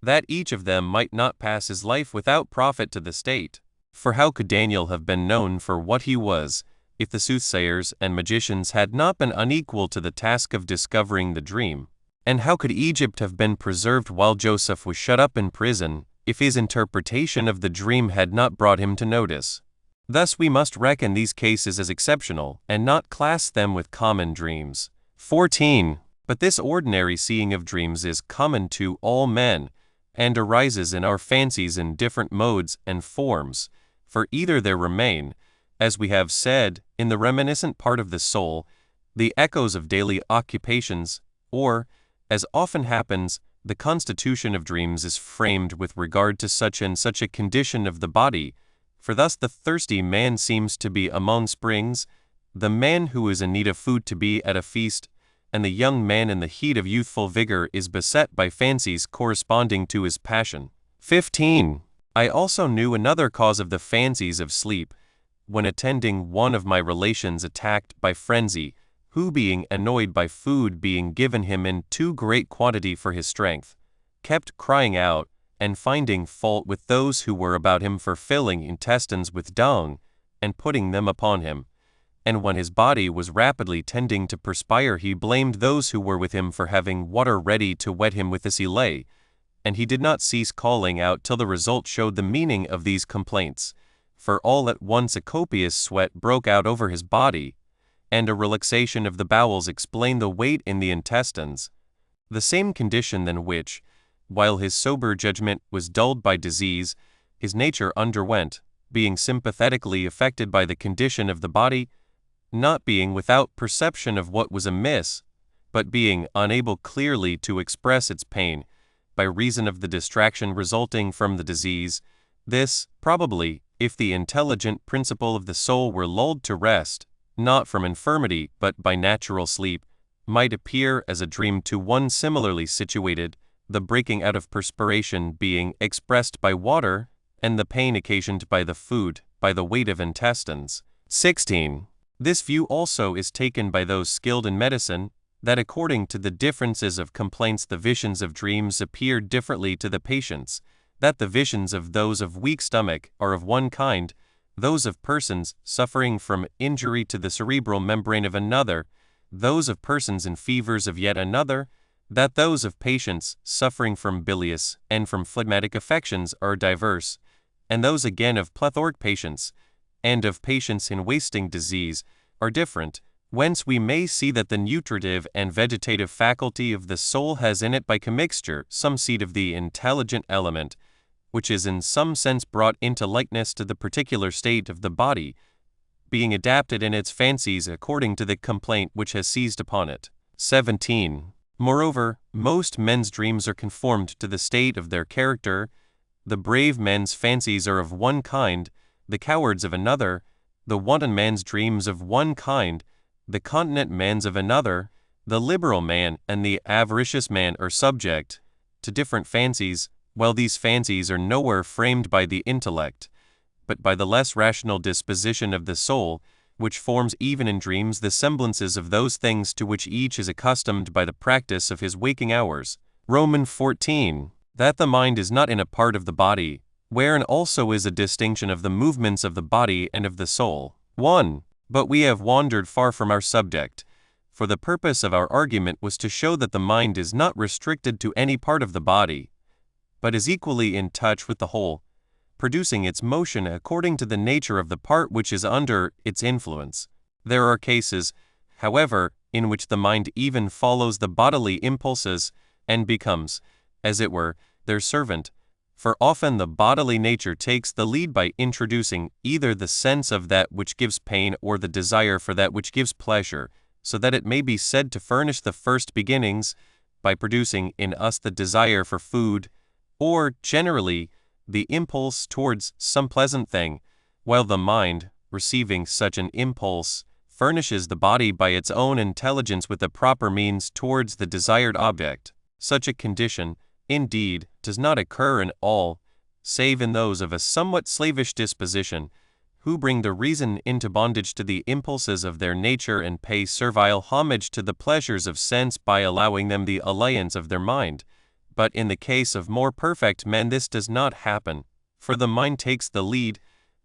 S1: that each of them might not pass his life without profit to the state. For how could Daniel have been known for what he was, if the soothsayers and magicians had not been unequal to the task of discovering the dream? And how could Egypt have been preserved while Joseph was shut up in prison, if his interpretation of the dream had not brought him to notice? Thus we must reckon these cases as exceptional, and not class them with common dreams. 14. But this ordinary seeing of dreams is common to all men, and arises in our fancies in different modes and forms, for either there remain, as we have said, in the reminiscent part of the soul, the echoes of daily occupations, or, as often happens, the constitution of dreams is framed with regard to such and such a condition of the body, for thus the thirsty man seems to be among springs, the man who is in need of food to be at a feast, and the young man in the heat of youthful vigor is beset by fancies corresponding to his passion. 15. I also knew another cause of the fancies of sleep, when attending one of my relations attacked by frenzy, who being annoyed by food being given him in too great quantity for his strength, kept crying out, and finding fault with those who were about him for filling intestines with dung, and putting them upon him. And when his body was rapidly tending to perspire, he blamed those who were with him for having water ready to wet him with as he lay, and he did not cease calling out till the result showed the meaning of these complaints, for all at once a copious sweat broke out over his body, and a relaxation of the bowels explained the weight in the intestines, the same condition than which, while his sober judgment was dulled by disease, his nature underwent, being sympathetically affected by the condition of the body, not being without perception of what was amiss, but being unable clearly to express its pain, by reason of the distraction resulting from the disease. This, probably, if the intelligent principle of the soul were lulled to rest, not from infirmity but by natural sleep, might appear as a dream to one similarly situated, the breaking out of perspiration being expressed by water, and the pain occasioned by the food, by the weight of intestines. 16. This view also is taken by those skilled in medicine, that according to the differences of complaints the visions of dreams appear differently to the patients, that the visions of those of weak stomach are of one kind, those of persons suffering from injury to the cerebral membrane of another, those of persons in fevers of yet another, that those of patients suffering from bilious and from phlegmatic affections are diverse, and those again of plethoric patients, and of patients in wasting disease, are different, whence we may see that the nutritive and vegetative faculty of the soul has in it by commixture some seed of the intelligent element, which is in some sense brought into likeness to the particular state of the body, being adapted in its fancies according to the complaint which has seized upon it. 17. Moreover, most men's dreams are conformed to the state of their character. The brave men's fancies are of one kind, the coward's of another, the wanton man's dreams of one kind, the continent man's of another, the liberal man and the avaricious man are subject to different fancies, while these fancies are nowhere framed by the intellect, but by the less rational disposition of the soul, which forms even in dreams the semblances of those things to which each is accustomed by the practice of his waking hours. Romans 14. That the mind is not in a part of the body, wherein also is a distinction of the movements of the body and of the soul. 1. But we have wandered far from our subject, for the purpose of our argument was to show that the mind is not restricted to any part of the body, but is equally in touch with the whole, producing its motion according to the nature of the part which is under its influence. There are cases, however, in which the mind even follows the bodily impulses, and becomes, as it were, their servant, for often the bodily nature takes the lead by introducing either the sense of that which gives pain or the desire for that which gives pleasure, so that it may be said to furnish the first beginnings, by producing in us the desire for food, or, generally, the impulse towards some pleasant thing, while the mind, receiving such an impulse, furnishes the body by its own intelligence with the proper means towards the desired object. Such a condition, indeed, does not occur in all, save in those of a somewhat slavish disposition, who bring the reason into bondage to the impulses of their nature and pay servile homage to the pleasures of sense by allowing them the alliance of their mind. But in the case of more perfect men this does not happen, for the mind takes the lead,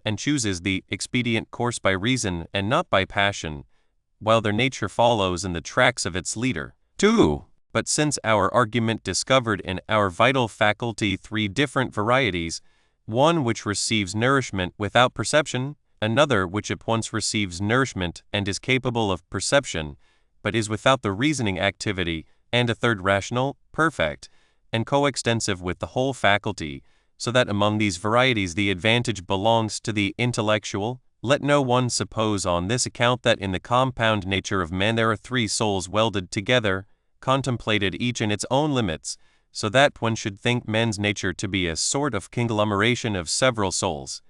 S1: and chooses the expedient course by reason and not by passion, while their nature follows in the tracks of its leader. 2. But since our argument discovered in our vital faculty 3 different varieties, one which receives nourishment without perception, another which at once receives nourishment and is capable of perception, but is without the reasoning activity, and a third rational, perfect, and coextensive with the whole faculty, so that among these varieties the advantage belongs to the intellectual, let no one suppose on this account that in the compound nature of man there are 3 souls welded together, contemplated each in its own limits, so that one should think man's nature to be a sort of conglomeration of several souls.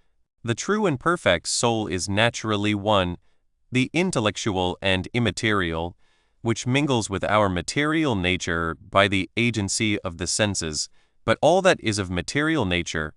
S1: The true and perfect soul is naturally one, the intellectual and immaterial, which mingles with our material nature by the agency of the senses, but all that is of material nature,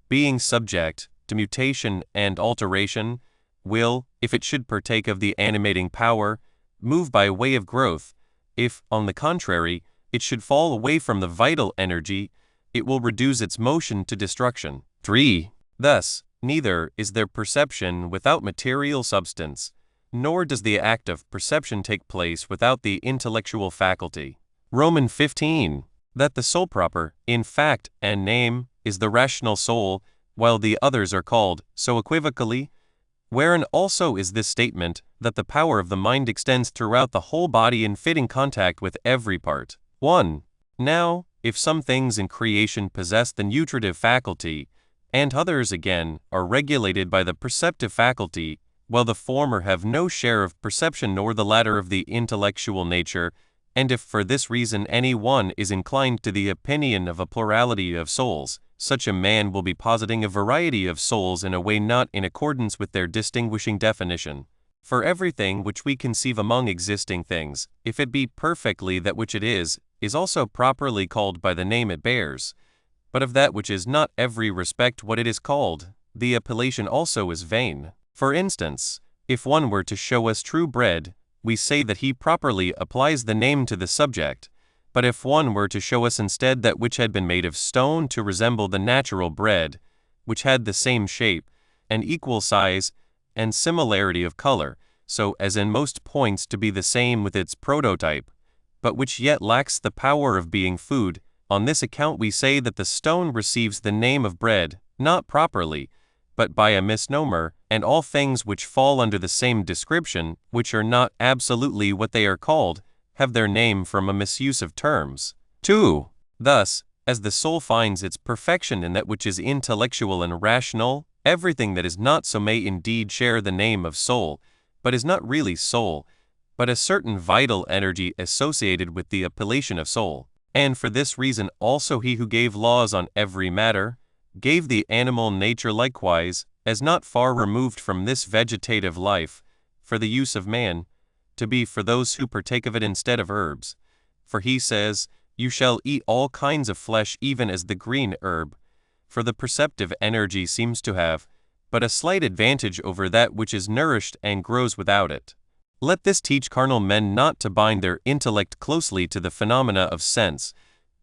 S1: being subject to mutation and alteration, will, if it should partake of the animating power, move by way of growth. If, on the contrary, it should fall away from the vital energy, it will reduce its motion to destruction. 3. Thus, neither is there perception without material substance, nor does the act of perception take place without the intellectual faculty. Romans 15. That the soul proper, in fact and name, is the rational soul, while the others are called, so equivocally, wherein also is this statement, that the power of the mind extends throughout the whole body in fitting contact with every part. 1. Now, if some things in creation possess the nutritive faculty, and others again are regulated by the perceptive faculty, while the former have no share of perception nor the latter of the intellectual nature, and if for this reason any one is inclined to the opinion of a plurality of souls, such a man will be positing a variety of souls in a way not in accordance with their distinguishing definition. For everything which we conceive among existing things, if it be perfectly that which it is also properly called by the name it bears. But of that which is not every respect what it is called, the appellation also is vain. For instance, if one were to show us true bread, we say that he properly applies the name to the subject. But if one were to show us instead that which had been made of stone to resemble the natural bread, which had the same shape, and equal size, and similarity of color, so as in most points to be the same with its prototype, but which yet lacks the power of being food, on this account we say that the stone receives the name of bread, not properly, but by a misnomer, and all things which fall under the same description, which are not absolutely what they are called, have their name from a misuse of terms. 2. Thus, as the soul finds its perfection in that which is intellectual and rational, everything that is not so may indeed share the name of soul, but is not really soul, but a certain vital energy associated with the appellation of soul. And for this reason also he who gave laws on every matter, gave the animal nature likewise, as not far removed from this vegetative life, for the use of man, to be for those who partake of it instead of herbs. For he says, "You shall eat all kinds of flesh even as the green herb," for the perceptive energy seems to have but a slight advantage over that which is nourished and grows without it. Let this teach carnal men not to bind their intellect closely to the phenomena of sense,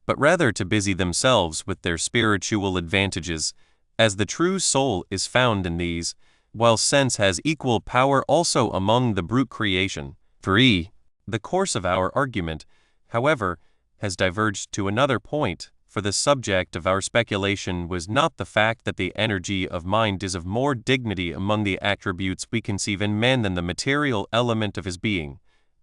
S1: but rather to busy themselves with their spiritual advantages, as the true soul is found in these, while sense has equal power also among the brute creation. 3. The course of our argument, however, has diverged to another point, for the subject of our speculation was not the fact that the energy of mind is of more dignity among the attributes we conceive in man than the material element of his being,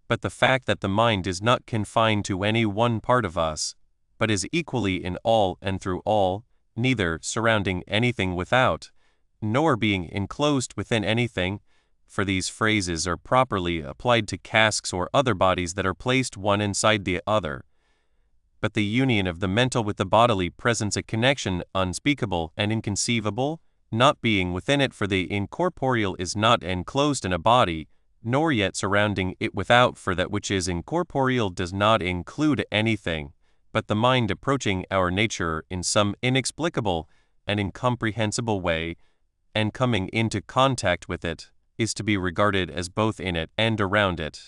S1: but the fact that the mind is not confined to any one part of us, but is equally in all and through all, neither surrounding anything without, nor being enclosed within anything, for these phrases are properly applied to casks or other bodies that are placed one inside the other. But the union of the mental with the bodily presents a connection unspeakable and inconceivable, not being within it, for the incorporeal is not enclosed in a body, nor yet surrounding it without, for that which is incorporeal does not include anything, but the mind approaching our nature in some inexplicable and incomprehensible way, and coming into contact with it, is to be regarded as both in it and around it,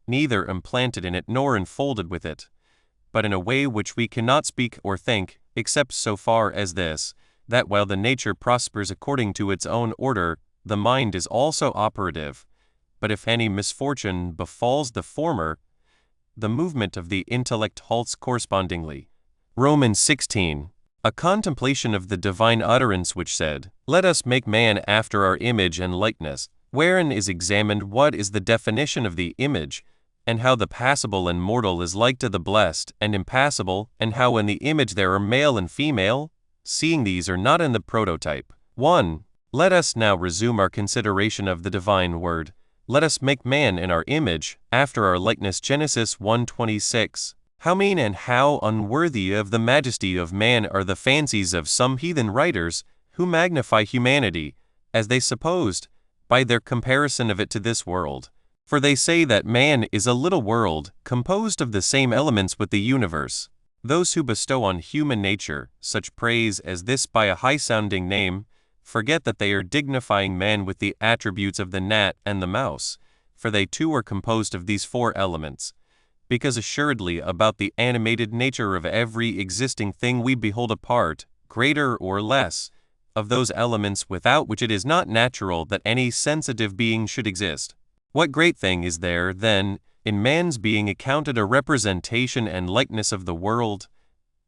S1: neither implanted in it nor enfolded with it, but in a way which we cannot speak or think, except so far as this, that while the nature prospers according to its own order, the mind is also operative, but if any misfortune befalls the former, the movement of the intellect halts correspondingly. Romans 16. A contemplation of the divine utterance which said, "Let us make man after our image and likeness," wherein is examined what is the definition of the image, and how the passible and mortal is like to the blessed and impassible, and how in the image there are male and female, seeing these are not in the prototype. 1. Let us now resume our consideration of the divine word. Let us make man in our image, after our likeness. Genesis 1:26. How mean and how unworthy of the majesty of man are the fancies of some heathen writers, who magnify humanity, as they supposed, by their comparison of it to this world. For they say that man is a little world, composed of the same elements with the universe. Those who bestow on human nature such praise as this by a high-sounding name, forget that they are dignifying man with the attributes of the gnat and the mouse, for they too are composed of these four elements. Because assuredly about the animated nature of every existing thing we behold a part, greater or less, of those elements without which it is not natural that any sensitive being should exist. What great thing is there, then, in man's being accounted a representation and likeness of the world,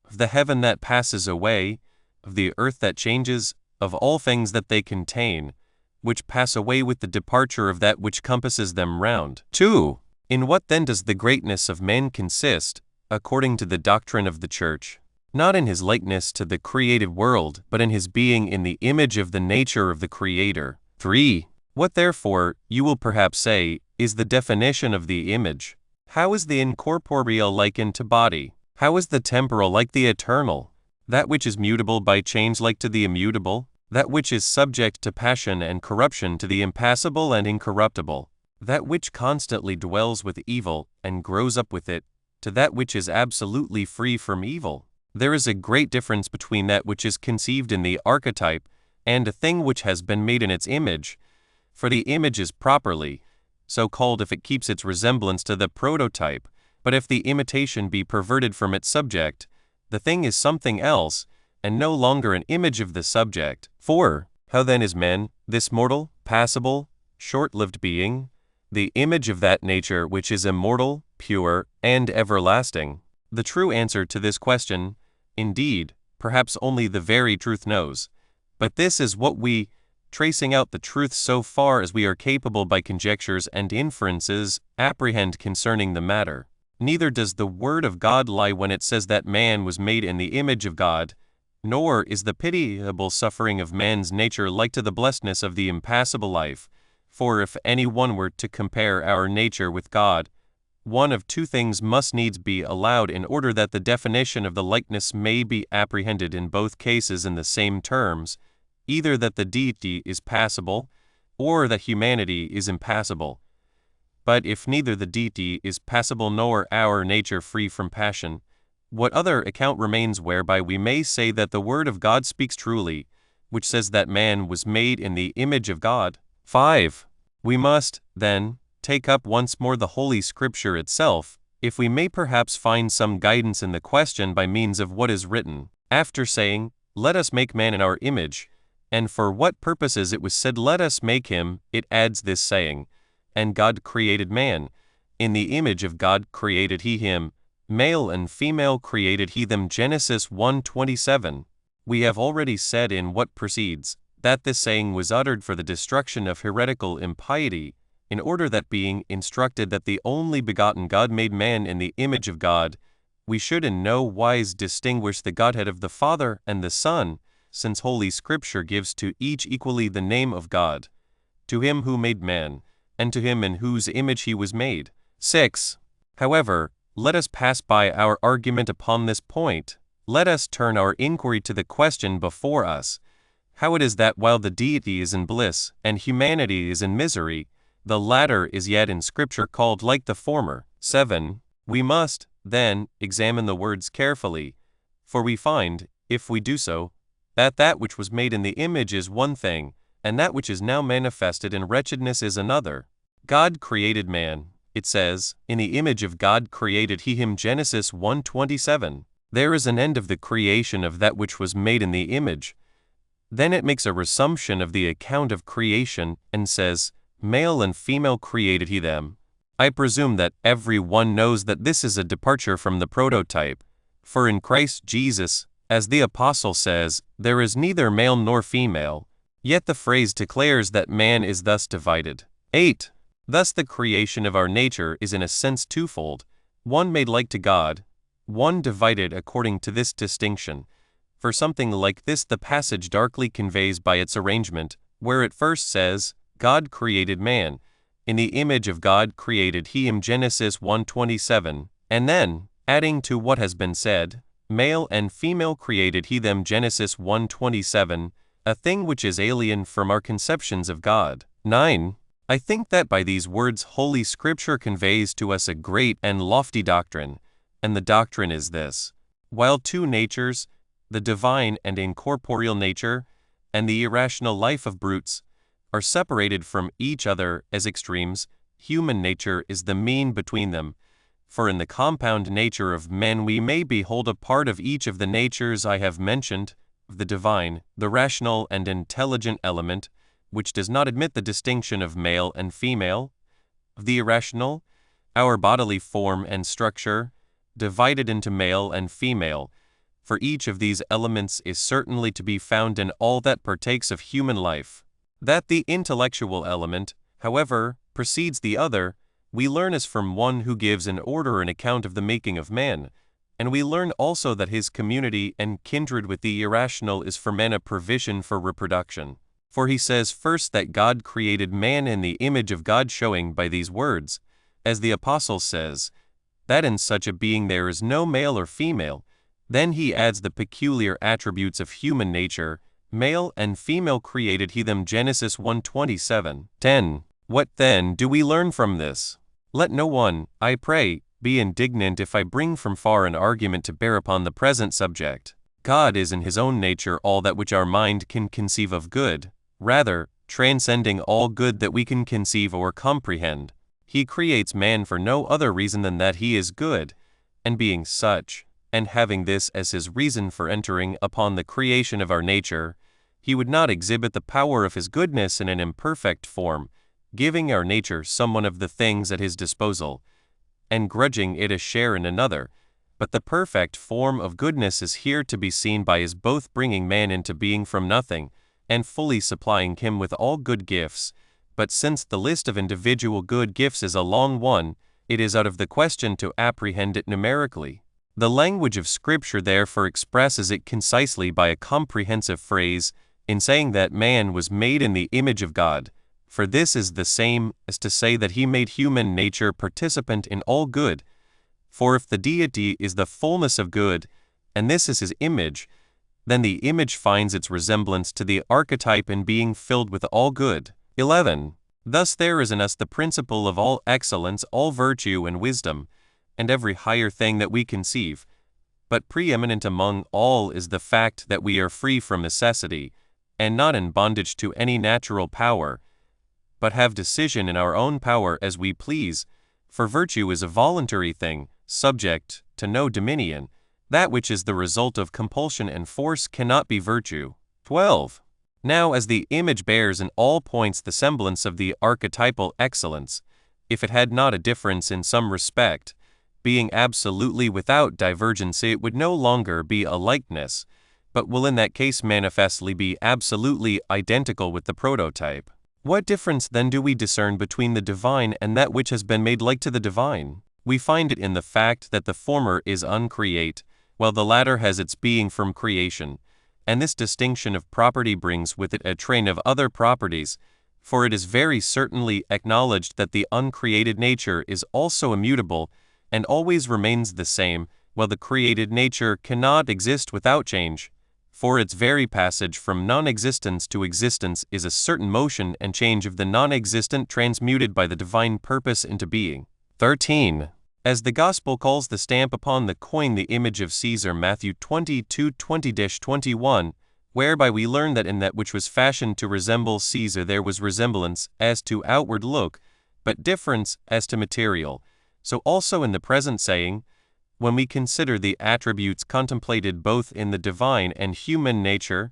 S1: of the heaven that passes away, of the earth that changes, of all things that they contain, which pass away with the departure of that which compasses them round? 2. In what then does the greatness of man consist, according to the doctrine of the Church? Not in his likeness to the created world, but in his being in the image of the nature of the Creator. 3. What therefore, you will perhaps say, is the definition of the image? How is the incorporeal likened to body? How is the temporal like the eternal? That which is mutable by change like to the immutable? that which is subject to passion and corruption to the impassible and incorruptible, that which constantly dwells with evil and grows up with it, to that which is absolutely free from evil. There is a great difference between that which is conceived in the archetype and a thing which has been made in its image, for the image is properly so called if it keeps its resemblance to the prototype, but if the imitation be perverted from its subject, the thing is something else, and no longer an image of the subject. 4. How then is man, this mortal, passible, short-lived being, the image of that nature which is immortal, pure, and everlasting? The true answer to this question, indeed, perhaps only the very truth knows, but this is what we, tracing out the truth so far as we are capable by conjectures and inferences, apprehend concerning the matter. Neither does the word of God lie when it says that man was made in the image of God, nor is the pitiable suffering of man's nature like to the blessedness of the impassible life. For if any one were to compare our nature with God, one of two things must needs be allowed in order that the definition of the likeness may be apprehended in both cases in the same terms, either that the deity is passible, or that humanity is impassible. But if neither the deity is passible nor our nature free from passion, what other account remains whereby we may say that the word of God speaks truly, which says that man was made in the image of God? 5. We must, then, take up once more the Holy Scripture itself, if we may perhaps find some guidance in the question by means of what is written. After saying, "Let us make man in our image," and for what purposes it was said, "Let us make him," it adds this saying, "And God created man. In the image of God created he him. Male and female created he them." Genesis 1:27. We have already said in what precedes, that this saying was uttered for the destruction of heretical impiety, in order that being instructed that the only begotten God made man in the image of God, we should in no wise distinguish the Godhead of the Father and the Son, since Holy Scripture gives to each equally the name of God, to him who made man, and to him in whose image he was made. 6. However, let us pass by our argument upon this point. Let us turn our inquiry to the question before us, how it is that while the deity is in bliss and humanity is in misery, the latter is yet in Scripture called like the former. 7. We must, then, examine the words carefully, for we find, if we do so, that that which was made in the image is one thing, and that which is now manifested in wretchedness is another. God created man, it says, in the image of God created he him. Genesis 1:27. There is an end of the creation of that which was made in the image. Then it makes a resumption of the account of creation, and says, "Male and female created he them." I presume that every one knows that this is a departure from the prototype, for in Christ Jesus, as the Apostle says, there is neither male nor female, yet the phrase declares that man is thus divided. 8. Thus the creation of our nature is in a sense twofold, one made like to God, one divided according to this distinction. For something like this the passage darkly conveys by its arrangement, where it first says, "God created man. In the image of God created he him." Genesis 1:27, and then, adding to what has been said, "Male and female created he them." Genesis 1:27, a thing which is alien from our conceptions of God. 9. I think that by these words Holy Scripture conveys to us a great and lofty doctrine, and the doctrine is this: while two natures, the divine and incorporeal nature, and the irrational life of brutes, are separated from each other as extremes, human nature is the mean between them. For in the compound nature of men we may behold a part of each of the natures I have mentioned, of the divine, the rational and intelligent element, which does not admit the distinction of male and female, of the irrational, our bodily form and structure, divided into male and female, for each of these elements is certainly to be found in all that partakes of human life. That the intellectual element, however, precedes the other, we learn as from one who gives in order an account of the making of man, and we learn also that his community and kindred with the irrational is for men a provision for reproduction. For he says first that God created man in the image of God, showing by these words, as the Apostle says, that in such a being there is no male or female. Then he adds the peculiar attributes of human nature, Male and female created he them. Genesis 1:27. 10. What then do we learn from this? Let no one, I pray, be indignant if I bring from far an argument to bear upon the present subject. God is in his own nature all that which our mind can conceive of good. Rather, transcending all good that we can conceive or comprehend, he creates man for no other reason than that he is good, and being such, and having this as his reason for entering upon the creation of our nature, he would not exhibit the power of his goodness in an imperfect form, giving our nature some one of the things at his disposal, and grudging it a share in another. But the perfect form of goodness is here to be seen by his both bringing man into being from nothing, and fully supplying him with all good gifts. But since the list of individual good gifts is a long one, it is out of the question to apprehend it numerically. The language of Scripture therefore expresses it concisely by a comprehensive phrase, in saying that man was made in the image of God, for this is the same as to say that he made human nature participant in all good. For if the deity is the fullness of good, and this is his image, then the image finds its resemblance to the archetype in being filled with all good. 11. Thus there is in us the principle of all excellence, all virtue and wisdom, and every higher thing that we conceive. But preeminent among all is the fact that we are free from necessity, and not in bondage to any natural power, but have decision in our own power as we please, for virtue is a voluntary thing, subject to no dominion. That which is the result of compulsion and force cannot be virtue. 12. Now as the image bears in all points the semblance of the archetypal excellence, if it had not a difference in some respect, being absolutely without divergency, it would no longer be a likeness, but will in that case manifestly be absolutely identical with the prototype. What difference then do we discern between the divine and that which has been made like to the divine? We find it in the fact that the former is uncreate, while the latter has its being from creation, and this distinction of property brings with it a train of other properties, for it is very certainly acknowledged that the uncreated nature is also immutable and always remains the same, while the created nature cannot exist without change. For its very passage from non-existence to existence is a certain motion and change of the non-existent transmuted by the divine purpose into being. 13. As the Gospel calls the stamp upon the coin the image of Caesar, Matthew 22:20-21, whereby we learn that in that which was fashioned to resemble Caesar there was resemblance as to outward look, but difference as to material. So also in the present saying, when we consider the attributes contemplated both in the divine and human nature,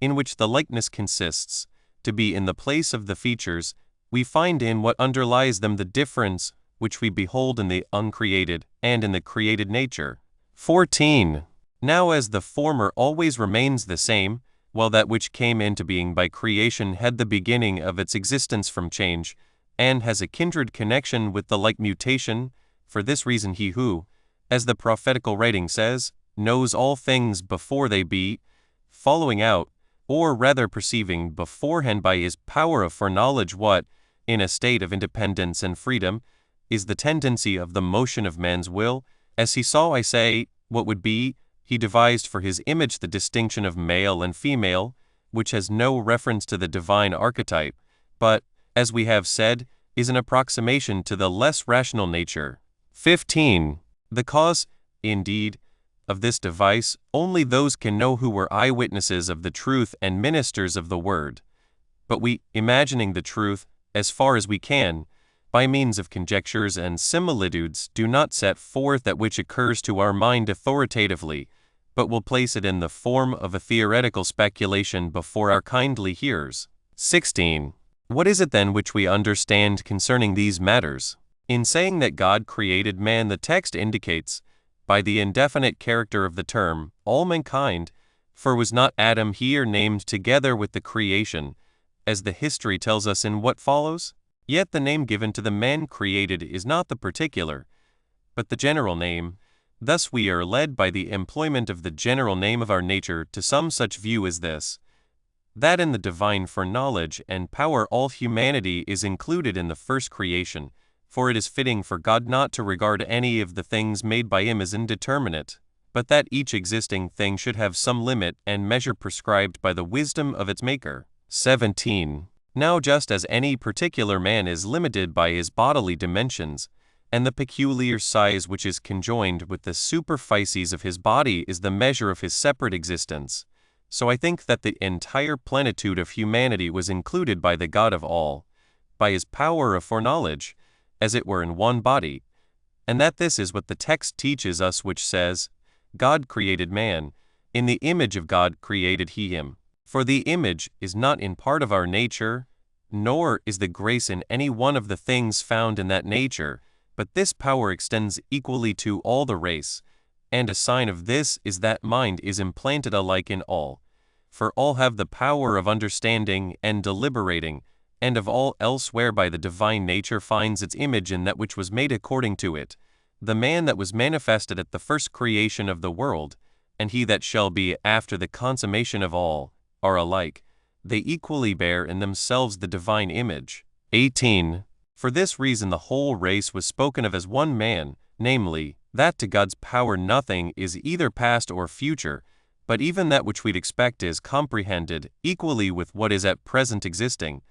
S1: in which the likeness consists, to be in the place of the features, we find in what underlies them the difference which we behold in the uncreated and in the created nature. 14. Now as the former always remains the same, while that which came into being by creation had the beginning of its existence from change, and has a kindred connection with the like mutation, for this reason he who, as the prophetical writing says, knows all things before they be, following out, or rather perceiving beforehand by his power of foreknowledge what, in a state of independence and freedom, is the tendency of the motion of man's will, as he saw, I say, what would be, he devised for his image the distinction of male and female, which has no reference to the divine archetype, but, as we have said, is an approximation to the less rational nature. 15. The cause, indeed, of this device only those can know who were eyewitnesses of the truth and ministers of the word. But we, imagining the truth, as far as we can, by means of conjectures and similitudes, do not set forth that which occurs to our mind authoritatively, but will place it in the form of a theoretical speculation before our kindly hearers. 16. What is it then which we understand concerning these matters? In saying that God created man, the text indicates, by the indefinite character of the term, all mankind, for was not Adam here named together with the creation, as the history tells us in what follows? Yet the name given to the man created is not the particular, but the general name. Thus we are led by the employment of the general name of our nature to some such view as this, that in the divine foreknowledge and power all humanity is included in the first creation, for it is fitting for God not to regard any of the things made by him as indeterminate, but that each existing thing should have some limit and measure prescribed by the wisdom of its maker. 17. Now just as any particular man is limited by his bodily dimensions, and the peculiar size which is conjoined with the superficies of his body is the measure of his separate existence, so I think that the entire plenitude of humanity was included by the God of all, by his power of foreknowledge, as it were in one body, and that this is what the text teaches us which says, God created man, in the image of God created he him. For the image is not in part of our nature, nor is the grace in any one of the things found in that nature, but this power extends equally to all the race, and a sign of this is that mind is implanted alike in all. For all have the power of understanding and deliberating, and of all else whereby the divine nature finds its image in that which was made according to it, the man that was manifested at the first creation of the world, and he that shall be after the consummation of all, are alike. They equally bear in themselves the divine image. 18. For this reason the whole race was spoken of as one man, namely, that to God's power nothing is either past or future, but even that which we'd expect is comprehended, equally with what is at present existing,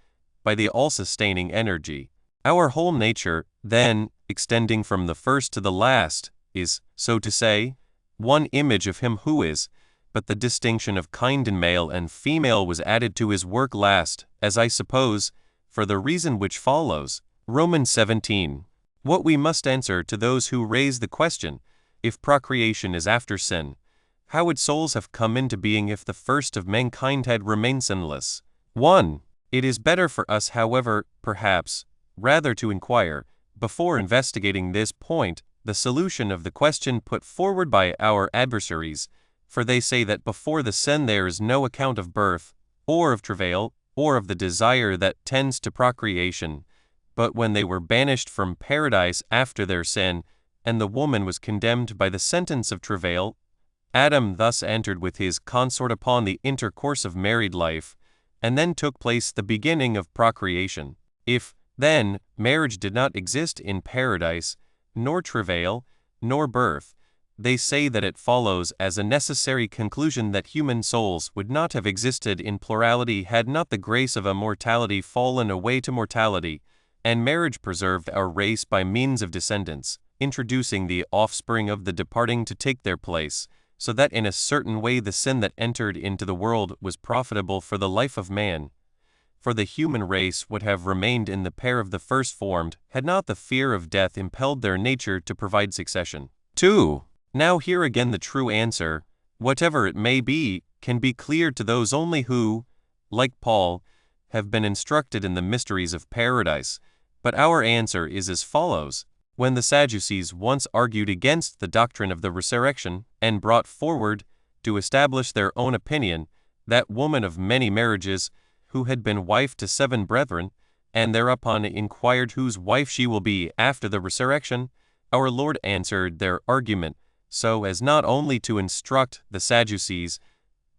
S1: by the all-sustaining energy. Our whole nature, then, extending from the first to the last, is, so to say, one image of him who is, but the distinction of kind in male and female was added to his work last, as I suppose, for the reason which follows. Romans 17. What we must answer to those who raise the question, if procreation is after sin, how would souls have come into being if the first of mankind had remained sinless? 1. It is better for us, however, perhaps, rather to inquire, before investigating this point, the solution of the question put forward by our adversaries, for they say that before the sin there is no account of birth, or of travail, or of the desire that tends to procreation, but when they were banished from paradise after their sin, and the woman was condemned by the sentence of travail, Adam thus entered with his consort upon the intercourse of married life, and then took place the beginning of procreation. If, then, marriage did not exist in paradise, nor travail, nor birth, they say that it follows as a necessary conclusion that human souls would not have existed in plurality had not the grace of immortality fallen away to mortality, and marriage preserved our race by means of descendants, introducing the offspring of the departing to take their place, so that in a certain way the sin that entered into the world was profitable for the life of man. For the human race would have remained in the pair of the first formed, had not the fear of death impelled their nature to provide succession. 2. Now here again the true answer, whatever it may be, can be clear to those only who, like Paul, have been instructed in the mysteries of paradise. But our answer is as follows. When the Sadducees once argued against the doctrine of the resurrection, and brought forward, to establish their own opinion, that woman of many marriages, who had been wife to 7 brethren, and thereupon inquired whose wife she will be after the resurrection, our Lord answered their argument, so as not only to instruct the Sadducees,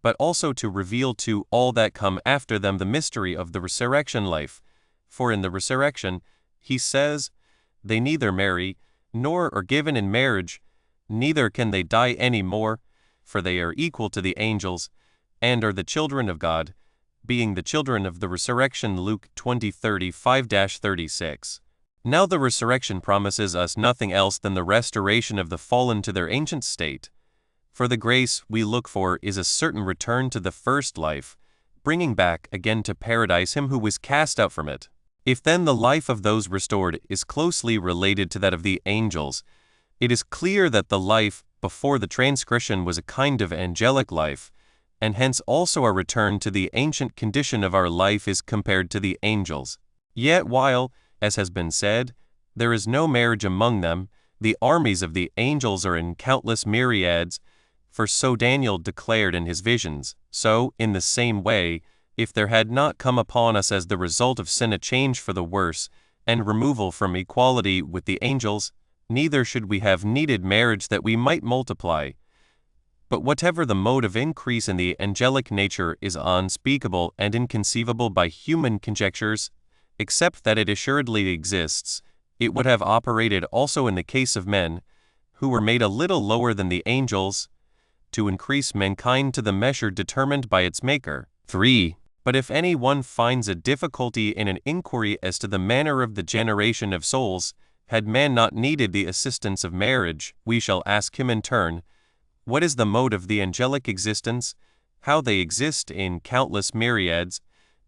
S1: but also to reveal to all that come after them the mystery of the resurrection life. For in the resurrection, he says, they neither marry, nor are given in marriage, neither can they die any more, for they are equal to the angels, and are the children of God, being the children of the resurrection. Luke 20:35-36. Now the resurrection promises us nothing else than the restoration of the fallen to their ancient state. For the grace we look for is a certain return to the first life, bringing back again to paradise him who was cast out from it. If then the life of those restored is closely related to that of the angels, it is clear that the life before the transgression was a kind of angelic life, and hence also our return to the ancient condition of our life is compared to the angels. Yet while, as has been said, there is no marriage among them, the armies of the angels are in countless myriads, for so Daniel declared in his visions. So, in the same way, if there had not come upon us as the result of sin a change for the worse, and removal from equality with the angels, neither should we have needed marriage that we might multiply. But whatever the mode of increase in the angelic nature is unspeakable and inconceivable by human conjectures, except that it assuredly exists, it would have operated also in the case of men, who were made a little lower than the angels, to increase mankind to the measure determined by its Maker. 3. But if any one finds a difficulty in an inquiry as to the manner of the generation of souls, had man not needed the assistance of marriage, we shall ask him in turn, what is the mode of the angelic existence, how they exist in countless myriads,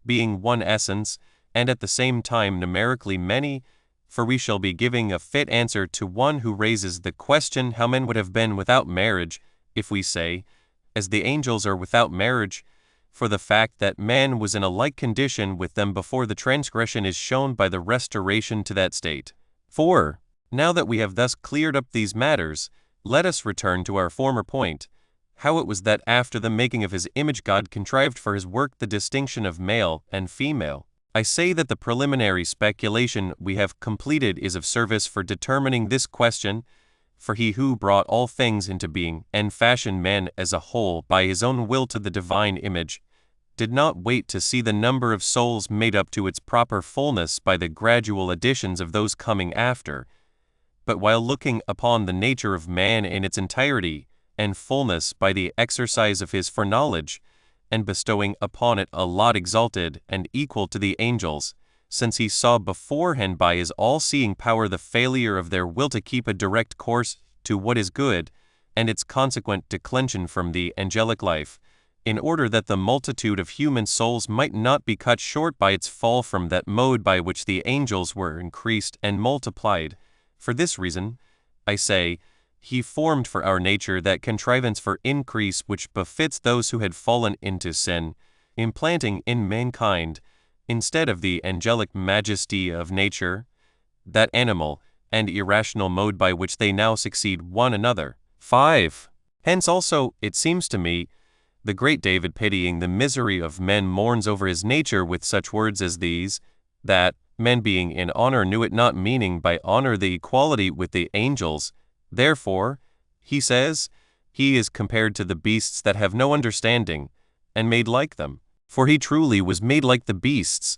S1: being one essence, and at the same time numerically many, for we shall be giving a fit answer to one who raises the question how men would have been without marriage, if we say, as the angels are without marriage, for the fact that man was in a like condition with them before the transgression is shown by the restoration to that state. 4. Now that we have thus cleared up these matters, let us return to our former point, how it was that after the making of his image God contrived for his work the distinction of male and female. I say that the preliminary speculation we have completed is of service for determining this question, for he who brought all things into being and fashioned man as a whole by his own will to the divine image, did not wait to see the number of souls made up to its proper fullness by the gradual additions of those coming after, but while looking upon the nature of man in its entirety and fullness by the exercise of his foreknowledge, and bestowing upon it a lot exalted and equal to the angels, since he saw beforehand by his all-seeing power the failure of their will to keep a direct course to what is good, and its consequent declension from the angelic life, in order that the multitude of human souls might not be cut short by its fall from that mode by which the angels were increased and multiplied. For this reason, I say, he formed for our nature that contrivance for increase which befits those who had fallen into sin, implanting in mankind, instead of the angelic majesty of nature, that animal and irrational mode by which they now succeed one another. 5. Hence also, it seems to me, the great David, pitying the misery of men, mourns over his nature with such words as these, that men being in honor knew it not, meaning by honor the equality with the angels. Therefore, he says, he is compared to the beasts that have no understanding, and made like them. For he truly was made like the beasts,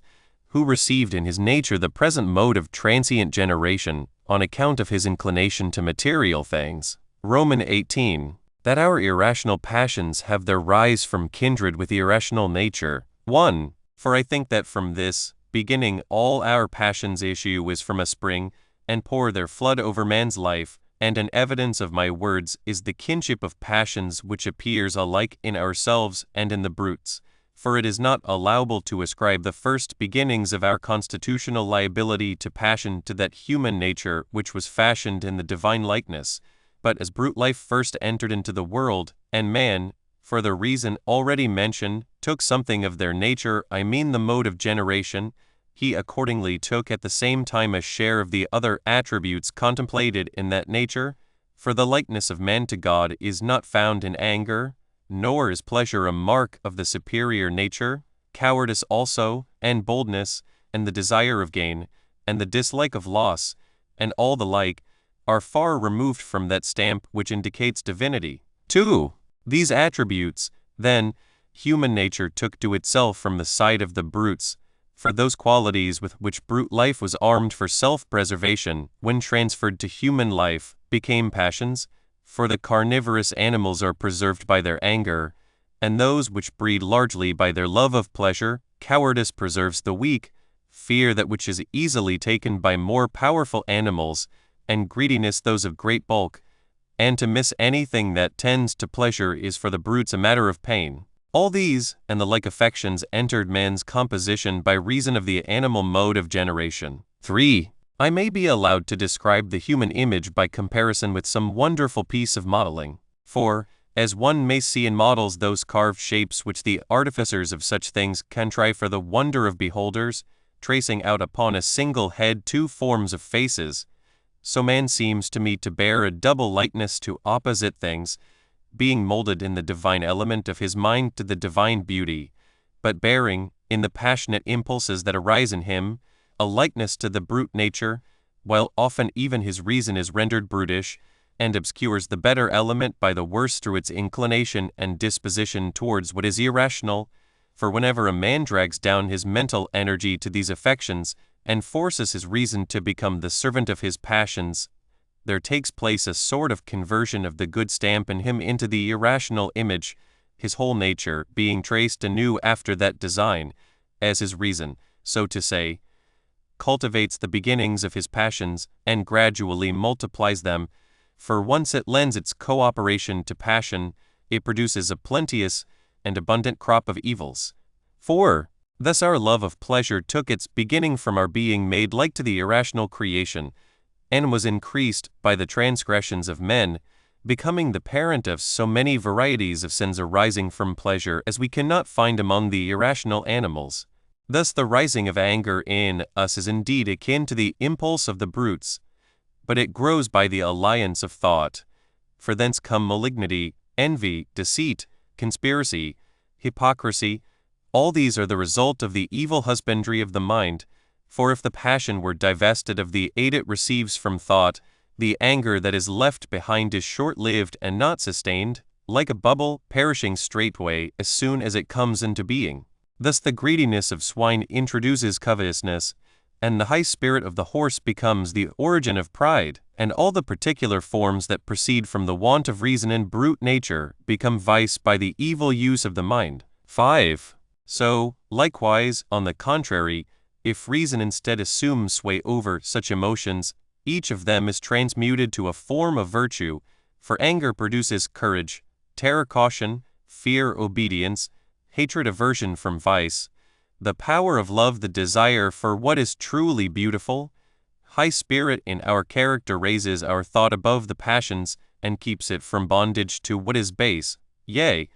S1: who received in his nature the present mode of transient generation, on account of his inclination to material things. Romans 18. That our irrational passions have their rise from kindred with the irrational nature. 1. For I think that from this beginning all our passions issue is from a spring, and pour their flood over man's life, and an evidence of my words is the kinship of passions which appears alike in ourselves and in the brutes. For it is not allowable to ascribe the first beginnings of our constitutional liability to passion to that human nature which was fashioned in the divine likeness, but as brute life first entered into the world, and man, for the reason already mentioned, took something of their nature, I mean the mode of generation, he accordingly took at the same time a share of the other attributes contemplated in that nature, for the likeness of man to God is not found in anger, nor is pleasure a mark of the superior nature, cowardice also, and boldness, and the desire of gain, and the dislike of loss, and all the like, are far removed from that stamp which indicates divinity. 2. These attributes, then, human nature took to itself from the side of the brutes, for those qualities with which brute life was armed for self-preservation, when transferred to human life, became passions, for the carnivorous animals are preserved by their anger, and those which breed largely by their love of pleasure. Cowardice preserves the weak, fear that which is easily taken by more powerful animals, and greediness those of great bulk, and to miss anything that tends to pleasure is for the brutes a matter of pain. All these and the like affections entered man's composition by reason of the animal mode of generation. 3. I may be allowed to describe the human image by comparison with some wonderful piece of modeling. For, as one may see in models those carved shapes which the artificers of such things contrive for the wonder of beholders, tracing out upon a single head 2 forms of faces, so man seems to me to bear a double likeness to opposite things, being molded in the divine element of his mind to the divine beauty, but bearing, in the passionate impulses that arise in him, a likeness to the brute nature, while often even his reason is rendered brutish, and obscures the better element by the worse through its inclination and disposition towards what is irrational. For whenever a man drags down his mental energy to these affections, and forces his reason to become the servant of his passions, there takes place a sort of conversion of the good stamp in him into the irrational image, his whole nature being traced anew after that design, as his reason, so to say, cultivates the beginnings of his passions and gradually multiplies them, for once it lends its cooperation to passion, it produces a plenteous and abundant crop of evils. 4. Thus our love of pleasure took its beginning from our being made like to the irrational creation, and was increased by the transgressions of men, becoming the parent of so many varieties of sins arising from pleasure as we cannot find among the irrational animals. Thus the rising of anger in us is indeed akin to the impulse of the brutes, but it grows by the alliance of thought, for thence come malignity, envy, deceit, conspiracy, hypocrisy. All these are the result of the evil husbandry of the mind, for if the passion were divested of the aid it receives from thought, the anger that is left behind is short-lived and not sustained, like a bubble perishing straightway as soon as it comes into being. Thus the greediness of swine introduces covetousness, and the high spirit of the horse becomes the origin of pride, and all the particular forms that proceed from the want of reason in brute nature become vice by the evil use of the mind. 5. So, likewise, on the contrary, if reason instead assumes sway over such emotions, each of them is transmuted to a form of virtue, for anger produces courage, terror caution, fear obedience, hatred aversion from vice, the power of love the desire for what is truly beautiful. High spirit in our character raises our thought above the passions and keeps it from bondage to what is base. Yea,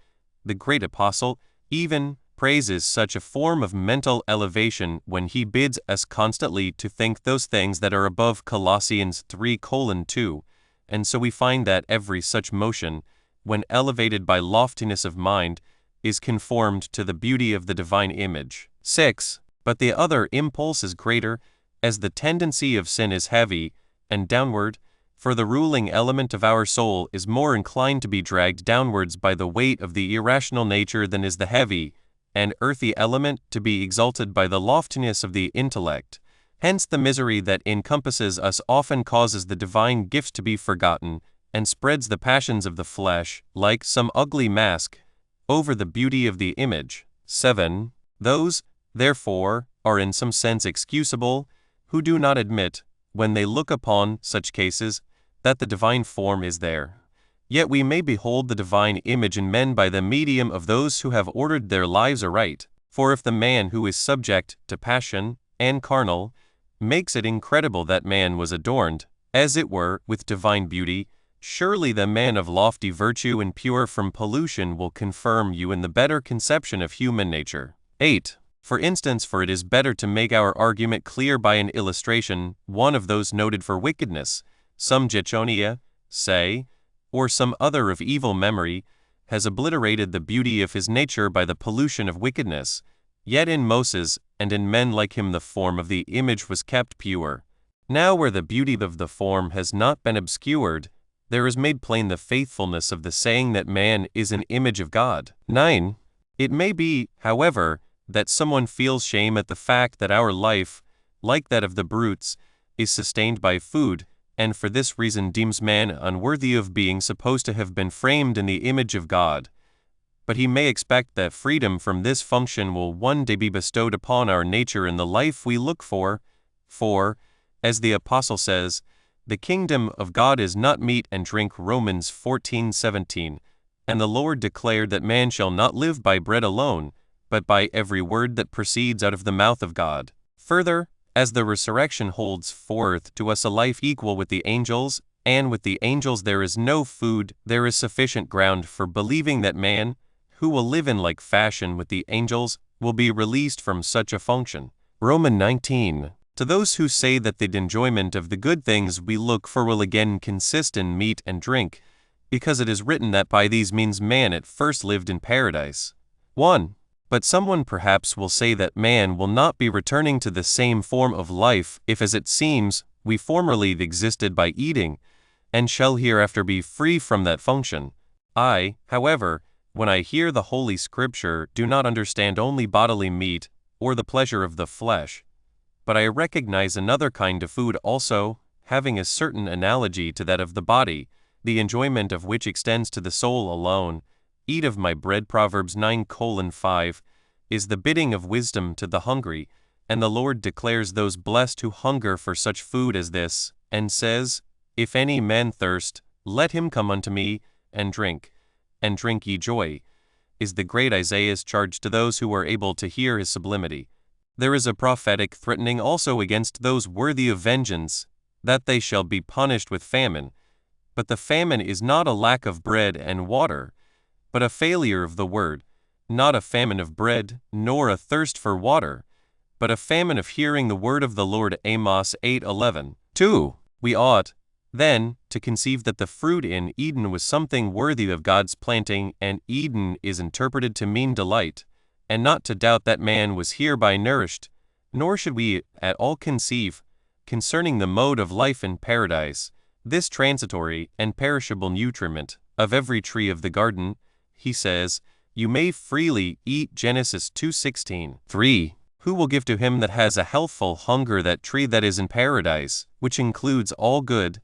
S1: the great apostle even praises such a form of mental elevation when he bids us constantly to think those things that are above. Colossians 3:2, and so we find that every such motion, when elevated by loftiness of mind, is conformed to the beauty of the divine image. 6. But the other impulse is greater, as the tendency of sin is heavy and downward, for the ruling element of our soul is more inclined to be dragged downwards by the weight of the irrational nature than is the heavy and earthy element to be exalted by the loftiness of the intellect. Hence the misery that encompasses us often causes the divine gifts to be forgotten, and spreads the passions of the flesh, like some ugly mask, over the beauty of the image. 7. Those, therefore, are in some sense excusable, who do not admit, when they look upon such cases, that the divine form is there. Yet we may behold the divine image in men by the medium of those who have ordered their lives aright. For if the man who is subject to passion and carnal makes it incredible that man was adorned, as it were, with divine beauty, surely the man of lofty virtue and pure from pollution will confirm you in the better conception of human nature. 8. For instance, for it is better to make our argument clear by an illustration, one of those noted for wickedness, some Jechonia, say, or some other of evil memory, has obliterated the beauty of his nature by the pollution of wickedness. Yet in Moses and in men like him the form of the image was kept pure. Now where the beauty of the form has not been obscured, there is made plain the faithfulness of the saying that man is an image of God. 9. It may be, however, that someone feels shame at the fact that our life, like that of the brutes, is sustained by food, and for this reason deems man unworthy of being supposed to have been framed in the image of God. But he may expect that freedom from this function will one day be bestowed upon our nature in the life we look for, as the Apostle says, the kingdom of God is not meat and drink. Romans 14:17, and the Lord declared that man shall not live by bread alone, but by every word that proceeds out of the mouth of God. Further, as the resurrection holds forth to us a life equal with the angels, and with the angels there is no food, there is sufficient ground for believing that man, who will live in like fashion with the angels, will be released from such a function. Romans 19. To those who say that the enjoyment of the good things we look for will again consist in meat and drink, because it is written that by these means man at first lived in paradise. 1. But someone perhaps will say that man will not be returning to the same form of life if, as it seems, we formerly existed by eating, and shall hereafter be free from that function. I, however, when I hear the Holy Scripture, do not understand only bodily meat, or the pleasure of the flesh, but I recognize another kind of food also, having a certain analogy to that of the body, the enjoyment of which extends to the soul alone. Eat of my bread, Proverbs 9:5, is the bidding of wisdom to the hungry, and the Lord declares those blessed who hunger for such food as this, and says, If any man thirst, let him come unto me, and drink ye joy, is the great Isaiah's charge to those who are able to hear his sublimity. There is a prophetic threatening also against those worthy of vengeance, that they shall be punished with famine. But the famine is not a lack of bread and water, but a failure of the word, not a famine of bread, nor a thirst for water, but a famine of hearing the word of the Lord. Amos 8:11. 2. We ought, then, to conceive that the fruit in Eden was something worthy of God's planting, and Eden is interpreted to mean delight, and not to doubt that man was hereby nourished. Nor should we at all conceive, concerning the mode of life in paradise, this transitory and perishable nutriment of every tree of the garden. He says, You may freely eat, Genesis 2:16. 3. Who will give to him that has a healthful hunger that tree that is in paradise, which includes all good,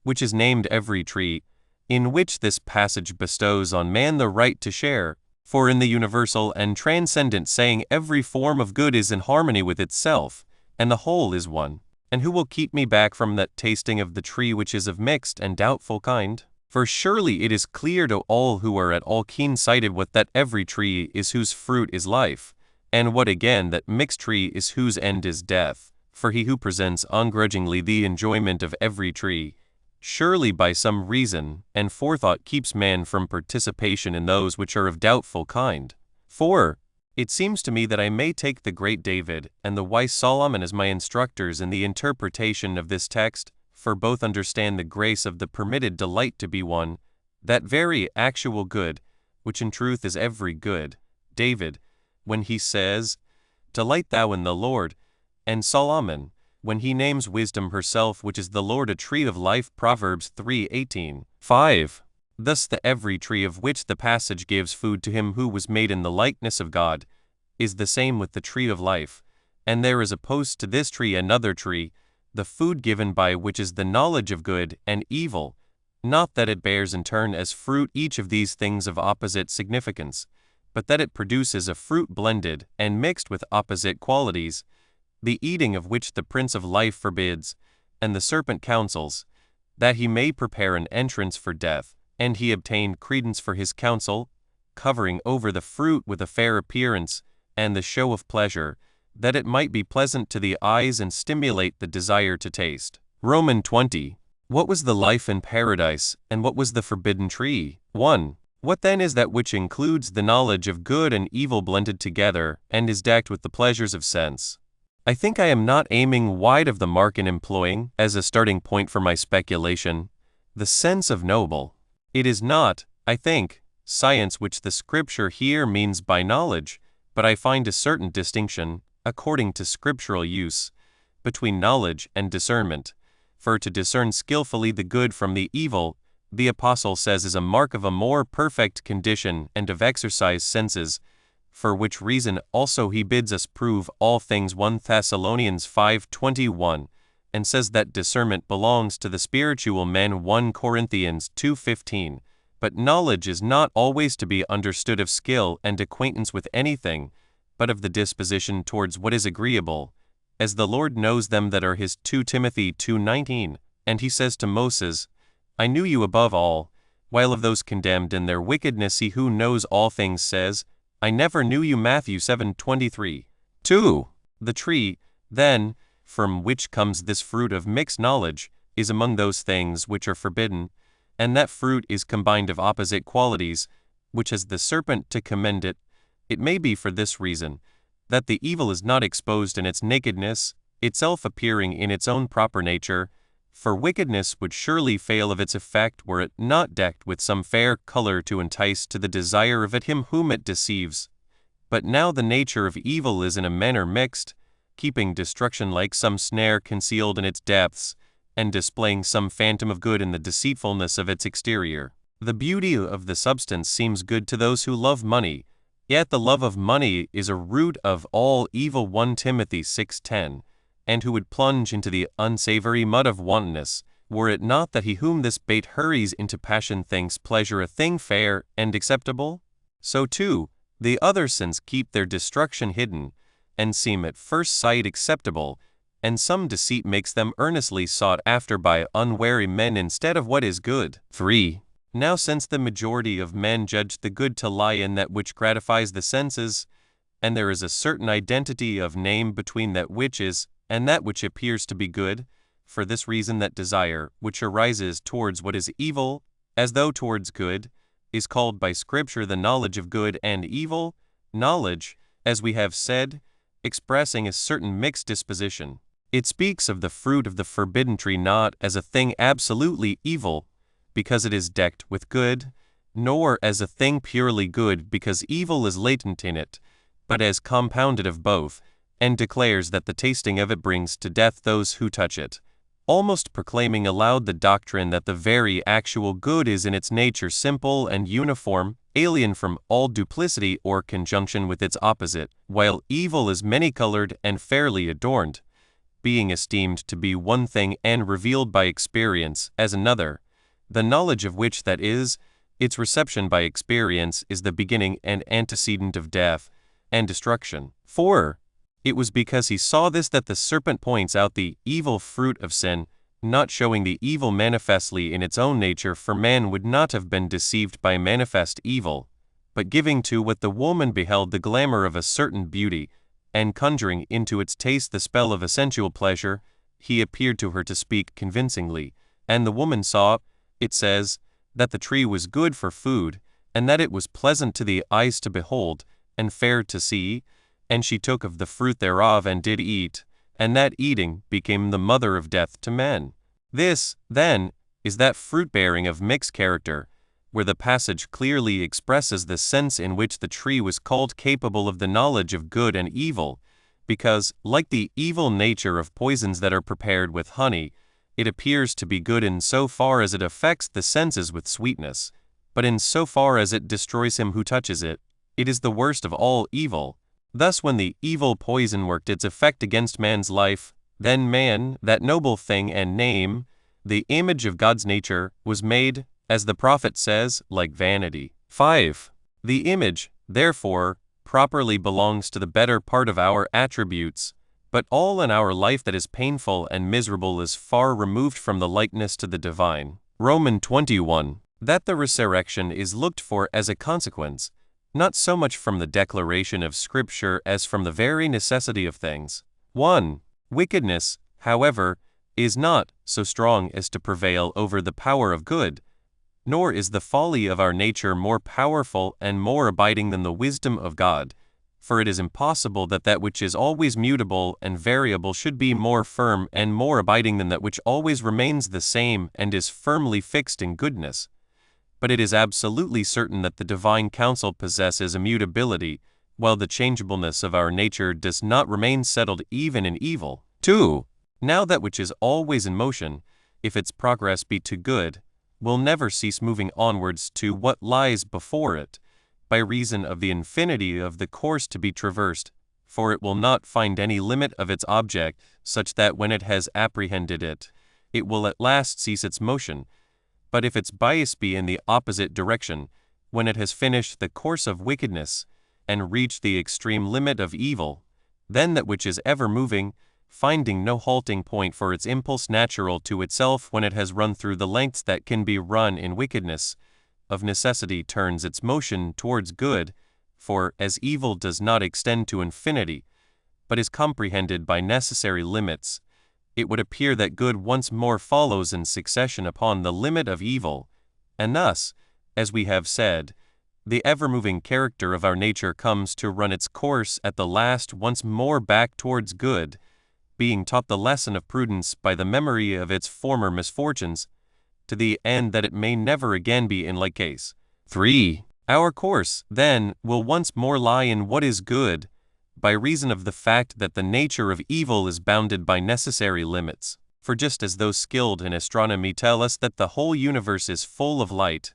S1: which is named every tree, in which this passage bestows on man the right to share? For in the universal and transcendent saying every form of good is in harmony with itself, and the whole is one. And who will keep me back from that tasting of the tree which is of mixed and doubtful kind? For surely it is clear to all who are at all keen-sighted what that every tree is whose fruit is life, and what again that mixed tree is whose end is death. For he who presents ungrudgingly the enjoyment of every tree, surely by some reason and forethought keeps man from participation in those which are of doubtful kind. 4. It seems to me that I may take the great David and the wise Solomon as my instructors in the interpretation of this text, for both understand the grace of the permitted delight to be one, that very actual good, which in truth is every good. David, when he says, Delight thou in the Lord, and Solomon, when he names wisdom herself, which is the Lord, a tree of life, Proverbs 3:18. 5. Thus the every tree of which the passage gives food to him who was made in the likeness of God, is the same with the tree of life, and there is opposed to this tree another tree, the food given by which is the knowledge of good and evil, not that it bears in turn as fruit each of these things of opposite significance, but that it produces a fruit blended and mixed with opposite qualities, the eating of which the Prince of Life forbids, and the serpent counsels, that he may prepare an entrance for death, and he obtained credence for his counsel, covering over the fruit with a fair appearance, and the show of pleasure, that it might be pleasant to the eyes and stimulate the desire to taste. Romans 20. What was the life in paradise, and what was the forbidden tree? 1. What then is that which includes the knowledge of good and evil blended together, and is decked with the pleasures of sense? I think I am not aiming wide of the mark in employing, as a starting point for my speculation, the sense of noble. It is not, I think, science which the Scripture here means by knowledge, but I find a certain distinction, according to scriptural use, between knowledge and discernment. For to discern skillfully the good from the evil, the Apostle says, is a mark of a more perfect condition and of exercised senses, for which reason also he bids us prove all things. 1 Thessalonians 5:21, and says that discernment belongs to the spiritual men. 1 Corinthians 2:15. But knowledge is not always to be understood of skill and acquaintance with anything, but of the disposition towards what is agreeable, as the Lord knows them that are his. 2 Timothy 2:19, and he says to Moses, I knew you above all, while of those condemned in their wickedness he who knows all things says, I never knew you. Matthew 7:23. 2. The tree, then, from which comes this fruit of mixed knowledge, is among those things which are forbidden, and that fruit is combined of opposite qualities, which has the serpent to commend it. It may be for this reason, that the evil is not exposed in its nakedness, itself appearing in its own proper nature, for wickedness would surely fail of its effect were it not decked with some fair color to entice to the desire of it him whom it deceives. But now the nature of evil is in a manner mixed, keeping destruction like some snare concealed in its depths, and displaying some phantom of good in the deceitfulness of its exterior. The beauty of the substance seems good to those who love money, yet the love of money is a root of all evil. 1 Timothy 6:10, and who would plunge into the unsavory mud of wantonness, were it not that he whom this bait hurries into passion thinks pleasure a thing fair and acceptable? So too, the other sins keep their destruction hidden, and seem at first sight acceptable, and some deceit makes them earnestly sought after by unwary men instead of what is good. 3. Now since the majority of men judge the good to lie in that which gratifies the senses, and there is a certain identity of name between that which is and that which appears to be good, for this reason that desire, which arises towards what is evil, as though towards good, is called by Scripture the knowledge of good and evil, knowledge, as we have said, expressing a certain mixed disposition. It speaks of the fruit of the forbidden tree not as a thing absolutely evil, because it is decked with good, nor as a thing purely good because evil is latent in it, but as compounded of both, and declares that the tasting of it brings to death those who touch it, almost proclaiming aloud the doctrine that the very actual good is in its nature simple and uniform, alien from all duplicity or conjunction with its opposite, while evil is many-colored and fairly adorned, being esteemed to be one thing and revealed by experience as another, the knowledge of which, that is, its reception by experience, is the beginning and antecedent of death and destruction. 4. It was because he saw this that the serpent points out the evil fruit of sin, not showing the evil manifestly in its own nature, for man would not have been deceived by manifest evil, but giving to what the woman beheld the glamour of a certain beauty, and conjuring into its taste the spell of a sensual pleasure, he appeared to her to speak convincingly, and the woman saw, it says, that the tree was good for food, and that it was pleasant to the eyes to behold, and fair to see, and she took of the fruit thereof and did eat, and that eating became the mother of death to men. This, then, is that fruit-bearing of mixed character, where the passage clearly expresses the sense in which the tree was called capable of the knowledge of good and evil, because, like the evil nature of poisons that are prepared with honey, it appears to be good in so far as it affects the senses with sweetness, but in so far as it destroys him who touches it, it is the worst of all evil. Thus when the evil poison worked its effect against man's life, then man, that noble thing and name, the image of God's nature, was made, as the prophet says, like vanity. 5. The image, therefore, properly belongs to the better part of our attributes, but all in our life that is painful and miserable is far removed from the likeness to the divine. Romans 21. That the resurrection is looked for as a consequence, not so much from the declaration of Scripture as from the very necessity of things. 1. Wickedness, however, is not so strong as to prevail over the power of good, nor is the folly of our nature more powerful and more abiding than the wisdom of God, for it is impossible that that which is always mutable and variable should be more firm and more abiding than that which always remains the same and is firmly fixed in goodness. But it is absolutely certain that the divine counsel possesses immutability, while the changeableness of our nature does not remain settled even in evil. 2. Now that which is always in motion, if its progress be to good, will never cease moving onwards to what lies before it, by reason of the infinity of the course to be traversed, for it will not find any limit of its object, such that when it has apprehended it, it will at last cease its motion. But if its bias be in the opposite direction, when it has finished the course of wickedness, and reached the extreme limit of evil, then that which is ever moving, finding no halting point for its impulse natural to itself when it has run through the lengths that can be run in wickedness, of necessity turns its motion towards good, for as evil does not extend to infinity, but is comprehended by necessary limits, it would appear that good once more follows in succession upon the limit of evil, and thus, as we have said, the ever-moving character of our nature comes to run its course at the last once more back towards good, being taught the lesson of prudence by the memory of its former misfortunes, to the end that it may never again be in like case. 3. Our course, then, will once more lie in what is good, by reason of the fact that the nature of evil is bounded by necessary limits. For just as those skilled in astronomy tell us that the whole universe is full of light,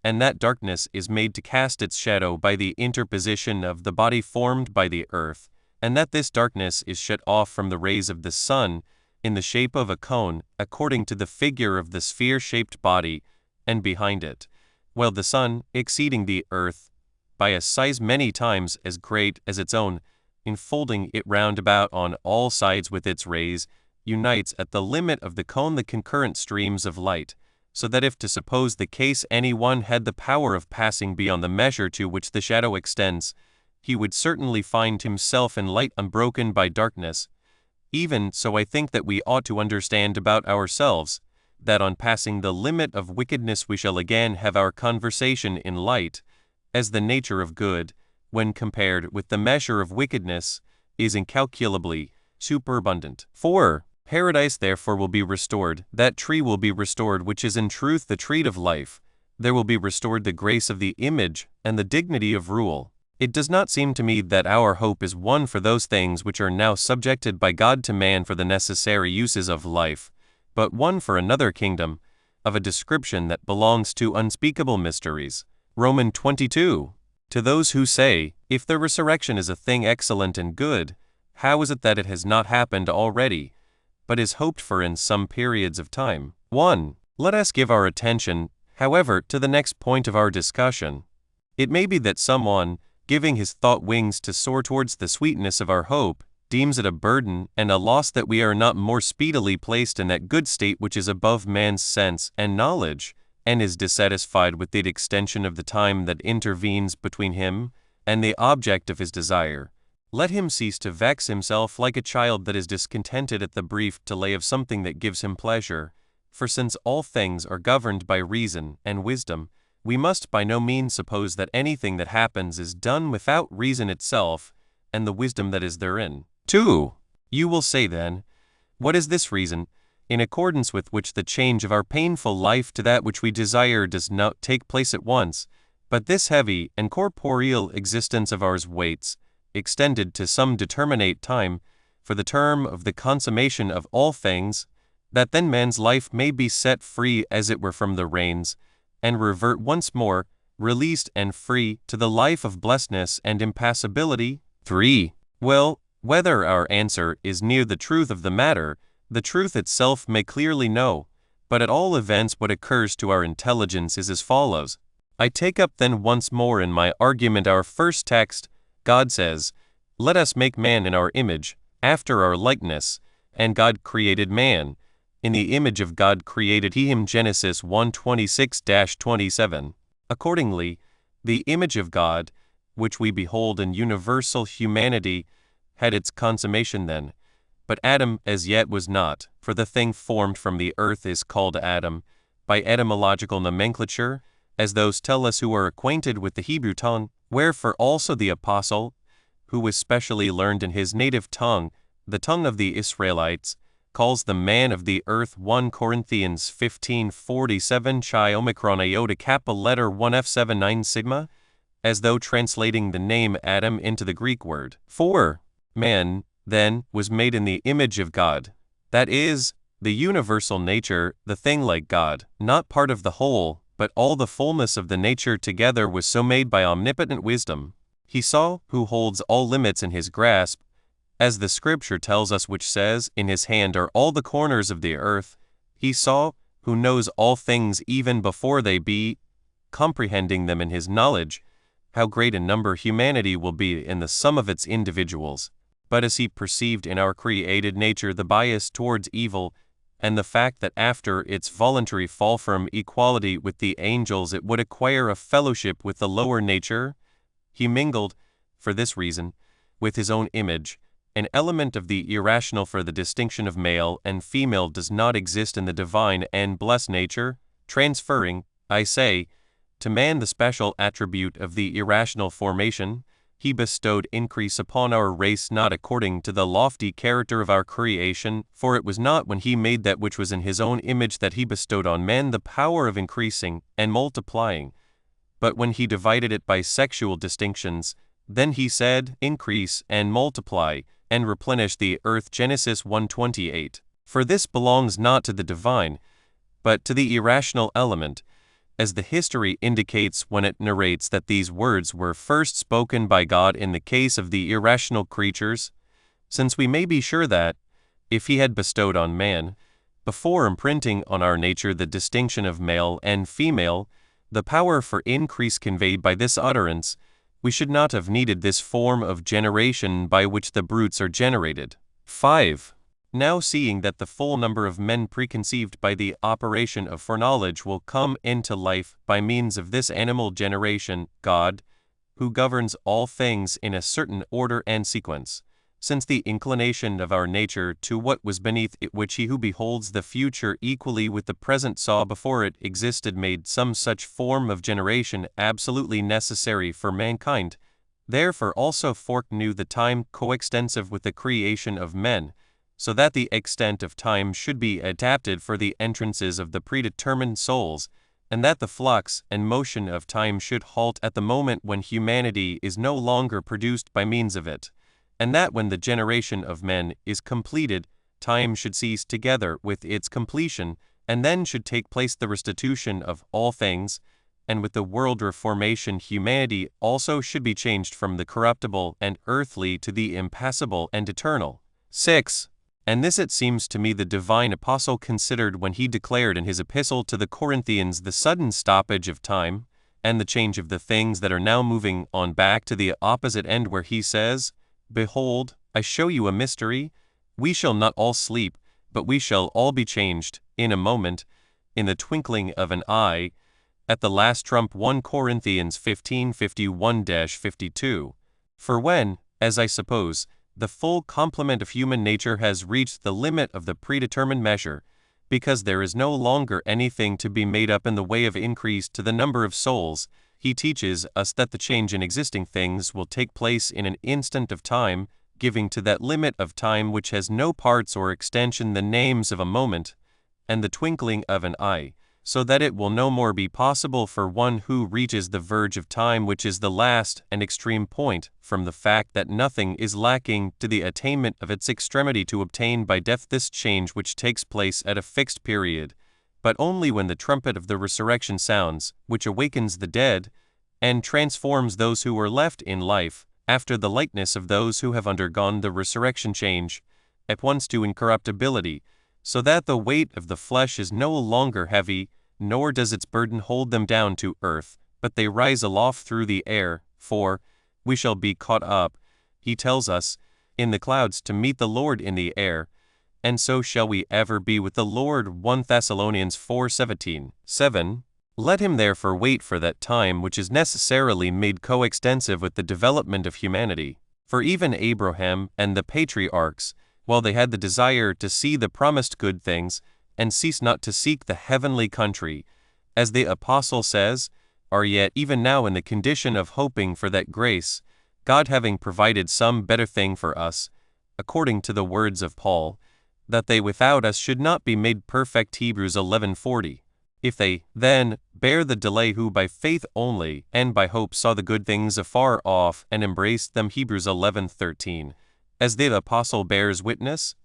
S1: and that darkness is made to cast its shadow by the interposition of the body formed by the earth, and that this darkness is shut off from the rays of the sun in the shape of a cone, according to the figure of the sphere-shaped body, and behind it, while the sun, exceeding the earth by a size many times as great as its own, enfolding it round about on all sides with its rays, unites at the limit of the cone the concurrent streams of light, so that if to suppose the case any one had the power of passing beyond the measure to which the shadow extends, he would certainly find himself in light unbroken by darkness. Even so I think that we ought to understand about ourselves, that on passing the limit of wickedness we shall again have our conversation in light, as the nature of good, when compared with the measure of wickedness, is incalculably superabundant. 4. Paradise therefore will be restored, that tree will be restored which is in truth the tree of life. There will be restored the grace of the image and the dignity of rule. It does not seem to me that our hope is one for those things which are now subjected by God to man for the necessary uses of life, but one for another kingdom, of a description that belongs to unspeakable mysteries. Romans 22. To those who say, if the resurrection is a thing excellent and good, how is it that it has not happened already, but is hoped for in some periods of time? 1. Let us give our attention, however, to the next point of our discussion. It may be that someone, giving his thought wings to soar towards the sweetness of our hope, deems it a burden and a loss that we are not more speedily placed in that good state which is above man's sense and knowledge, and is dissatisfied with the extension of the time that intervenes between him and the object of his desire. Let him cease to vex himself like a child that is discontented at the brief delay of something that gives him pleasure, for since all things are governed by reason and wisdom, we must by no means suppose that anything that happens is done without reason itself and the wisdom that is therein. 2. You will say then, what is this reason, in accordance with which the change of our painful life to that which we desire does not take place at once, but this heavy and corporeal existence of ours waits, extended to some determinate time, for the term of the consummation of all things, that then man's life may be set free as it were from the reins, and revert once more, released and free, to the life of blessedness and impassibility? 3. Well, whether our answer is near the truth of the matter, the truth itself may clearly know, but at all events what occurs to our intelligence is as follows. I take up then once more in my argument our first text. God says, let us make man in our image, after our likeness, and God created man. In the image of God created he him. Genesis 1:26-27. Accordingly, the image of God, which we behold in universal humanity, had its consummation then. But Adam as yet was not, for the thing formed from the earth is called Adam, by etymological nomenclature, as those tell us who are acquainted with the Hebrew tongue, wherefore also the apostle, who was specially learned in his native tongue, the tongue of the Israelites, calls the man of the earth 1 Corinthians 15:47 chi omicron iota kappa letter 1 f7 sigma, as though translating the name Adam into the Greek word. 4. Man, then, was made in the image of God, that is, the universal nature, the thing like God, not part of the whole, but all the fullness of the nature together was so made by omnipotent wisdom. He saw, who holds all limits in his grasp, as the scripture tells us, which says, in his hand are all the corners of the earth. He saw, who knows all things even before they be, comprehending them in his knowledge, how great a number humanity will be in the sum of its individuals. But as he perceived in our created nature the bias towards evil, and the fact that after its voluntary fall from equality with the angels it would acquire a fellowship with the lower nature, he mingled, for this reason, with his own image, an element of the irrational, for the distinction of male and female does not exist in the divine and blessed nature, transferring, I say, to man the special attribute of the irrational formation. He bestowed increase upon our race not according to the lofty character of our creation, for it was not when he made that which was in his own image that he bestowed on man the power of increasing and multiplying, but when he divided it by sexual distinctions, then he said, increase and multiply, and replenish the earth. Genesis 1:28. For this belongs not to the divine, but to the irrational element, as the history indicates when it narrates that these words were first spoken by God in the case of the irrational creatures, since we may be sure that, if he had bestowed on man, before imprinting on our nature the distinction of male and female, the power for increase conveyed by this utterance, we should not have needed this form of generation by which the brutes are generated. 5. Now seeing that the full number of men preconceived by the operation of foreknowledge will come into life by means of this animal generation, God, who governs all things in a certain order and sequence, since the inclination of our nature to what was beneath it which he who beholds the future equally with the present saw before it existed made some such form of generation absolutely necessary for mankind, therefore also foreknew the time coextensive with the creation of men, so that the extent of time should be adapted for the entrances of the predetermined souls, and that the flux and motion of time should halt at the moment when humanity is no longer produced by means of it, and that when the generation of men is completed, time should cease together with its completion, and then should take place the restitution of all things, and with the world reformation humanity also should be changed from the corruptible and earthly to the impassible and eternal. 6. And this it seems to me the divine apostle considered when he declared in his epistle to the Corinthians the sudden stoppage of time, and the change of the things that are now moving on back to the opposite end, where he says, "Behold, I show you a mystery, we shall not all sleep, but we shall all be changed, in a moment, in the twinkling of an eye, at the last trump." 1 Corinthians 15:51-52. For when, as I suppose, the full complement of human nature has reached the limit of the predetermined measure, because there is no longer anything to be made up in the way of increase to the number of souls, he teaches us that the change in existing things will take place in an instant of time, giving to that limit of time which has no parts or extension the names of a moment, and the twinkling of an eye, so that it will no more be possible for one who reaches the verge of time, which is the last and extreme point, from the fact that nothing is lacking to the attainment of its extremity, to obtain by death this change which takes place at a fixed period, but only when the trumpet of the resurrection sounds, which awakens the dead, and transforms those who are left in life, after the likeness of those who have undergone the resurrection change, at once to incorruptibility, so that the weight of the flesh is no longer heavy, nor does its burden hold them down to earth, but they rise aloft through the air, for we shall be caught up, he tells us, in the clouds to meet the Lord in the air, and so shall we ever be with the Lord. 1 Thessalonians 4:17. 7. Let him therefore wait for that time which is necessarily made coextensive with the development of humanity. For even Abraham and the patriarchs, while they had the desire to see the promised good things, and cease not to seek the heavenly country, as the apostle says, are yet even now in the condition of hoping for that grace, God having provided some better thing for us, according to the words of Paul, that they without us should not be made perfect. Hebrews 11:40. If they, then, bear the delay who by faith only and by hope saw the good things afar off and embraced them. Hebrews 11:13. As the apostle bears witness,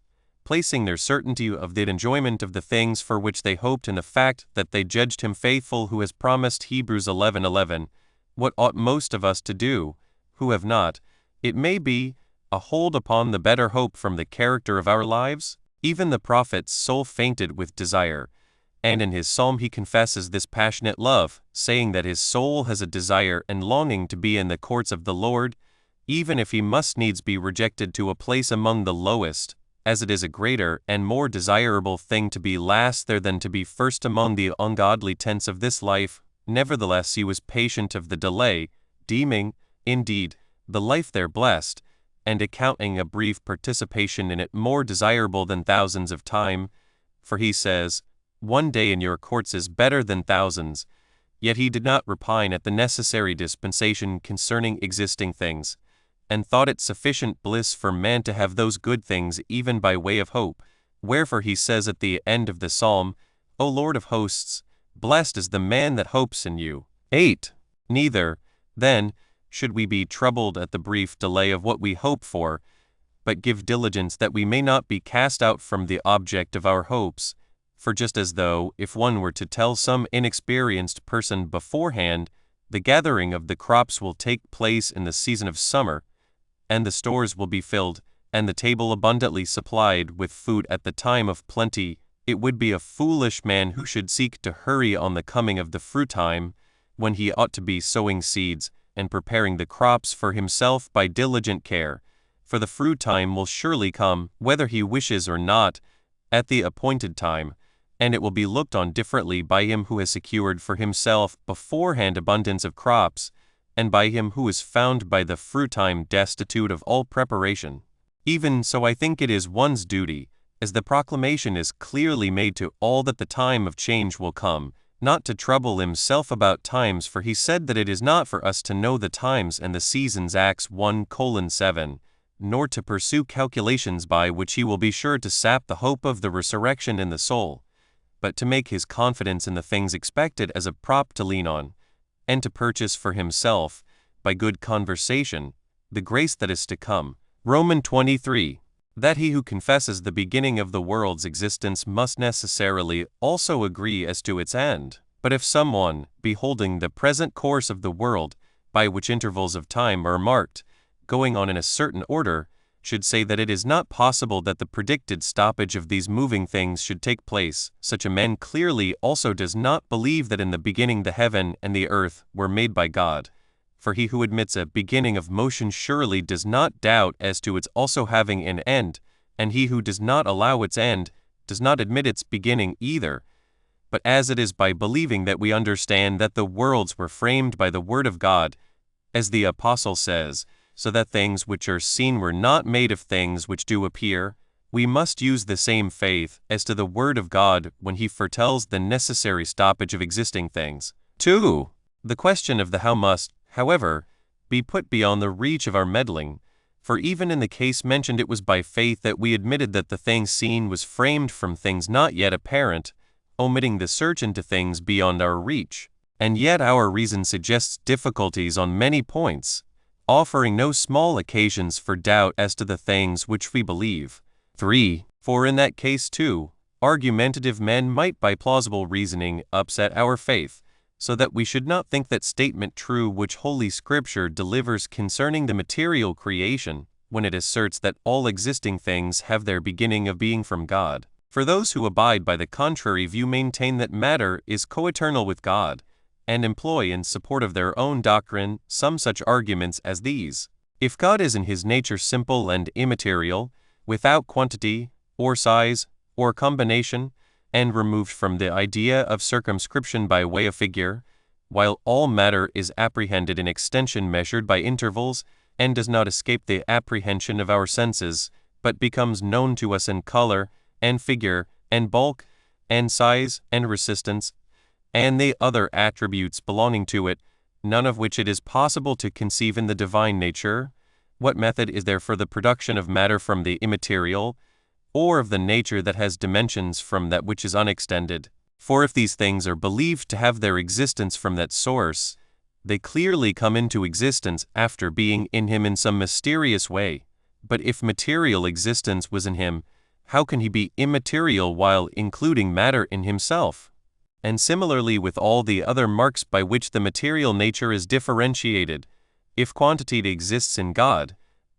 S1: placing their certainty of the enjoyment of the things for which they hoped in the fact that they judged him faithful who has promised. Hebrews 11:11. What ought most of us to do, who have not, it may be, a hold upon the better hope from the character of our lives? Even the prophet's soul fainted with desire, and in his psalm he confesses this passionate love, saying that his soul has a desire and longing to be in the courts of the Lord, even if he must needs be rejected to a place among the lowest, as it is a greater and more desirable thing to be last there than to be first among the ungodly tents of this life. Nevertheless he was patient of the delay, deeming, indeed, the life there blessed, and accounting a brief participation in it more desirable than thousands of time. For he says, "One day in your courts is better than thousands." Yet he did not repine at the necessary dispensation concerning existing things, and thought it sufficient bliss for man to have those good things even by way of hope. Wherefore he says at the end of the psalm, "O Lord of hosts, blessed is the man that hopes in you." 8. Neither, then, should we be troubled at the brief delay of what we hope for, but give diligence that we may not be cast out from the object of our hopes. For just as though, if one were to tell some inexperienced person beforehand, the gathering of the crops will take place in the season of summer, and the stores will be filled, and the table abundantly supplied with food at the time of plenty, it would be a foolish man who should seek to hurry on the coming of the fruit time, when he ought to be sowing seeds and preparing the crops for himself by diligent care. For the fruit time will surely come, whether he wishes or not, at the appointed time, and it will be looked on differently by him who has secured for himself beforehand abundance of crops, and by him who is found by the fruit time destitute of all preparation. Even so I think it is one's duty, as the proclamation is clearly made to all that the time of change will come, not to trouble himself about times, for he said that it is not for us to know the times and the seasons, Acts 1:7, nor to pursue calculations by which he will be sure to sap the hope of the resurrection in the soul, but to make his confidence in the things expected as a prop to lean on, and to purchase for himself, by good conversation, the grace that is to come. Romans 23. That he who confesses the beginning of the world's existence must necessarily also agree as to its end. But if someone, beholding the present course of the world, by which intervals of time are marked, going on in a certain order, should say that it is not possible that the predicted stoppage of these moving things should take place, such a man clearly also does not believe that in the beginning the heaven and the earth were made by God. For he who admits a beginning of motion surely does not doubt as to its also having an end, and he who does not allow its end does not admit its beginning either. But as it is by believing that we understand that the worlds were framed by the word of God, as the Apostle says, so that things which are seen were not made of things which do appear, we must use the same faith as to the word of God when he foretells the necessary stoppage of existing things. 2. The question of the how must, however, be put beyond the reach of our meddling, for even in the case mentioned it was by faith that we admitted that the thing seen was framed from things not yet apparent, omitting the search into things beyond our reach. And yet our reason suggests difficulties on many points, offering no small occasions for doubt as to the things which we believe. 3. For in that case too, argumentative men might by plausible reasoning upset our faith, so that we should not think that statement true which Holy Scripture delivers concerning the material creation, when it asserts that all existing things have their beginning of being from God. For those who abide by the contrary view maintain that matter is coeternal with God, and employ in support of their own doctrine some such arguments as these. If God is in his nature simple and immaterial, without quantity, or size, or combination, and removed from the idea of circumscription by way of figure, while all matter is apprehended in extension measured by intervals, and does not escape the apprehension of our senses, but becomes known to us in color, and figure, and bulk, and size, and resistance, and the other attributes belonging to it, none of which it is possible to conceive in the divine nature, what method is there for the production of matter from the immaterial, or of the nature that has dimensions from that which is unextended? For if these things are believed to have their existence from that source, they clearly come into existence after being in him in some mysterious way. But if material existence was in him, how can he be immaterial while including matter in himself? And similarly with all the other marks by which the material nature is differentiated, if quantity exists in God,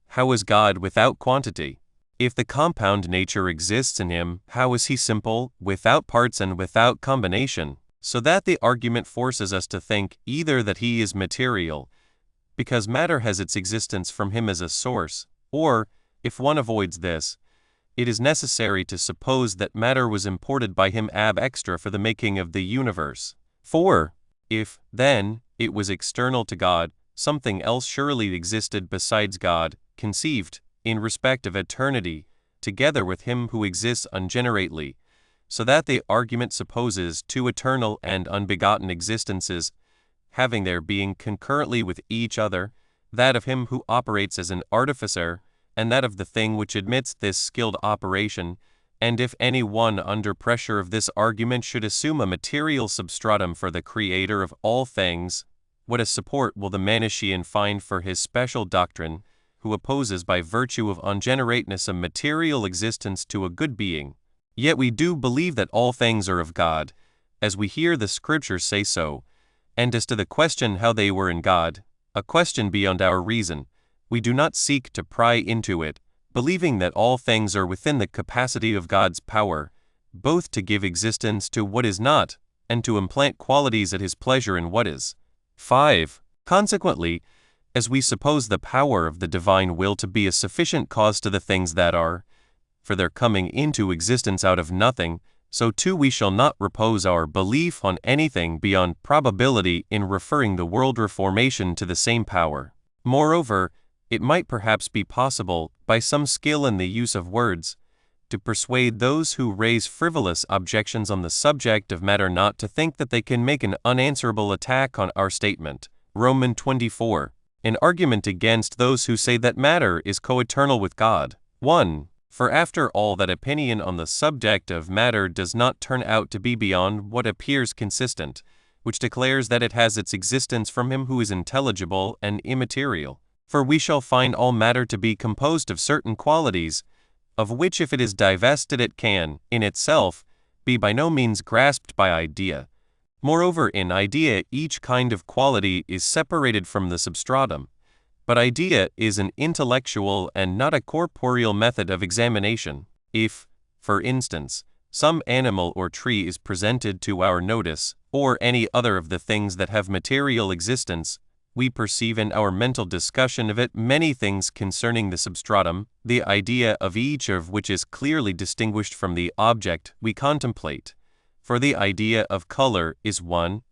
S1: how is God without quantity? If the compound nature exists in him, how is he simple, without parts and without combination? So that the argument forces us to think either that he is material, because matter has its existence from him as a source, or, if one avoids this, it is necessary to suppose that matter was imported by him ab extra for the making of the universe. 4. If, then, it was external to God, something else surely existed besides God, conceived, in respect of eternity, together with him who exists ungenerately, so that the argument supposes two eternal and unbegotten existences, having their being concurrently with each other, that of him who operates as an artificer, and that of the thing which admits this skilled operation. And if any one under pressure of this argument should assume a material substratum for the Creator of all things, what a support will the Manichaean find for his special doctrine, who opposes by virtue of ungenerateness a material existence to a good being? Yet we do believe that all things are of God, as we hear the Scriptures say so, and as to the question how they were in God, a question beyond our reason, we do not seek to pry into it, believing that all things are within the capacity of God's power, both to give existence to what is not, and to implant qualities at His pleasure in what is. 5. Consequently, as we suppose the power of the divine will to be a sufficient cause to the things that are, for their coming into existence out of nothing, so too we shall not repose our belief on anything beyond probability in referring the world reformation to the same power. Moreover, it might perhaps be possible, by some skill in the use of words, to persuade those who raise frivolous objections on the subject of matter not to think that they can make an unanswerable attack on our statement. Romans 24. An argument against those who say that matter is coeternal with God. 1. For after all that opinion on the subject of matter does not turn out to be beyond what appears consistent, which declares that it has its existence from Him who is intelligible and immaterial. For we shall find all matter to be composed of certain qualities, of which if it is divested it can, in itself, be by no means grasped by idea. Moreover, in idea each kind of quality is separated from the substratum, but idea is an intellectual and not a corporeal method of examination. If, for instance, some animal or tree is presented to our notice, or any other of the things that have material existence, we perceive in our mental discussion of it many things concerning the substratum, the idea of each of which is clearly distinguished from the object we contemplate. For the idea of color is one,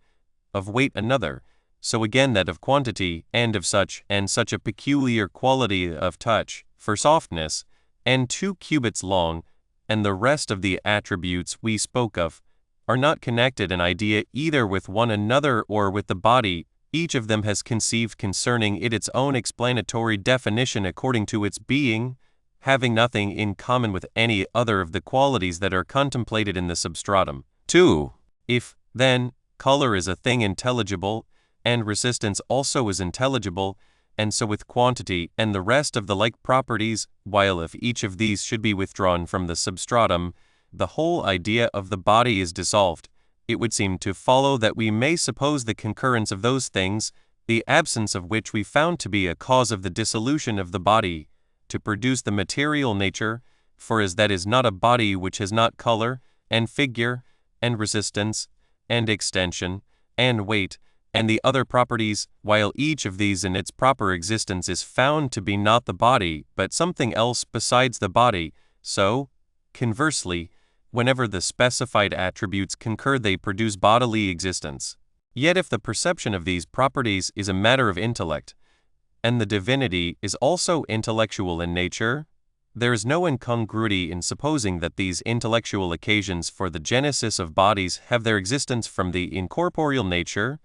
S1: of weight another, so again that of quantity, and of such and such a peculiar quality of touch, for softness, and 2 cubits long, and the rest of the attributes we spoke of, are not connected in idea either with one another or with the body. Each of them has conceived concerning it its own explanatory definition according to its being, having nothing in common with any other of the qualities that are contemplated in the substratum. 2. If, then, color is a thing intelligible, and resistance also is intelligible, and so with quantity and the rest of the like properties, while if each of these should be withdrawn from the substratum, the whole idea of the body is dissolved, it would seem to follow that we may suppose the concurrence of those things, the absence of which we found to be a cause of the dissolution of the body, to produce the material nature, for as that is not a body which has not color, and figure, and resistance, and extension, and weight, and the other properties, while each of these in its proper existence is found to be not the body, but something else besides the body, so, conversely, whenever the specified attributes concur they produce bodily existence. Yet if the perception of these properties is a matter of intellect, and the divinity is also intellectual in nature, there is no incongruity in supposing that these intellectual occasions for the genesis of bodies have their existence from the incorporeal nature,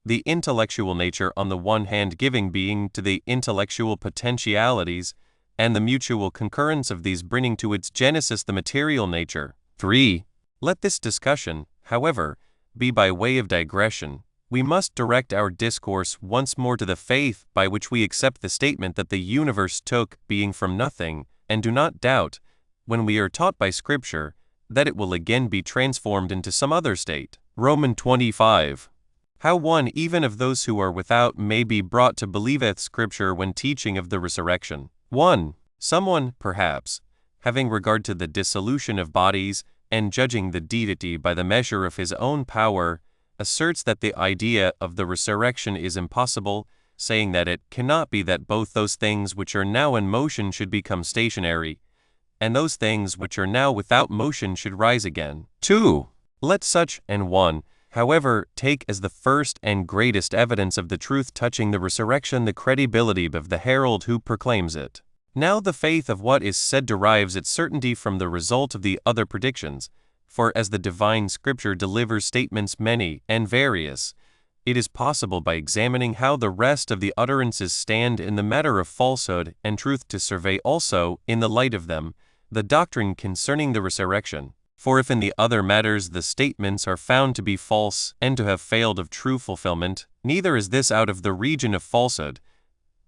S1: the intellectual nature on the one hand giving being to the intellectual potentialities, and the mutual concurrence of these bringing to its genesis the material nature. 3. Let this discussion, however, be by way of digression. We must direct our discourse once more to the faith by which we accept the statement that the universe took being from nothing, and do not doubt, when we are taught by Scripture, that it will again be transformed into some other state. Romans 25. How one even of those who are without may be brought to believeth Scripture when teaching of the resurrection. 1. Someone, perhaps, having regard to the dissolution of bodies, and judging the deity by the measure of his own power, asserts that the idea of the resurrection is impossible, saying that it cannot be that both those things which are now in motion should become stationary, and those things which are now without motion should rise again. 2. Let such an one, however, take as the first and greatest evidence of the truth touching the resurrection the credibility of the herald who proclaims it. Now the faith of what is said derives its certainty from the result of the other predictions, for as the divine Scripture delivers statements many and various, it is possible by examining how the rest of the utterances stand in the matter of falsehood and truth to survey also, in the light of them, the doctrine concerning the resurrection. For if in the other matters the statements are found to be false and to have failed of true fulfillment, neither is this out of the region of falsehood.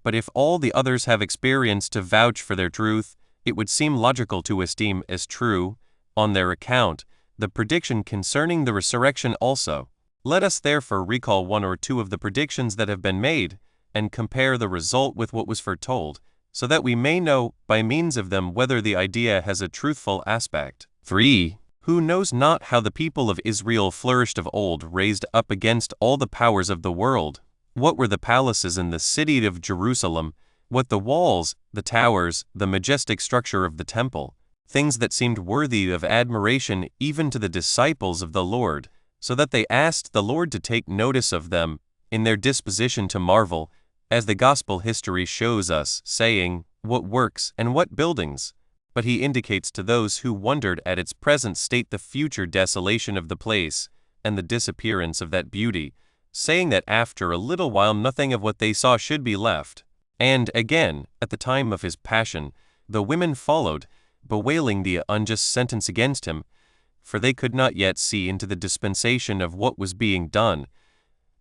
S1: But if all the others have experience to vouch for their truth, it would seem logical to esteem as true, on their account, the prediction concerning the resurrection also. Let us therefore recall one or two of the predictions that have been made, and compare the result with what was foretold, so that we may know by means of them whether the idea has a truthful aspect. 3. Who knows not how the people of Israel flourished of old, raised up against all the powers of the world? What were the palaces in the city of Jerusalem? What the walls, the towers, the majestic structure of the temple? Things that seemed worthy of admiration even to the disciples of the Lord, so that they asked the Lord to take notice of them, in their disposition to marvel, as the gospel history shows us, saying, "What works and what buildings?" But he indicates to those who wondered at its present state the future desolation of the place, and the disappearance of that beauty, saying that after a little while nothing of what they saw should be left. And again, at the time of his passion, the women followed, bewailing the unjust sentence against him, for they could not yet see into the dispensation of what was being done.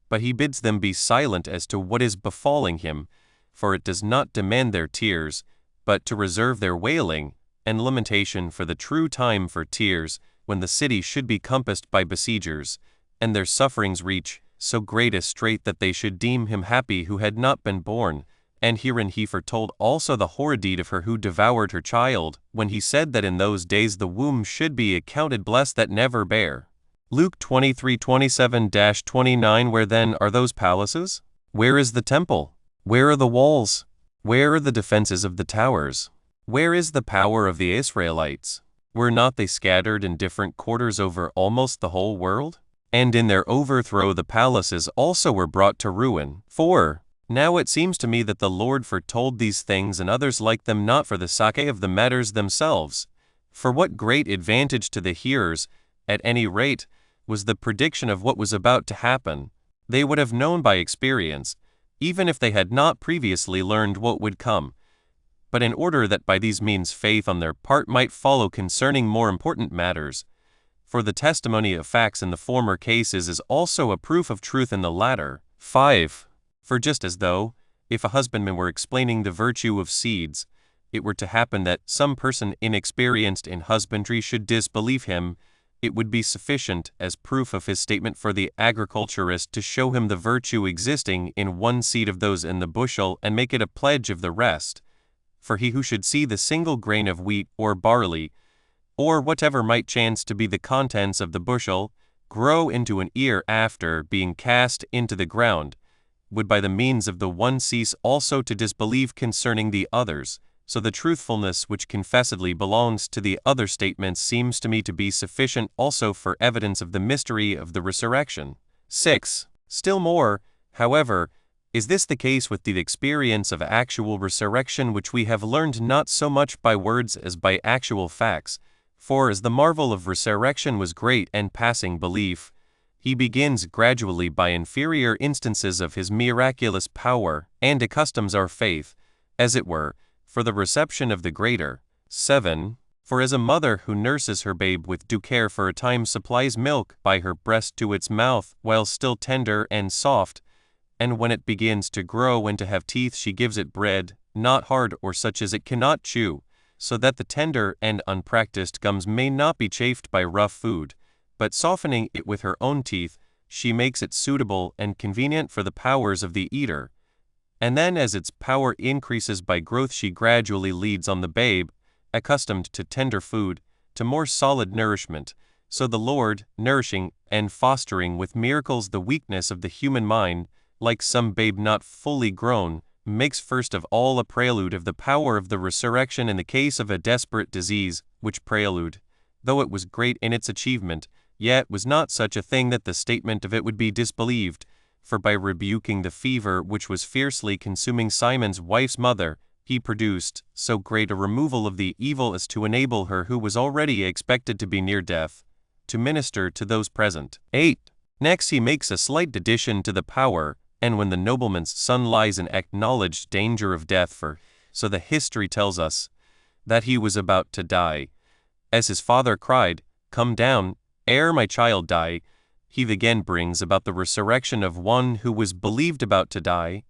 S1: But he bids them be silent as to what is befalling him, for it does not demand their tears, but to reserve their wailing and lamentation for the true time for tears, when the city should be compassed by besiegers, and their sufferings reach so great a strait that they should deem him happy who had not been born. And herein he foretold also the horrid deed of her who devoured her child, when he said that in those days the womb should be accounted blessed that never bare. Luke 23:27-29. Where then are those palaces? Where is the temple? Where are the walls? Where are the defenses of the towers? Where is the power of the Israelites? Were not they scattered in different quarters over almost the whole world? And in their overthrow the palaces also were brought to ruin. 4. Now it seems to me that the Lord foretold these things and others like them not for the sake of the matters themselves. For what great advantage to the hearers, at any rate, was the prediction of what was about to happen. They would have known by experience, even if they had not previously learned what would come. But in order that by these means faith on their part might follow concerning more important matters, for the testimony of facts in the former cases is also a proof of truth in the latter. 5. For just as though, if a husbandman were explaining the virtue of seeds, it were to happen that some person inexperienced in husbandry should disbelieve him, it would be sufficient as proof of his statement for the agriculturist to show him the virtue existing in one seed of those in the bushel and make it a pledge of the rest. For he who should see the single grain of wheat or barley, or whatever might chance to be the contents of the bushel, grow into an ear after being cast into the ground, would by the means of the one cease also to disbelieve concerning the others. So the truthfulness which confessedly belongs to the other statements seems to me to be sufficient also for evidence of the mystery of the resurrection. 6. Still more, however, is this the case with the experience of actual resurrection, which we have learned not so much by words as by actual facts. For as the marvel of resurrection was great and passing belief, he begins gradually by inferior instances of his miraculous power, and accustoms our faith, as it were, for the reception of the greater. 7. For as a mother who nurses her babe with due care for a time supplies milk by her breast to its mouth while still tender and soft, and when it begins to grow and to have teeth she gives it bread, not hard or such as it cannot chew, so that the tender and unpracticed gums may not be chafed by rough food, but softening it with her own teeth, she makes it suitable and convenient for the powers of the eater. And then as its power increases by growth she gradually leads on the babe, accustomed to tender food, to more solid nourishment, so the Lord, nourishing and fostering with miracles the weakness of the human mind, like some babe not fully grown, makes first of all a prelude of the power of the resurrection in the case of a desperate disease, which prelude, though it was great in its achievement, yet was not such a thing that the statement of it would be disbelieved, for by rebuking the fever which was fiercely consuming Simon's wife's mother, he produced so great a removal of the evil as to enable her who was already expected to be near death, to minister to those present. 8. Next he makes a slight addition to the power, and when the nobleman's son lies in acknowledged danger of death so the history tells us, that he was about to die, as his father cried, "Come down, ere my child die," he again brings about the resurrection of one who was believed about to die,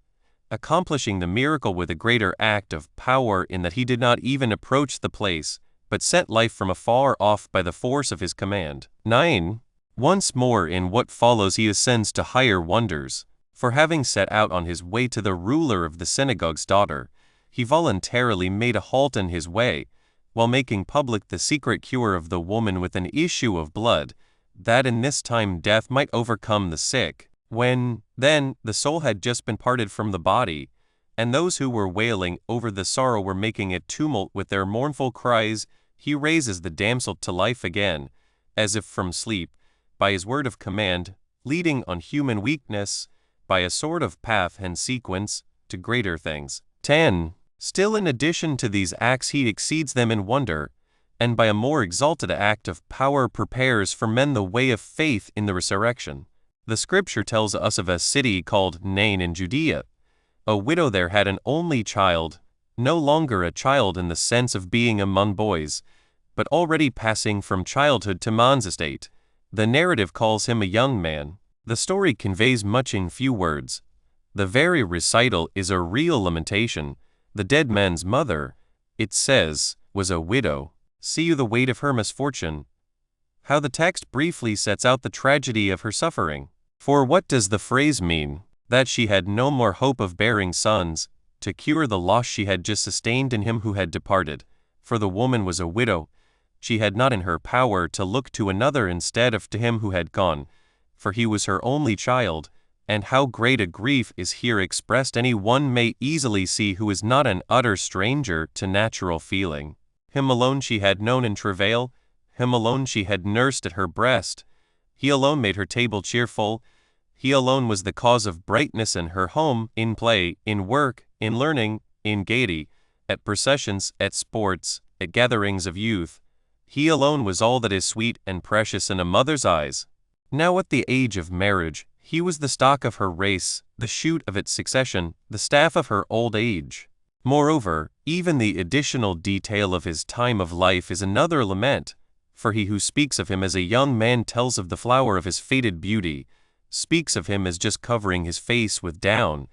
S1: accomplishing the miracle with a greater act of power in that he did not even approach the place, but sent life from afar off by the force of his command. 9. Once more in what follows he ascends to higher wonders, for having set out on his way to the ruler of the synagogue's daughter, he voluntarily made a halt in his way, while making public the secret cure of the woman with an issue of blood, that in this time death might overcome the sick. When, then, the soul had just been parted from the body, and those who were wailing over the sorrow were making a tumult with their mournful cries, he raises the damsel to life again, as if from sleep, by his word of command, leading on human weakness, by a sort of path and sequence, to greater things. 10. Still in addition to these acts he exceeds them in wonder, and by a more exalted act of power prepares for men the way of faith in the resurrection. The scripture tells us of a city called Nain in Judea. A widow there had an only child, no longer a child in the sense of being among boys, but already passing from childhood to man's estate. The narrative calls him a young man. The story conveys much in few words. The very recital is a real lamentation. The dead man's mother, it says, was a widow. See you the weight of her misfortune. How the text briefly sets out the tragedy of her suffering. For what does the phrase mean? That she had no more hope of bearing sons, to cure the loss she had just sustained in him who had departed. For the woman was a widow. She had not in her power to look to another instead of to him who had gone, for he was her only child. And how great a grief is here expressed any one may easily see who is not an utter stranger to natural feeling. Him alone she had known in travail, him alone she had nursed at her breast. He alone made her table cheerful. He alone was the cause of brightness in her home, in play, in work, in learning, in gaiety, at processions, at sports, at gatherings of youth. He alone was all that is sweet and precious in a mother's eyes. Now at the age of marriage, he was the stock of her race, the shoot of its succession, the staff of her old age. Moreover, even the additional detail of his time of life is another lament, for he who speaks of him as a young man tells of the flower of his faded beauty, speaks of him as just covering his face with down,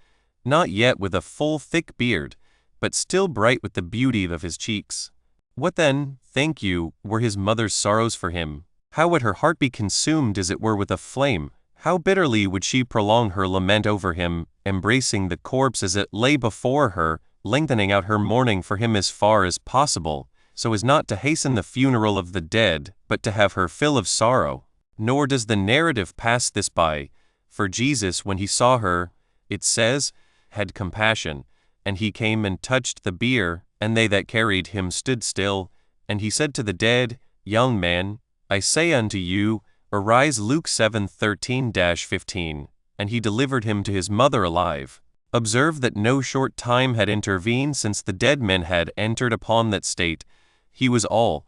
S1: not yet with a full thick beard, but still bright with the beauty of his cheeks. What then, think you, were his mother's sorrows for him? How would her heart be consumed as it were with a flame? How bitterly would she prolong her lament over him, embracing the corpse as it lay before her, lengthening out her mourning for him as far as possible, so as not to hasten the funeral of the dead, but to have her fill of sorrow. Nor does the narrative pass this by, for Jesus, when he saw her, it says, had compassion, and he came and touched the bier, and they that carried him stood still, and he said to the dead, Young man, I say unto you, arise. Luke 7:13-15, and he delivered him to his mother alive. Observe that no short time had intervened since the dead man had entered upon that state. He was all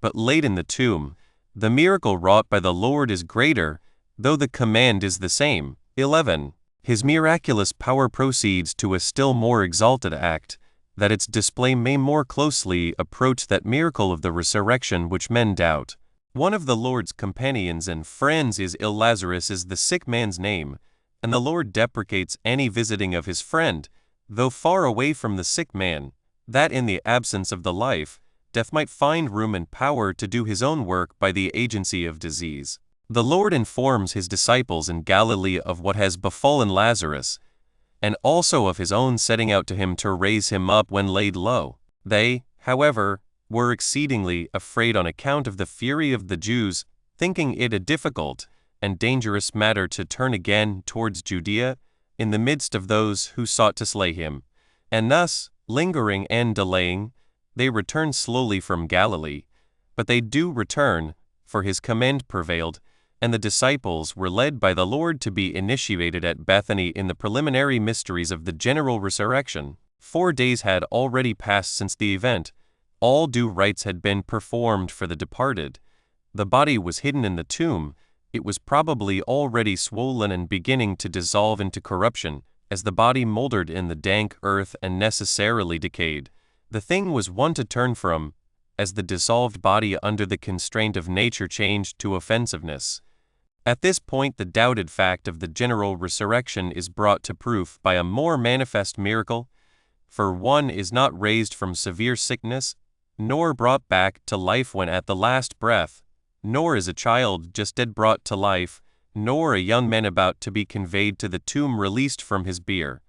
S1: but laid in the tomb. The miracle wrought by the Lord is greater, though the command is the same. 11. His miraculous power proceeds to a still more exalted act, that its display may more closely approach that miracle of the resurrection which men doubt. One of the Lord's companions and friends is ill. Lazarus is the sick man's name, and the Lord deprecates any visiting of his friend, though far away from the sick man, that in the absence of the life, death might find room and power to do his own work by the agency of disease. The Lord informs his disciples in Galilee of what has befallen Lazarus, and also of his own setting out to him to raise him up when laid low. They, however, were exceedingly afraid on account of the fury of the Jews, thinking it a difficult and dangerous matter to turn again towards Judea in the midst of those who sought to slay him. And thus, lingering and delaying, they return slowly from Galilee. But they do return, for his command prevailed, and the disciples were led by the Lord to be initiated at Bethany in the preliminary mysteries of the general resurrection. 4 days had already passed since the event. All due rites had been performed for the departed. The body was hidden in the tomb. It was probably already swollen and beginning to dissolve into corruption, as the body moldered in the dank earth and necessarily decayed. The thing was one to turn from, as the dissolved body under the constraint of nature changed to offensiveness. At this point the doubted fact of the general resurrection is brought to proof by a more manifest miracle, for one is not raised from severe sickness, nor brought back to life when at the last breath, nor is a child just dead brought to life, nor a young man about to be conveyed to the tomb released from his bier.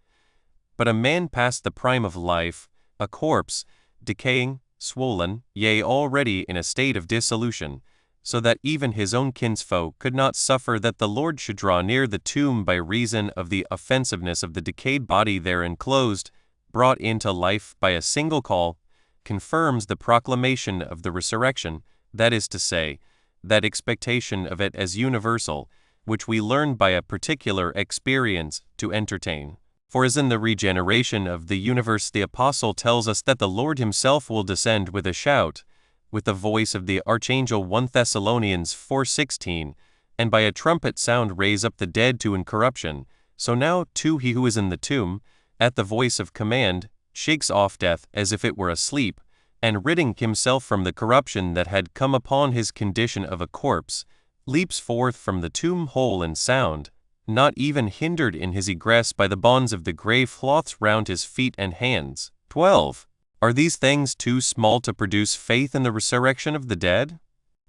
S1: But a man past the prime of life, a corpse, decaying, swollen, yea, already in a state of dissolution, so that even his own kinsfolk could not suffer that the Lord should draw near the tomb by reason of the offensiveness of the decayed body there enclosed, brought into life by a single call, confirms the proclamation of the resurrection, that is to say, that expectation of it as universal, which we learn by a particular experience to entertain. For as in the regeneration of the universe the Apostle tells us that the Lord himself will descend with a shout, with the voice of the archangel 1 Thessalonians 4:16, and by a trumpet sound raise up the dead to incorruption, so now too he who is in the tomb, at the voice of command, shakes off death as if it were asleep, and ridding himself from the corruption that had come upon his condition of a corpse, leaps forth from the tomb whole and sound, not even hindered in his egress by the bonds of the grave cloths round his feet and hands. 12. Are these things too small to produce faith in the resurrection of the dead?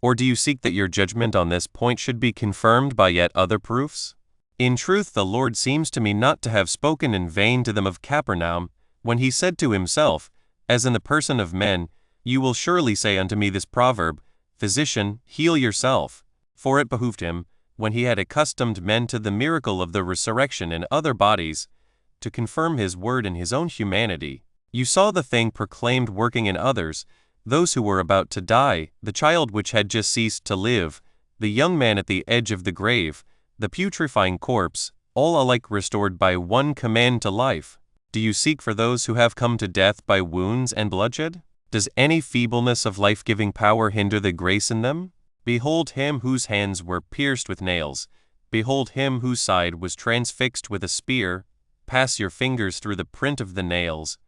S1: Or do you seek that your judgment on this point should be confirmed by yet other proofs? In truth, the Lord seems to me not to have spoken in vain to them of Capernaum, when he said to himself, as in the person of men, You will surely say unto me this proverb, Physician, heal yourself. For it behooved him, when he had accustomed men to the miracle of the resurrection in other bodies, to confirm his word in his own humanity. You saw the thing proclaimed working in others, those who were about to die, the child which had just ceased to live, the young man at the edge of the grave, the putrefying corpse, all alike restored by one command to life. Do you seek for those who have come to death by wounds and bloodshed? Does any feebleness of life-giving power hinder the grace in them? Behold him whose hands were pierced with nails. Behold him whose side was transfixed with a spear. Pass your fingers through the print of the nails.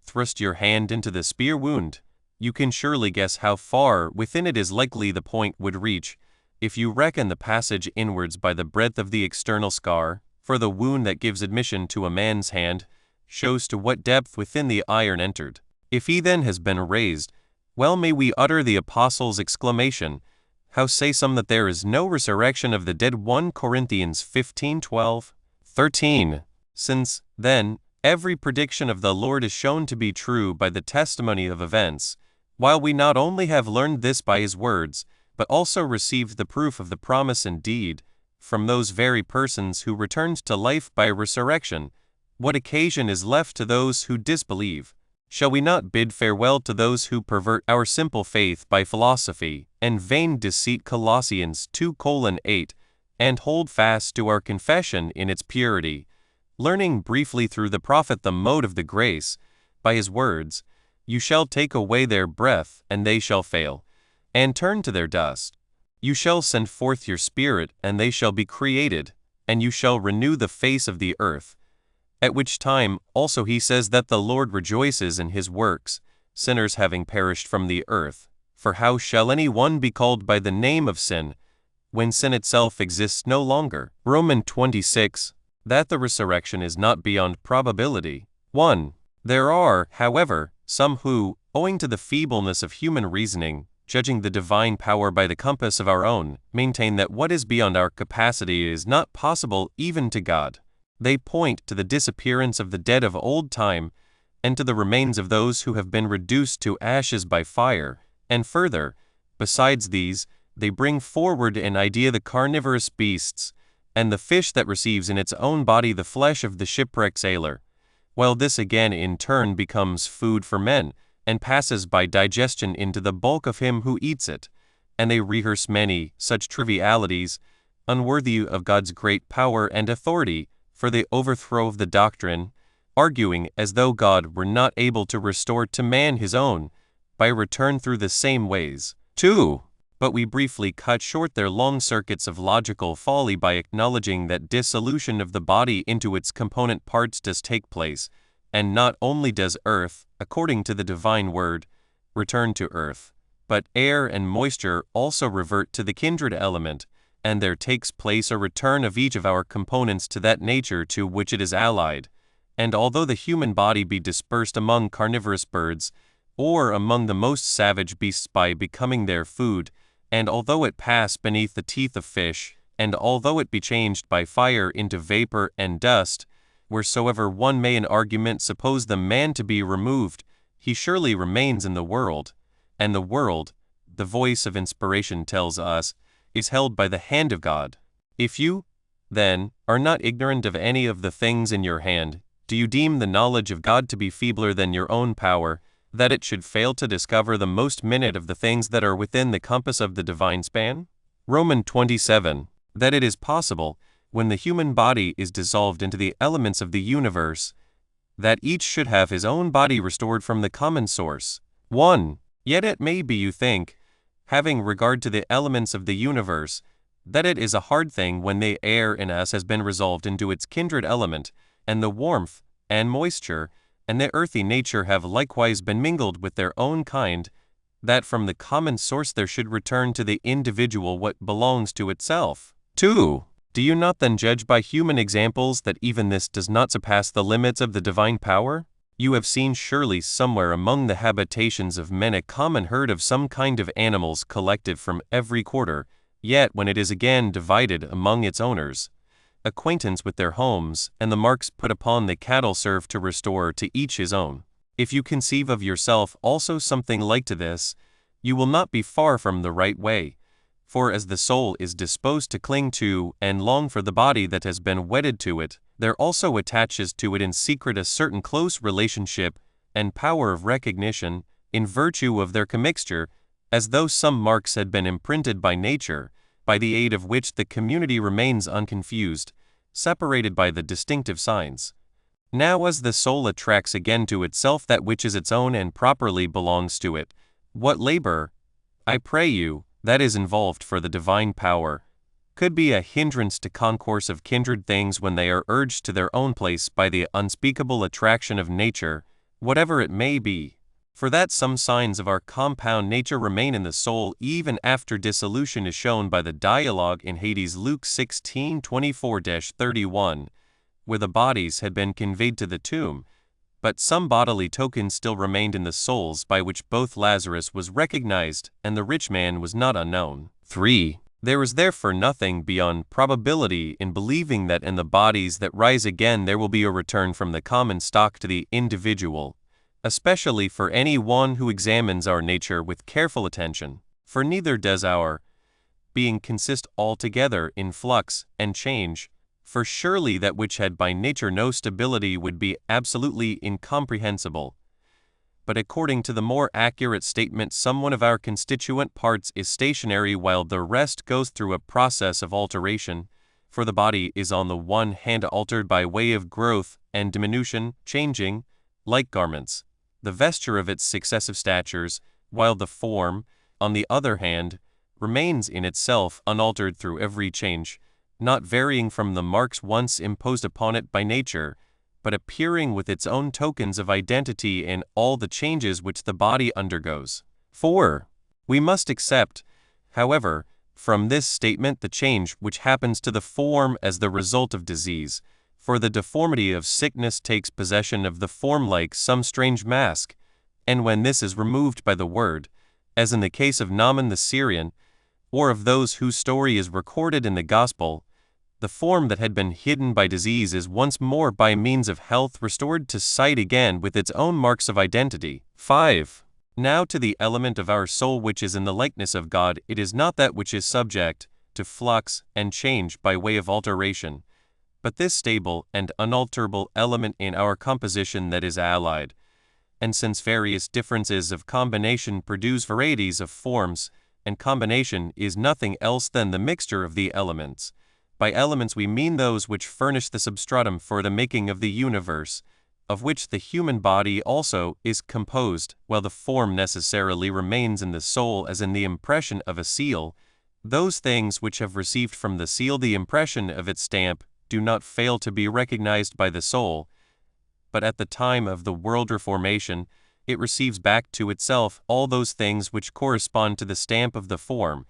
S1: Thrust your hand into the spear wound. You can surely guess how far within it is likely the point would reach, if you reckon the passage inwards by the breadth of the external scar, for the wound that gives admission to a man's hand shows to what depth within the iron entered. If he then has been raised, well may we utter the Apostle's exclamation, How say some that there is no resurrection of the dead? 1 Corinthians 15:12, 13. Since, then, every prediction of the Lord is shown to be true by the testimony of events, while we not only have learned this by his words, but also received the proof of the promise indeed, from those very persons who returned to life by resurrection, what occasion is left to those who disbelieve? Shall we not bid farewell to those who pervert our simple faith by philosophy and vain deceit? Colossians 2:8, and hold fast to our confession in its purity, learning briefly through the prophet the mode of the grace, by his words, You shall take away their breath, and they shall fail, and turn to their dust. You shall send forth your Spirit, and they shall be created, and you shall renew the face of the earth. At which time also he says that the Lord rejoices in his works, sinners having perished from the earth. For how shall any one be called by the name of sin, when sin itself exists no longer? Romans 26. That the resurrection is not beyond probability. 1. There are, however, some who, owing to the feebleness of human reasoning, judging the divine power by the compass of our own, maintain that what is beyond our capacity is not possible even to God. They point to the disappearance of the dead of old time, and to the remains of those who have been reduced to ashes by fire, and further, besides these, they bring forward in idea the carnivorous beasts, and the fish that receives in its own body the flesh of the shipwrecked sailor, while this again in turn becomes food for men, and passes by digestion into the bulk of him who eats it, and they rehearse many such trivialities, unworthy of God's great power and authority, for the overthrow of the doctrine, arguing as though God were not able to restore to man his own, by return through the same ways. 2. But we briefly cut short their long circuits of logical folly by acknowledging that dissolution of the body into its component parts does take place, and not only does earth, according to the divine word, return to earth, but air and moisture also revert to the kindred element, and there takes place a return of each of our components to that nature to which it is allied. And although the human body be dispersed among carnivorous birds, or among the most savage beasts by becoming their food, and although it pass beneath the teeth of fish, and although it be changed by fire into vapor and dust, wheresoever one may in argument suppose the man to be removed, he surely remains in the world, and the world, the voice of inspiration tells us, is held by the hand of God. If you, then, are not ignorant of any of the things in your hand, do you deem the knowledge of God to be feebler than your own power, that it should fail to discover the most minute of the things that are within the compass of the divine span? Romans 27. That it is possible, when the human body is dissolved into the elements of the universe, that each should have his own body restored from the common source. 1. Yet it may be you think, having regard to the elements of the universe, that it is a hard thing when the air in us has been resolved into its kindred element, and the warmth, and moisture, and the earthy nature have likewise been mingled with their own kind, that from the common source there should return to the individual what belongs to itself. 2. Do you not then judge by human examples that even this does not surpass the limits of the divine power? You have seen surely somewhere among the habitations of men a common herd of some kind of animals collected from every quarter, yet when it is again divided among its owners, acquaintance with their homes and the marks put upon the cattle serve to restore to each his own. If you conceive of yourself also something like to this, you will not be far from the right way. For as the soul is disposed to cling to and long for the body that has been wedded to it, there also attaches to it in secret a certain close relationship and power of recognition, in virtue of their commixture, as though some marks had been imprinted by nature, by the aid of which the community remains unconfused, separated by the distinctive signs. Now as the soul attracts again to itself that which is its own and properly belongs to it, what labor, I pray you, that is involved for the divine power, could be a hindrance to concourse of kindred things when they are urged to their own place by the unspeakable attraction of nature, whatever it may be? For that some signs of our compound nature remain in the soul even after dissolution is shown by the dialogue in Hades Luke 16:24-31, where the bodies had been conveyed to the tomb, but some bodily tokens still remained in the souls by which both Lazarus was recognized and the rich man was not unknown. 3. There is therefore nothing beyond probability in believing that in the bodies that rise again there will be a return from the common stock to the individual, especially for any one who examines our nature with careful attention. For neither does our being consist altogether in flux and change, for surely that which had by nature no stability would be absolutely incomprehensible. But according to the more accurate statement, some one of our constituent parts is stationary while the rest goes through a process of alteration, for the body is on the one hand altered by way of growth and diminution, changing, like garments, the vesture of its successive statures, while the form, on the other hand, remains in itself unaltered through every change, not varying from the marks once imposed upon it by nature, but appearing with its own tokens of identity in all the changes which the body undergoes. 4. We must accept, however, from this statement the change which happens to the form as the result of disease, for the deformity of sickness takes possession of the form like some strange mask, and when this is removed by the word, as in the case of Naaman the Syrian, or of those whose story is recorded in the Gospel, the form that had been hidden by disease is once more by means of health restored to sight again with its own marks of identity. 5. Now to the element of our soul which is in the likeness of God, it is not that which is subject to flux and change by way of alteration, but this stable and unalterable element in our composition that is allied. And since various differences of combination produce varieties of forms, and combination is nothing else than the mixture of the elements, by elements we mean those which furnish the substratum for the making of the universe, of which the human body also is composed, while the form necessarily remains in the soul as in the impression of a seal. Those things which have received from the seal the impression of its stamp do not fail to be recognized by the soul, but at the time of the world reformation, it receives back to itself all those things which correspond to the stamp of the form,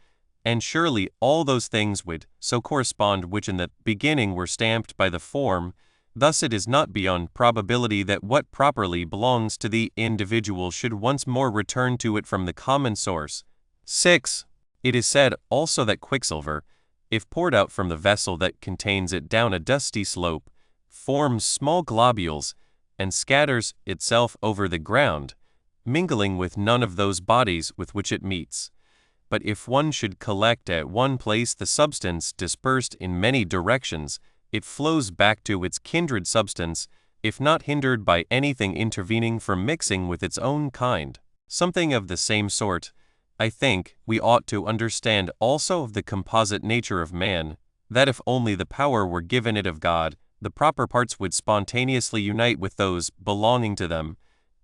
S1: and surely all those things would so correspond which in the beginning were stamped by the form, Thus it is not beyond probability that what properly belongs to the individual should once more return to it from the common source. 6. It is said also that quicksilver, if poured out from the vessel that contains it down a dusty slope, forms small globules, and scatters itself over the ground, mingling with none of those bodies with which it meets. But if one should collect at one place the substance dispersed in many directions, it flows back to its kindred substance, if not hindered by anything intervening from mixing with its own kind. Something of the same sort, I think, we ought to understand also of the composite nature of man, that if only the power were given it of God, the proper parts would spontaneously unite with those belonging to them,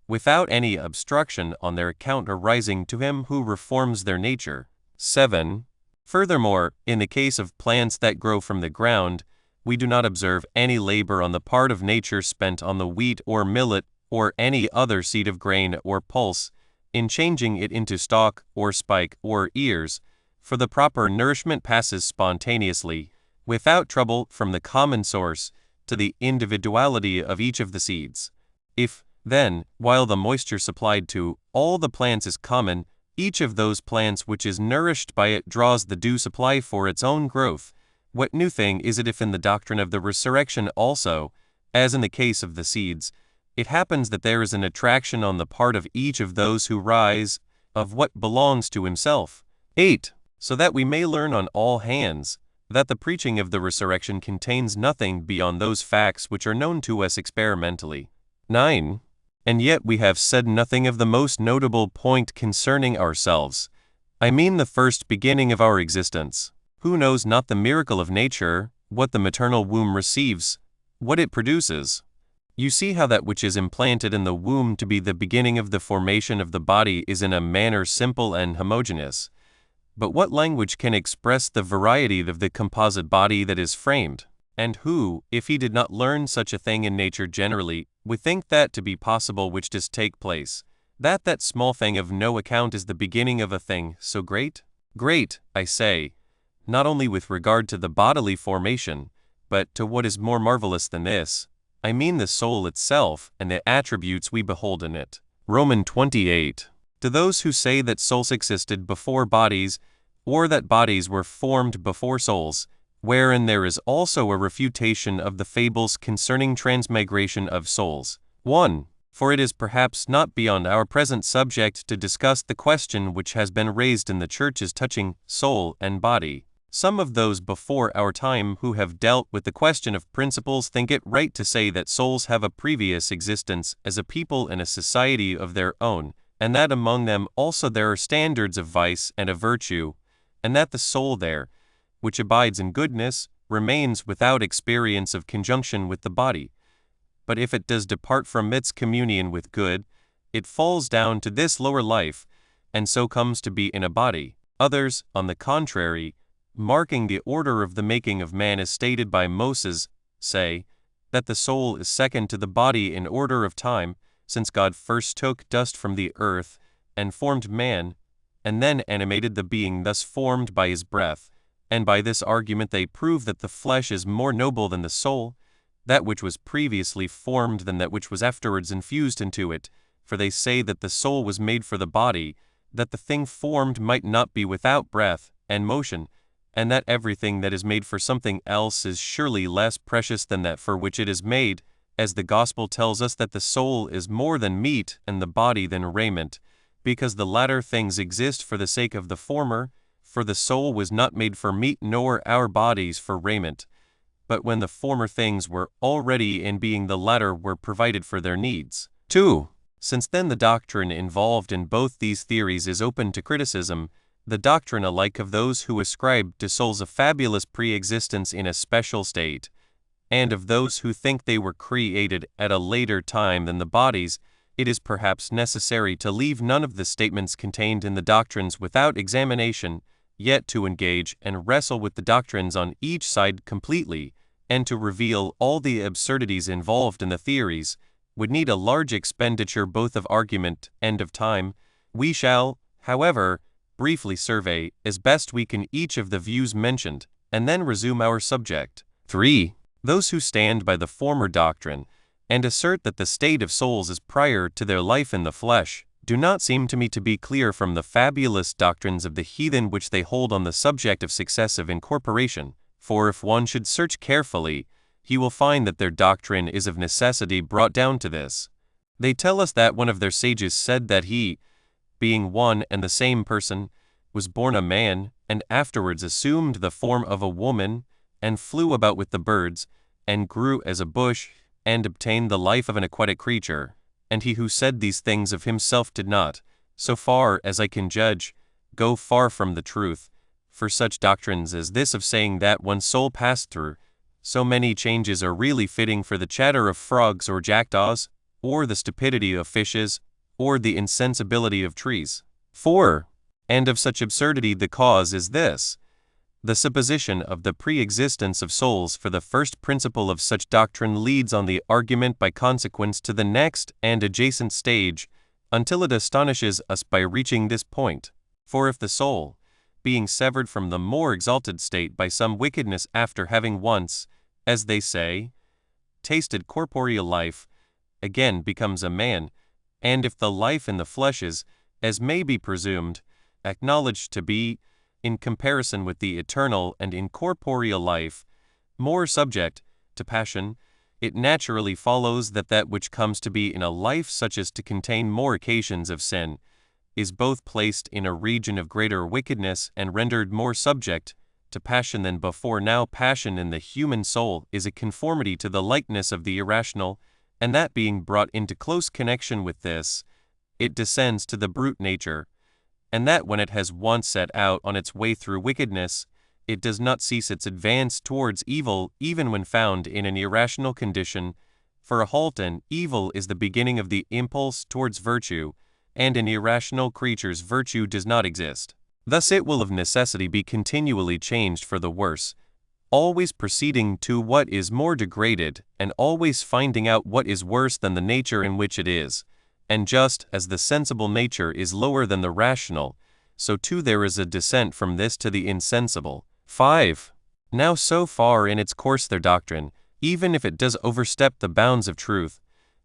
S1: without any obstruction on their account arising to him who reforms their nature. 7. Furthermore, in the case of plants that grow from the ground, we do not observe any labor on the part of nature spent on the wheat or millet or any other seed of grain or pulse, in changing it into stalk or spike or ears, for the proper nourishment passes spontaneously, without trouble from the common source, to the individuality of each of the seeds. If, then, while the moisture supplied to all the plants is common, each of those plants which is nourished by it draws the due supply for its own growth, what new thing is it if in the doctrine of the resurrection also, as in the case of the seeds, it happens that there is an attraction on the part of each of those who rise, of what belongs to himself? 8. So that we may learn on all hands, that the preaching of the resurrection contains nothing beyond those facts which are known to us experimentally. 9. And yet we have said nothing of the most notable point concerning ourselves, I mean the first beginning of our existence. Who knows not the miracle of nature, what the maternal womb receives, what it produces? You see how that which is implanted in the womb to be the beginning of the formation of the body is in a manner simple and homogeneous. But what language can express the variety of the composite body that is framed? And who, if he did not learn such a thing in nature generally, would think that to be possible which does take place, that small thing of no account is the beginning of a thing so great? Great, I say, not only with regard to the bodily formation, but to what is more marvelous than this, I mean the soul itself and the attributes we behold in it. Romans 28. To those who say that souls existed before bodies, or that bodies were formed before souls, wherein there is also a refutation of the fables concerning transmigration of souls. 1. For it is perhaps not beyond our present subject to discuss the question which has been raised in the churches touching soul and body. Some of those before our time who have dealt with the question of principles think it right to say that souls have a previous existence as a people in a society of their own, and that among them also there are standards of vice and of virtue, and that the soul there, which abides in goodness, remains without experience of conjunction with the body. But if it does depart from its communion with good, it falls down to this lower life, and so comes to be in a body. Others, on the contrary, marking the order of the making of man as stated by Moses, say, that the soul is second to the body in order of time, since God first took dust from the earth, and formed man, and then animated the being thus formed by his breath, and by this argument they prove that the flesh is more noble than the soul, that which was previously formed than that which was afterwards infused into it, for they say that the soul was made for the body, that the thing formed might not be without breath and motion, and that everything that is made for something else is surely less precious than that for which it is made, as the gospel tells us that the soul is more than meat and the body than raiment, because the latter things exist for the sake of the former, for the soul was not made for meat nor our bodies for raiment, but when the former things were already in being the latter were provided for their needs. 2. Since then the doctrine involved in both these theories is open to criticism, the doctrine alike of those who ascribe to souls a fabulous pre-existence in a special state, and of those who think they were created at a later time than the bodies, it is perhaps necessary to leave none of the statements contained in the doctrines without examination, yet to engage and wrestle with the doctrines on each side completely, and to reveal all the absurdities involved in the theories, would need a large expenditure both of argument and of time. We shall, however, briefly survey, as best we can, each of the views mentioned, and then resume our subject. 3. Those who stand by the former doctrine, and assert that the state of souls is prior to their life in the flesh, do not seem to me to be clear from the fabulous doctrines of the heathen which they hold on the subject of successive incorporation, for if one should search carefully, he will find that their doctrine is of necessity brought down to this. They tell us that one of their sages said that he, being one and the same person, was born a man, and afterwards assumed the form of a woman, and flew about with the birds, and grew as a bush, and obtained the life of an aquatic creature. And he who said these things of himself did not, so far as I can judge, go far from the truth. For such doctrines as this of saying that one soul passed through so many changes are really fitting for the chatter of frogs or jackdaws, or the stupidity of fishes, or the insensibility of trees. 4. And of such absurdity the cause is this: the supposition of the pre-existence of souls for the first principle of such doctrine leads on the argument by consequence to the next and adjacent stage, until it astonishes us by reaching this point. For if the soul, being severed from the more exalted state by some wickedness after having once, as they say, tasted corporeal life, again becomes a man, and if the life in the flesh is, as may be presumed, acknowledged to be, in comparison with the eternal and incorporeal life, more subject to passion, it naturally follows that that which comes to be in a life such as to contain more occasions of sin, is both placed in a region of greater wickedness and rendered more subject to passion than before. Now passion in the human soul is a conformity to the likeness of the irrational, and that being brought into close connection with this, it descends to the brute nature, and that when it has once set out on its way through wickedness, it does not cease its advance towards evil even when found in an irrational condition, for a halt in evil is the beginning of the impulse towards virtue, and in irrational creatures virtue does not exist. Thus it will of necessity be continually changed for the worse, always proceeding to what is more degraded, and always finding out what is worse than the nature in which it is. And just as the sensible nature is lower than the rational, so too there is a descent from this to the insensible. 5. Now so far in its course their doctrine, even if it does overstep the bounds of truth,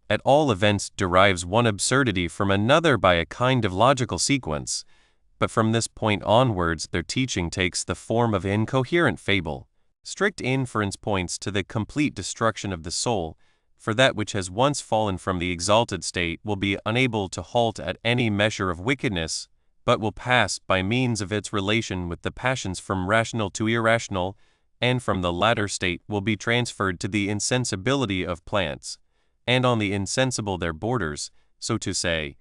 S1: at all events derives one absurdity from another by a kind of logical sequence, but from this point onwards their teaching takes the form of incoherent fable. Strict inference points to the complete destruction of the soul, for that which has once fallen from the exalted state will be unable to halt at any measure of wickedness, but will pass by means of its relation with the passions from rational to irrational, and from the latter state will be transferred to the insensibility of plants, and on the insensible their borders, so to say,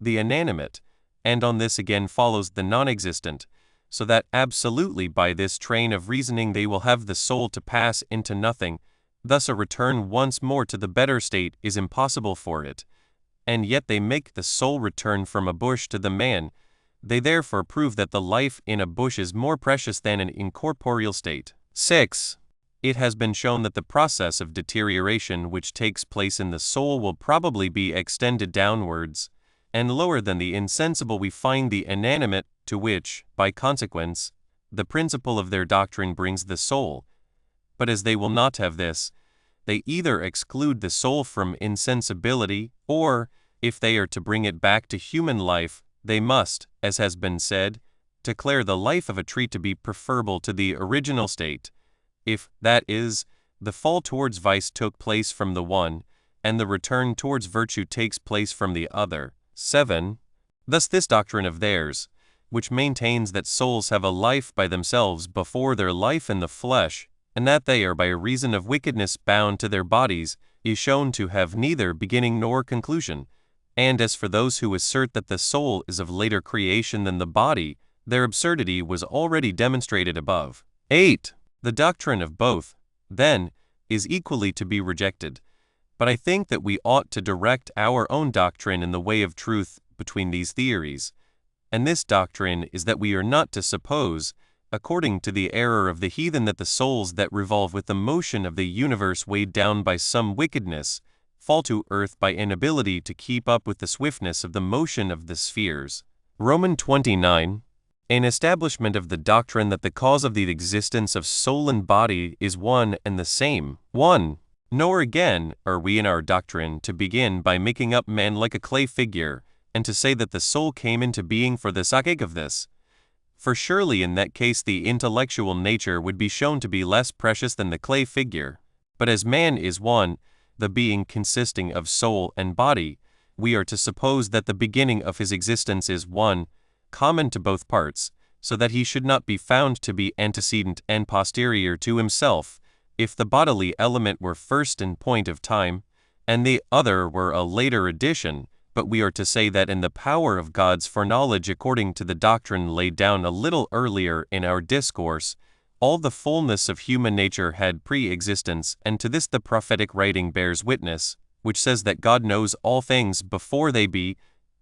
S1: the inanimate, and on this again follows the non-existent, so that absolutely by this train of reasoning they will have the soul to pass into nothing. Thus a return once more to the better state is impossible for it, and yet they make the soul return from a bush to the man. They therefore prove that the life in a bush is more precious than an incorporeal state. 6. It has been shown that the process of deterioration which takes place in the soul will probably be extended downwards, and lower than the insensible we find the inanimate, to which, by consequence, the principle of their doctrine brings the soul. But as they will not have this, they either exclude the soul from insensibility, or, if they are to bring it back to human life, they must, as has been said, declare the life of a tree to be preferable to the original state, if, that is, the fall towards vice took place from the one, and the return towards virtue takes place from the other. 7. Thus this doctrine of theirs, which maintains that souls have a life by themselves before their life in the flesh, and that they are by reason of wickedness bound to their bodies, is shown to have neither beginning nor conclusion. And as for those who assert that the soul is of later creation than the body, their absurdity was already demonstrated above. 8. The doctrine of both, then, is equally to be rejected. But I think that we ought to direct our own doctrine in the way of truth between these theories. And this doctrine is that we are not to suppose, according to the error of the heathen, that the souls that revolve with the motion of the universe weighed down by some wickedness, fall to earth by inability to keep up with the swiftness of the motion of the spheres. Romans 29, An establishment of the doctrine that the cause of the existence of soul and body is one and the same. 1. Nor again are we in our doctrine to begin by making up man like a clay figure, and to say that the soul came into being for the sake of this. For surely in that case the intellectual nature would be shown to be less precious than the clay figure. But as man is one, the being consisting of soul and body, we are to suppose that the beginning of his existence is one, common to both parts, so that he should not be found to be antecedent and posterior to himself, if the bodily element were first in point of time, and the other were a later addition. But we are to say that in the power of God's foreknowledge, according to the doctrine laid down a little earlier in our discourse, all the fullness of human nature had pre-existence, and to this the prophetic writing bears witness, which says that God knows all things before they be,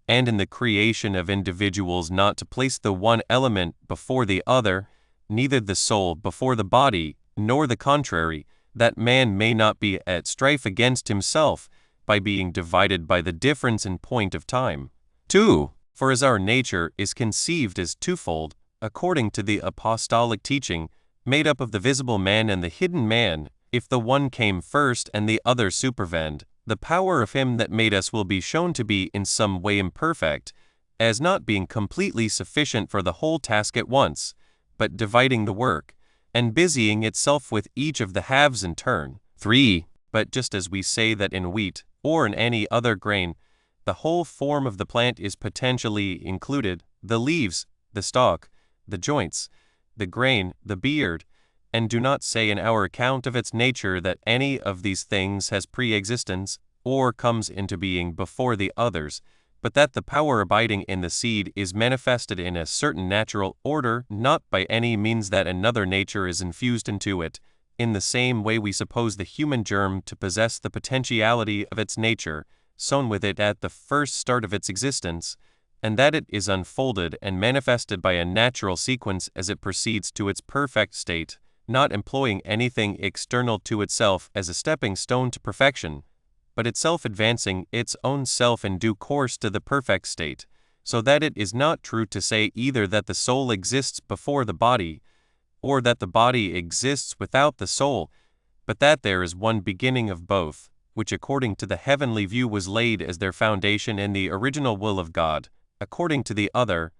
S1: and in the creation of individuals not to place the one element before the other, neither the soul before the body, nor the contrary, that man may not be at strife against himself, by being divided by the difference in point of time. 2. For as our nature is conceived as twofold, according to the apostolic teaching, made up of the visible man and the hidden man, if the one came first and the other supervened, the power of him that made us will be shown to be in some way imperfect, as not being completely sufficient for the whole task at once, but dividing the work, and busying itself with each of the halves in turn. 3. But just as we say that in wheat, or in any other grain, the whole form of the plant is potentially included, the leaves, the stalk, the joints, the grain, the beard, and do not say in our account of its nature that any of these things has pre-existence, or comes into being before the others, but that the power abiding in the seed is manifested in a certain natural order, not by any means that another nature is infused into it. In the same way we suppose the human germ to possess the potentiality of its nature, sown with it at the first start of its existence, and that it is unfolded and manifested by a natural sequence as it proceeds to its perfect state, not employing anything external to itself as a stepping stone to perfection, but itself advancing its own self in due course to the perfect state, so that it is not true to say either that the soul exists before the body, or that the body exists without the soul, but that there is one beginning of both, which according to the heavenly view was laid as their foundation in the original will of God, according to the other,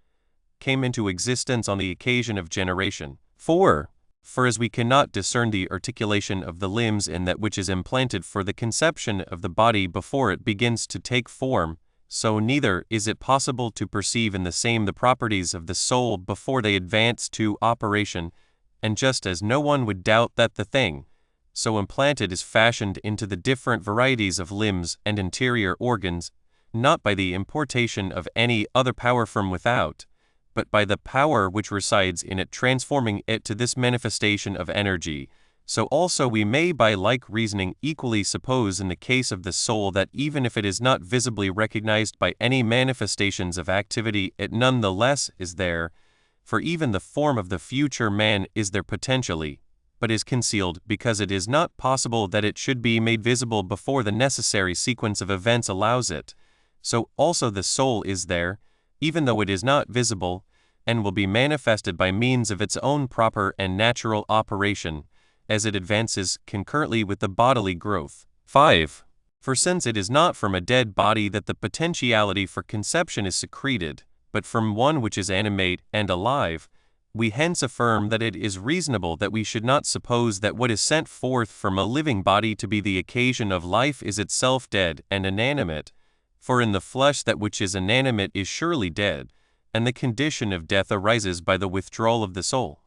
S1: came into existence on the occasion of generation. 4. For as we cannot discern the articulation of the limbs in that which is implanted for the conception of the body before it begins to take form, so neither is it possible to perceive in the same the properties of the soul before they advance to operation, and just as no one would doubt that the thing so implanted is fashioned into the different varieties of limbs and interior organs, not by the importation of any other power from without, but by the power which resides in it transforming it to this manifestation of energy, so also we may by like reasoning equally suppose in the case of the soul that even if it is not visibly recognized by any manifestations of activity, it none the less is there, for even the form of the future man is there potentially, but is concealed because it is not possible that it should be made visible before the necessary sequence of events allows it. So also the soul is there, even though it is not visible, and will be manifested by means of its own proper and natural operation, as it advances concurrently with the bodily growth. 5. For since it is not from a dead body that the potentiality for conception is secreted, but from one which is animate and alive, we hence affirm that it is reasonable that we should not suppose that what is sent forth from a living body to be the occasion of life is itself dead and inanimate, for in the flesh that which is inanimate is surely dead, and the condition of death arises by the withdrawal of the soul.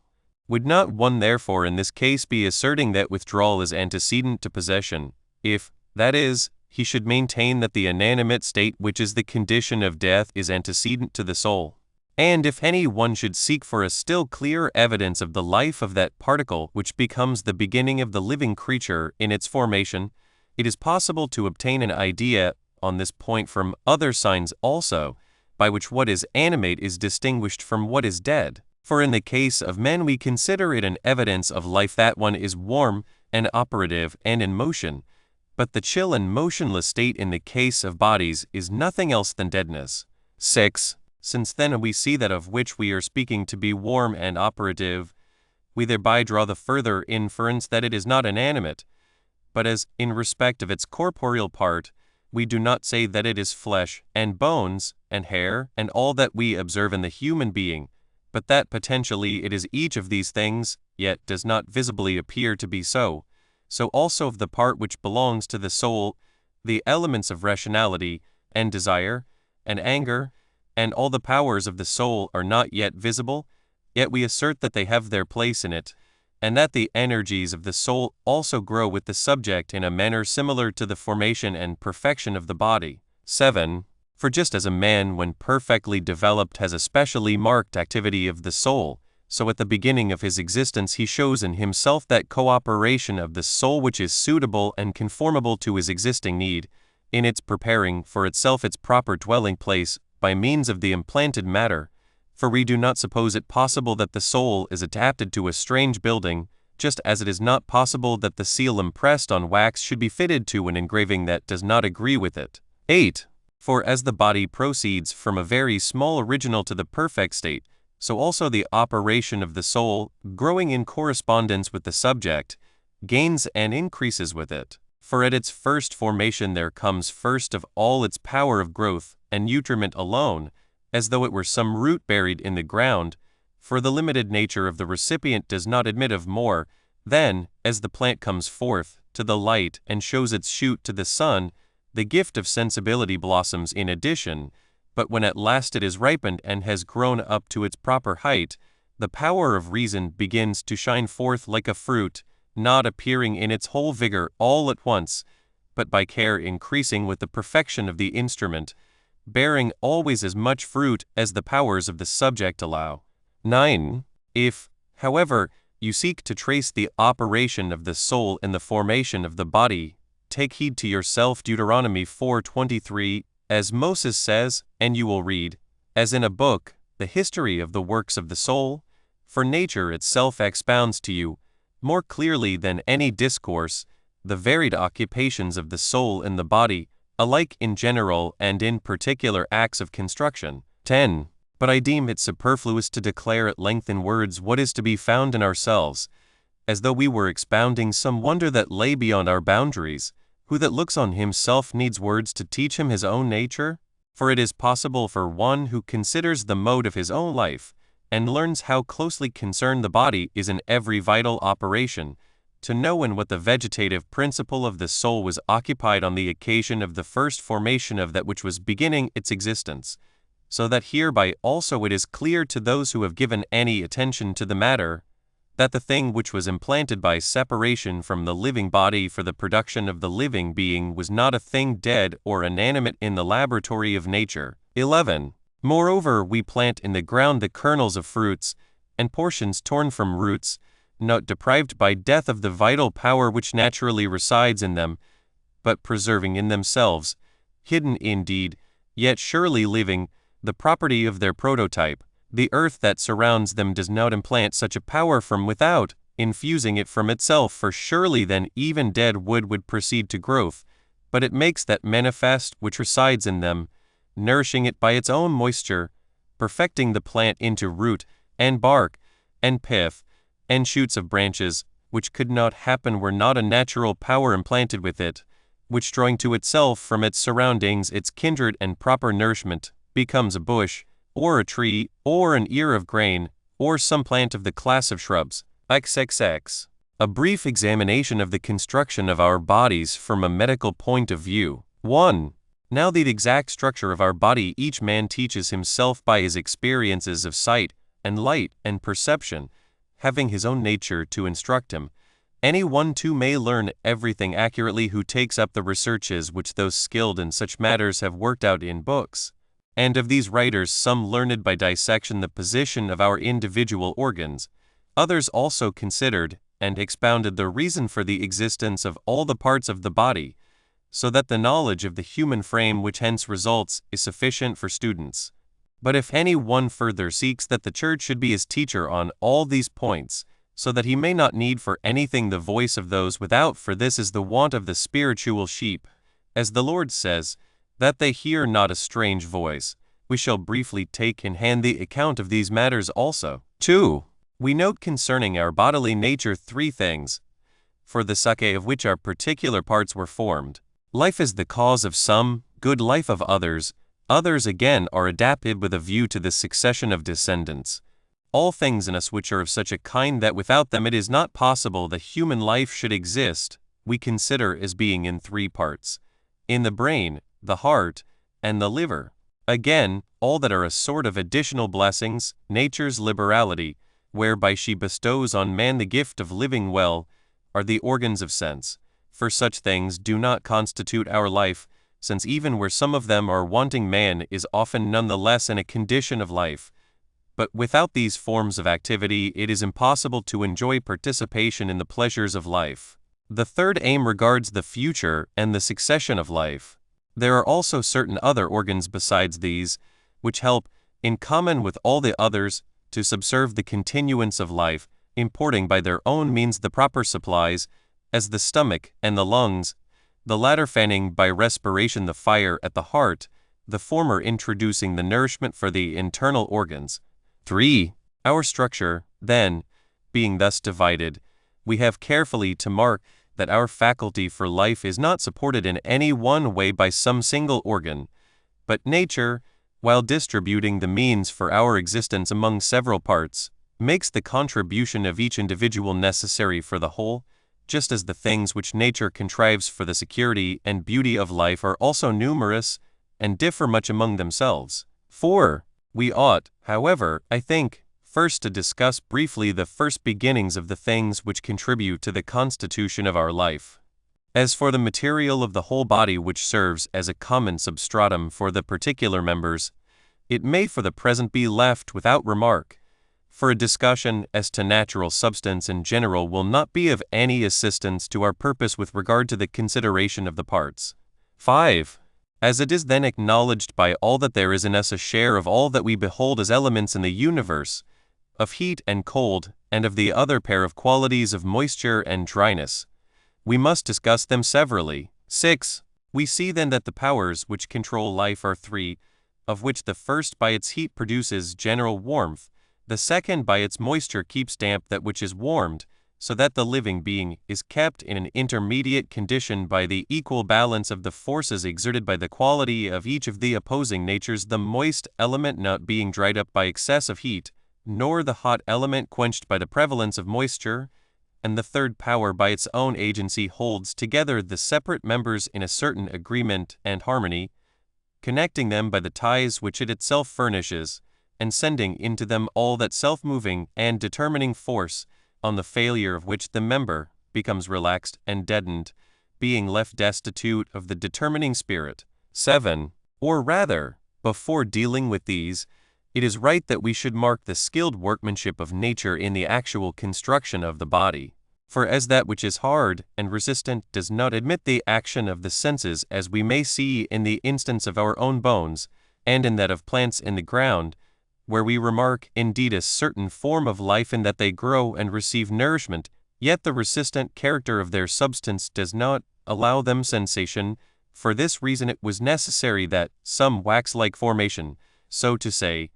S1: Would not one therefore in this case be asserting that withdrawal is antecedent to possession, if, that is, he should maintain that the inanimate state which is the condition of death is antecedent to the soul? And if any one should seek for a still clearer evidence of the life of that particle which becomes the beginning of the living creature in its formation, it is possible to obtain an idea on this point from other signs also, by which what is animate is distinguished from what is dead. For in the case of men we consider it an evidence of life that one is warm and operative and in motion, but the chill and motionless state in the case of bodies is nothing else than deadness. 6. Since then we see that of which we are speaking to be warm and operative, we thereby draw the further inference that it is not inanimate, but as, in respect of its corporeal part, we do not say that it is flesh, and bones, and hair, and all that we observe in the human being, but that potentially it is each of these things, yet does not visibly appear to be so. So also of the part which belongs to the soul, the elements of rationality, and desire, and anger, and all the powers of the soul are not yet visible, yet we assert that they have their place in it, and that the energies of the soul also grow with the subject in a manner similar to the formation and perfection of the body. 7. For just as a man when perfectly developed has a specially marked activity of the soul, so at the beginning of his existence he shows in himself that cooperation of the soul which is suitable and conformable to his existing need, in its preparing for itself its proper dwelling place by means of the implanted matter, for we do not suppose it possible that the soul is adapted to a strange building, just as it is not possible that the seal impressed on wax should be fitted to an engraving that does not agree with it. 8. For as the body proceeds from a very small original to the perfect state, so also the operation of the soul, growing in correspondence with the subject, gains and increases with it. For at its first formation there comes first of all its power of growth and nutriment alone, as though it were some root buried in the ground, for the limited nature of the recipient does not admit of more. Then, as the plant comes forth to the light and shows its shoot to the sun, the gift of sensibility blossoms in addition, but when at last it is ripened and has grown up to its proper height, the power of reason begins to shine forth like a fruit, not appearing in its whole vigor all at once, but by care increasing with the perfection of the instrument, bearing always as much fruit as the powers of the subject allow. 9. If, however, you seek to trace the operation of the soul in the formation of the body, take heed to yourself. Deuteronomy 4:23, as Moses says, and you will read, as in a book, the history of the works of the soul, for nature itself expounds to you, more clearly than any discourse, the varied occupations of the soul in the body, alike in general and in particular acts of construction. 10. But I deem it superfluous to declare at length in words what is to be found in ourselves, as though we were expounding some wonder that lay beyond our boundaries. Who that looks on himself needs words to teach him his own nature? For it is possible for one who considers the mode of his own life, and learns how closely concerned the body is in every vital operation, to know in what the vegetative principle of the soul was occupied on the occasion of the first formation of that which was beginning its existence, so that hereby also it is clear to those who have given any attention to the matter, that the thing which was implanted by separation from the living body for the production of the living being was not a thing dead or inanimate in the laboratory of nature. 11. Moreover, we plant in the ground the kernels of fruits, and portions torn from roots, not deprived by death of the vital power which naturally resides in them, but preserving in themselves, hidden indeed, yet surely living, the property of their prototype. The earth that surrounds them does not implant such a power from without, infusing it from itself, for surely then even dead wood would proceed to growth, but it makes that manifest which resides in them, nourishing it by its own moisture, perfecting the plant into root, and bark, and pith, and shoots of branches, which could not happen were not a natural power implanted with it, which drawing to itself from its surroundings its kindred and proper nourishment, becomes a bush, or a tree, or an ear of grain, or some plant of the class of shrubs. XXX. A brief examination of the construction of our bodies from a medical point of view. 1. Now the exact structure of our body each man teaches himself by his experiences of sight, and light, and perception, having his own nature to instruct him. Any one too may learn everything accurately who takes up the researches which those skilled in such matters have worked out in books. And of these writers some learned by dissection the position of our individual organs, others also considered and expounded the reason for the existence of all the parts of the body, so that the knowledge of the human frame which hence results is sufficient for students. But if any one further seeks that the Church should be his teacher on all these points, so that he may not need for anything the voice of those without, for this is the want of the spiritual sheep, as the Lord says, that they hear not a strange voice, We shall briefly take in hand the account of these matters also. 2. We note concerning our bodily nature 3 things, for the sake of which our particular parts were formed. Life is the cause of some, good life of others. Others again are adapted with a view to the succession of descendants. All things in us which are of such a kind that without them it is not possible that human life should exist, we consider as being in 3 parts: in the brain, the heart, and the liver. Again, all that are a sort of additional blessings, nature's liberality, whereby she bestows on man the gift of living well, are the organs of sense. For such things do not constitute our life, since even where some of them are wanting, man is often none the less in a condition of life. But without these forms of activity it is impossible to enjoy participation in the pleasures of life. The third aim regards the future and the succession of life. There are also certain other organs besides these, which help, in common with all the others, to subserve the continuance of life, importing by their own means the proper supplies, as the stomach and the lungs, the latter fanning by respiration the fire at the heart, the former introducing the nourishment for the internal organs. 3. Our structure, then, being thus divided, we have carefully to mark that our faculty for life is not supported in any one way by some single organ, but nature, while distributing the means for our existence among several parts, makes the contribution of each individual necessary for the whole, just as the things which nature contrives for the security and beauty of life are also numerous and differ much among themselves. 4. We ought, however, I think, first to discuss briefly the first beginnings of the things which contribute to the constitution of our life. As for the material of the whole body which serves as a common substratum for the particular members, it may for the present be left without remark, for a discussion as to natural substance in general will not be of any assistance to our purpose with regard to the consideration of the parts. 5. As it is then acknowledged by all that there is in us a share of all that we behold as elements in the universe, of heat and cold, and of the other pair of qualities of moisture and dryness, we must discuss them severally. 6. We see then that the powers which control life are 3, of which the first by its heat produces general warmth, the second by its moisture keeps damp that which is warmed, so that the living being is kept in an intermediate condition by the equal balance of the forces exerted by the quality of each of the opposing natures, the moist element not being dried up by excess of heat, nor the hot element quenched by the prevalence of moisture, and the third power by its own agency holds together the separate members in a certain agreement and harmony, connecting them by the ties which it itself furnishes, and sending into them all that self-moving and determining force, on the failure of which the member becomes relaxed and deadened, being left destitute of the determining spirit. 7. Or rather, before dealing with these, it is right that we should mark the skilled workmanship of nature in the actual construction of the body. For as that which is hard and resistant does not admit the action of the senses, as we may see in the instance of our own bones, and in that of plants in the ground, where we remark indeed a certain form of life in that they grow and receive nourishment, yet the resistant character of their substance does not allow them sensation. For this reason it was necessary that some wax-like formation, so to say,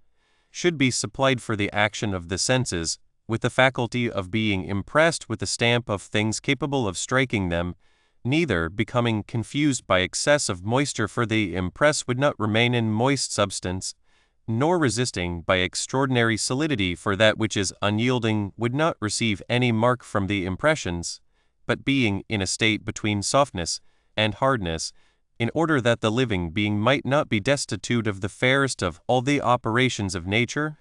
S1: should be supplied for the action of the senses, with the faculty of being impressed with the stamp of things capable of striking them, neither becoming confused by excess of moisture, for the impress would not remain in moist substance, nor resisting by extraordinary solidity, for that which is unyielding would not receive any mark from the impressions, but being in a state between softness and hardness, in order that the living being might not be destitute of the fairest of all the operations of nature,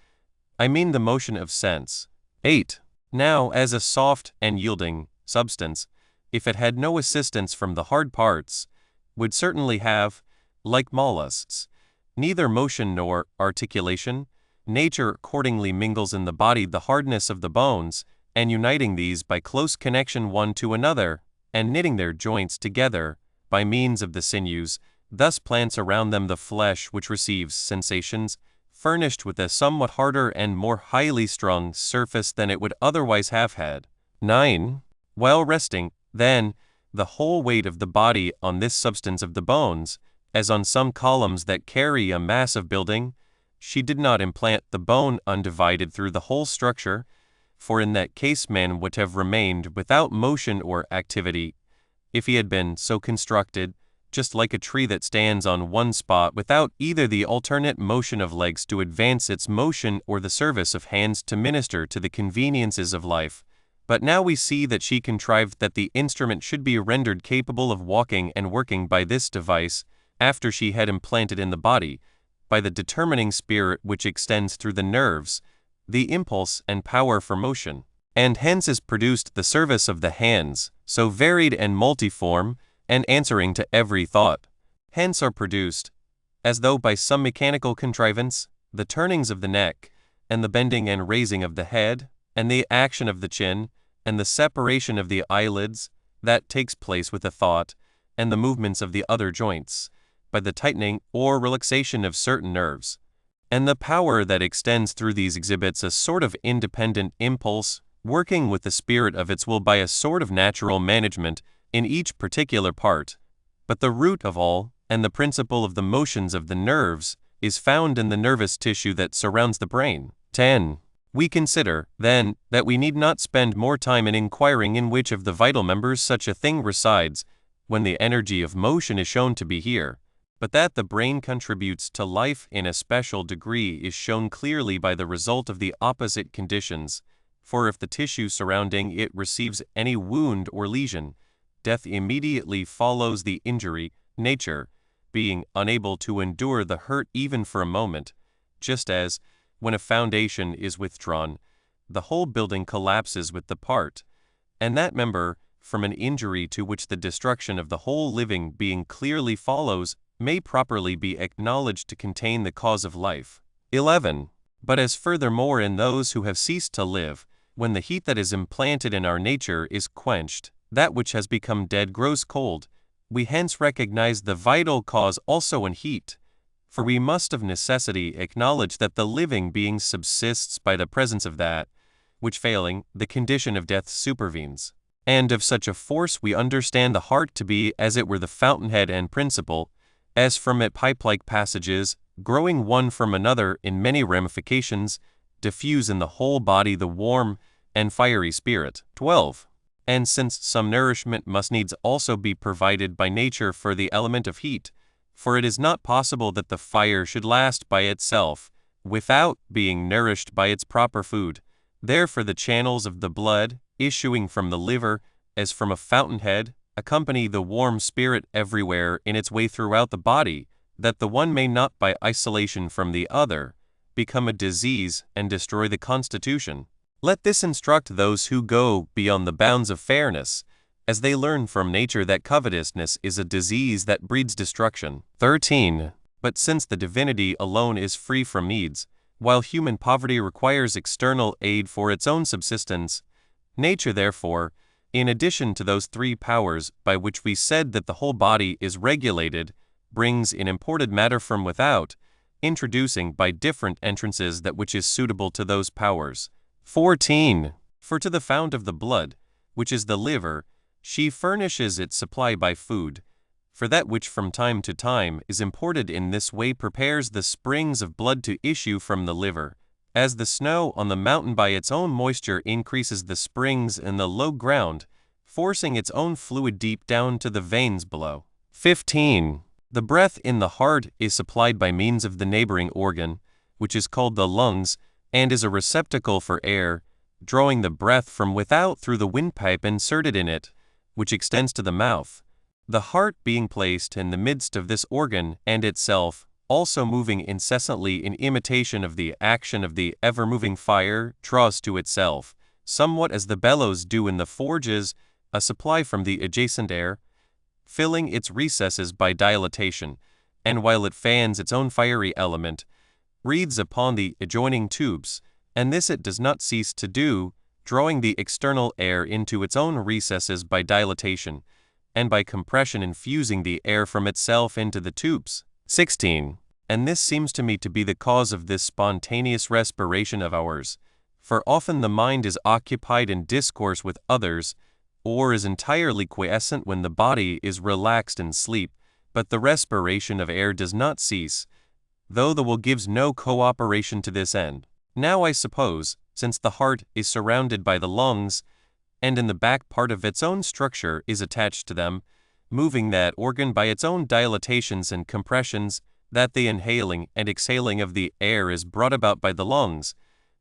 S1: I mean the motion of sense. 8. Now, as a soft and yielding substance, if it had no assistance from the hard parts, would certainly have, like mollusks, neither motion nor articulation, nature accordingly mingles in the body the hardness of the bones, and uniting these by close connection one to another, and knitting their joints together by means of the sinews, thus plants around them the flesh which receives sensations, furnished with a somewhat harder and more highly strung surface than it would otherwise have had. 9. While resting, then, the whole weight of the body on this substance of the bones, as on some columns that carry a massive building, she did not implant the bone undivided through the whole structure, for in that case man would have remained without motion or activity, if he had been so constructed, just like a tree that stands on one spot without either the alternate motion of legs to advance its motion or the service of hands to minister to the conveniences of life. But now we see that she contrived that the instrument should be rendered capable of walking and working by this device, after she had implanted in the body, by the determining spirit which extends through the nerves, the impulse and power for motion. And hence is produced the service of the hands, so varied and multiform, and answering to every thought. Hence are produced, as though by some mechanical contrivance, the turnings of the neck, and the bending and raising of the head, and the action of the chin, and the separation of the eyelids, that takes place with the thought, and the movements of the other joints, by the tightening or relaxation of certain nerves. And the power that extends through these exhibits a sort of independent impulse, working with the spirit of its will by a sort of natural management in each particular part. But the root of all, and the principle of the motions of the nerves, is found in the nervous tissue that surrounds the brain. 10. We consider, then, that we need not spend more time in inquiring in which of the vital members such a thing resides, when the energy of motion is shown to be here, but that the brain contributes to life in a special degree is shown clearly by the result of the opposite conditions. For if the tissue surrounding it receives any wound or lesion, death immediately follows the injury, nature being unable to endure the hurt even for a moment, just as, when a foundation is withdrawn, the whole building collapses with the part, and that member, from an injury to which the destruction of the whole living being clearly follows, may properly be acknowledged to contain the cause of life. 11. But as furthermore in those who have ceased to live, when the heat that is implanted in our nature is quenched, that which has become dead grows cold, we hence recognize the vital cause also in heat, for we must of necessity acknowledge that the living being subsists by the presence of that, which failing, the condition of death supervenes. And of such a force we understand the heart to be as it were the fountainhead and principle, as from it pipe-like passages, growing one from another in many ramifications, diffuse in the whole body the warm and fiery spirit. 12. And since some nourishment must needs also be provided by nature for the element of heat, for it is not possible that the fire should last by itself, without being nourished by its proper food, therefore the channels of the blood, issuing from the liver, as from a fountainhead, accompany the warm spirit everywhere in its way throughout the body, that the one may not by isolation from the other, become a disease and destroy the constitution. Let this instruct those who go beyond the bounds of fairness, as they learn from nature that covetousness is a disease that breeds destruction. 13. But since the divinity alone is free from needs, while human poverty requires external aid for its own subsistence, nature therefore, in addition to those three powers by which we said that the whole body is regulated, brings in imported matter from without, introducing by different entrances that which is suitable to those powers. 14. For to the fount of the blood, which is the liver, she furnishes its supply by food, for that which from time to time is imported in this way prepares the springs of blood to issue from the liver, as the snow on the mountain by its own moisture increases the springs in the low ground, forcing its own fluid deep down to the veins below. 15. The breath in the heart is supplied by means of the neighboring organ, which is called the lungs, and is a receptacle for air, drawing the breath from without through the windpipe inserted in it, which extends to the mouth. The heart being placed in the midst of this organ and itself, also moving incessantly in imitation of the action of the ever-moving fire, draws to itself, somewhat as the bellows do in the forges, a supply from the adjacent air, filling its recesses by dilatation, and while it fans its own fiery element, breathes upon the adjoining tubes, and this it does not cease to do, drawing the external air into its own recesses by dilatation, and by compression infusing the air from itself into the tubes. 16. And this seems to me to be the cause of this spontaneous respiration of ours, for often the mind is occupied in discourse with others, or is entirely quiescent when the body is relaxed in sleep, but the respiration of air does not cease, though the will gives no cooperation to this end. Now I suppose, since the heart is surrounded by the lungs, and in the back part of its own structure is attached to them, moving that organ by its own dilatations and compressions, that the inhaling and exhaling of the air is brought about by the lungs,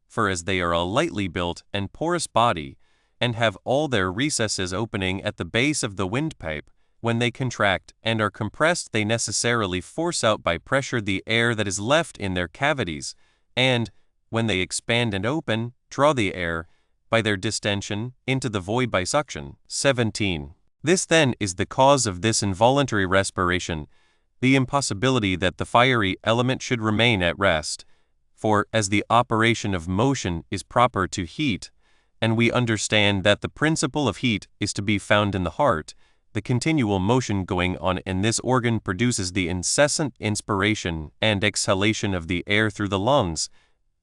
S1: for as they are a lightly built and porous body, and have all their recesses opening at the base of the windpipe, when they contract and are compressed they necessarily force out by pressure the air that is left in their cavities, and, when they expand and open, draw the air, by their distension, into the void by suction. 17. This then is the cause of this involuntary respiration, the impossibility that the fiery element should remain at rest. For as the operation of motion is proper to heat, and we understand that the principle of heat is to be found in the heart, the continual motion going on in this organ produces the incessant inspiration and exhalation of the air through the lungs.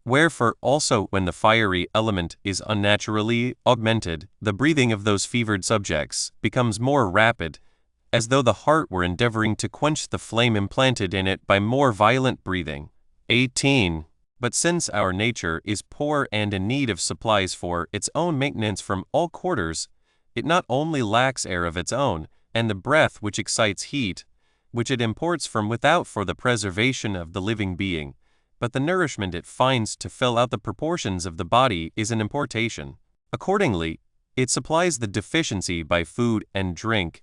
S1: Wherefore also when the fiery element is unnaturally augmented, the breathing of those fevered subjects becomes more rapid, as though the heart were endeavoring to quench the flame implanted in it by more violent breathing. 18. But since our nature is poor and in need of supplies for its own maintenance from all quarters, it not only lacks air of its own, and the breath which excites heat, which it imports from without for the preservation of the living being, but the nourishment it finds to fill out the proportions of the body is an importation. Accordingly, it supplies the deficiency by food and drink,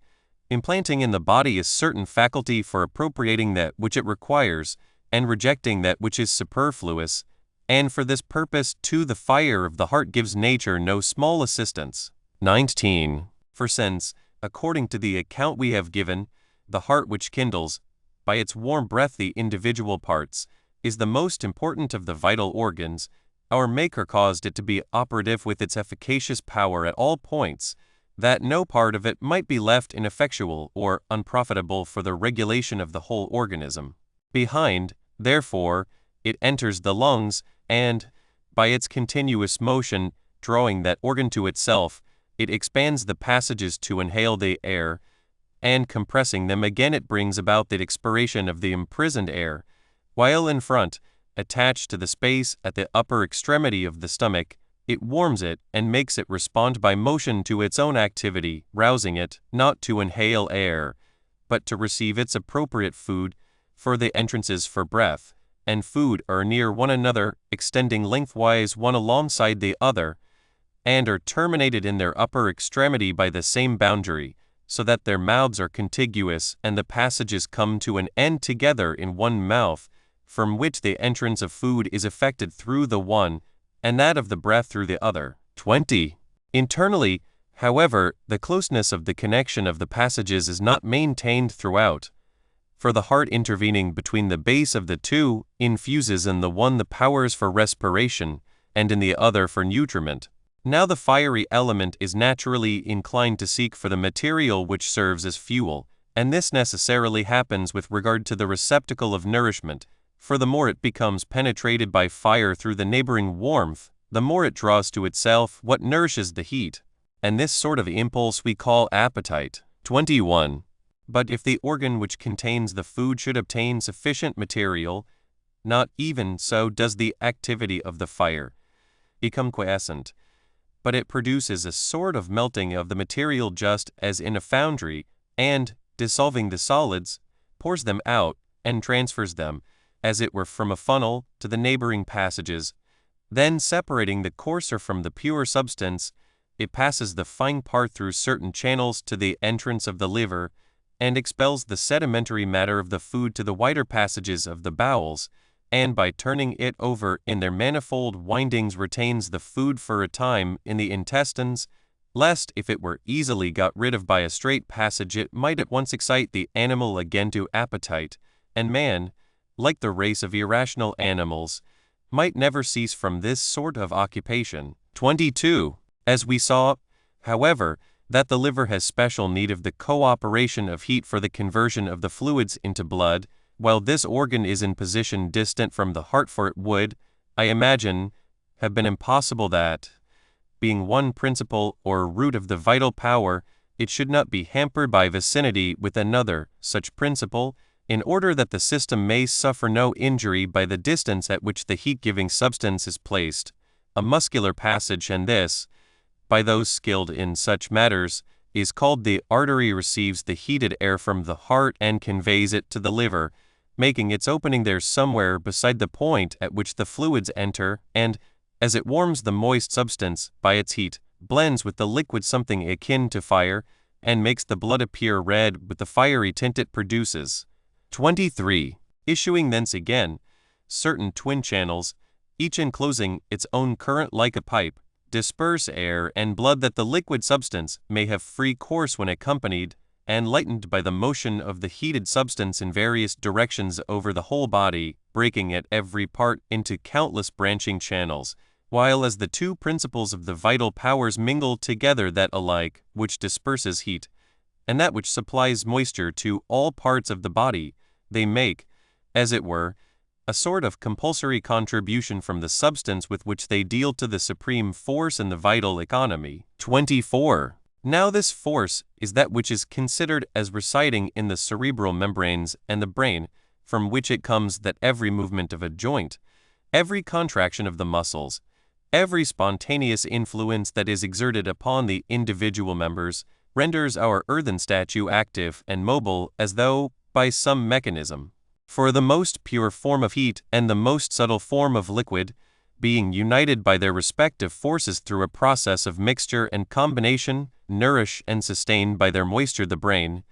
S1: implanting in the body a certain faculty for appropriating that which it requires, and rejecting that which is superfluous, and for this purpose too the fire of the heart gives nature no small assistance. 19. For since, according to the account we have given, the heart which kindles, by its warm breath the individual parts, is the most important of the vital organs, our Maker caused it to be operative with its efficacious power at all points, that no part of it might be left ineffectual or unprofitable for the regulation of the whole organism. Behind, therefore, it enters the lungs, and, by its continuous motion, drawing that organ to itself, it expands the passages to inhale the air, and compressing them again it brings about the expiration of the imprisoned air, while in front, attached to the space at the upper extremity of the stomach, it warms it and makes it respond by motion to its own activity, rousing it, not to inhale air, but to receive its appropriate food, for the entrances for breath and food are near one another, extending lengthwise one alongside the other, and are terminated in their upper extremity by the same boundary, so that their mouths are contiguous and the passages come to an end together in one mouth, from which the entrance of food is effected through the one, and that of the breath through the other. 20. Internally, however, the closeness of the connection of the passages is not maintained throughout, for the heart intervening between the base of the two infuses in the one the powers for respiration, and in the other for nutriment. Now the fiery element is naturally inclined to seek for the material which serves as fuel, and this necessarily happens with regard to the receptacle of nourishment, for the more it becomes penetrated by fire through the neighboring warmth, the more it draws to itself what nourishes the heat, and this sort of impulse we call appetite. 21. But if the organ which contains the food should obtain sufficient material, not even so does the activity of the fire become quiescent, but it produces a sort of melting of the material just as in a foundry, and, dissolving the solids, pours them out, and transfers them, as it were from a funnel, to the neighboring passages. Then separating the coarser from the pure substance, it passes the fine part through certain channels to the entrance of the liver, and expels the sedimentary matter of the food to the wider passages of the bowels, and by turning it over in their manifold windings retains the food for a time in the intestines, lest if it were easily got rid of by a straight passage it might at once excite the animal again to appetite, and man, like the race of irrational animals, might never cease from this sort of occupation. 22. As we saw, however, that the liver has special need of the cooperation of heat for the conversion of the fluids into blood, while this organ is in position distant from the heart, for it would, I imagine, have been impossible that, being one principle or root of the vital power, it should not be hampered by vicinity with another such principle, in order that the system may suffer no injury by the distance at which the heat-giving substance is placed. A muscular passage, and this, by those skilled in such matters, is called the artery, receives the heated air from the heart and conveys it to the liver, making its opening there somewhere beside the point at which the fluids enter, and, as it warms the moist substance by its heat, blends with the liquid something akin to fire, and makes the blood appear red with the fiery tint it produces. 23. Issuing thence again, certain twin channels, each enclosing its own current like a pipe, disperse air and blood that the liquid substance may have free course when accompanied and lightened by the motion of the heated substance in various directions over the whole body, breaking at every part into countless branching channels, while as the two principles of the vital powers mingle together, that alike which disperses heat, and that which supplies moisture to all parts of the body, they make, as it were, a sort of compulsory contribution from the substance with which they deal to the supreme force in the vital economy. 24. Now this force is that which is considered as residing in the cerebral membranes and the brain, from which it comes that every movement of a joint, every contraction of the muscles, every spontaneous influence that is exerted upon the individual members, renders our earthen statue active and mobile as though by some mechanism. For the most pure form of heat and the most subtle form of liquid, being united by their respective forces through a process of mixture and combination, nourish and sustain by their moisture the brain,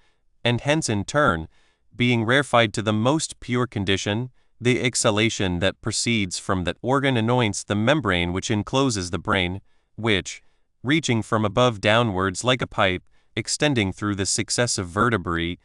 S1: and hence in turn, being rarefied to the most pure condition, the exhalation that proceeds from that organ anoints the membrane which encloses the brain, which, reaching from above downwards like a pipe, extending through the successive vertebrae,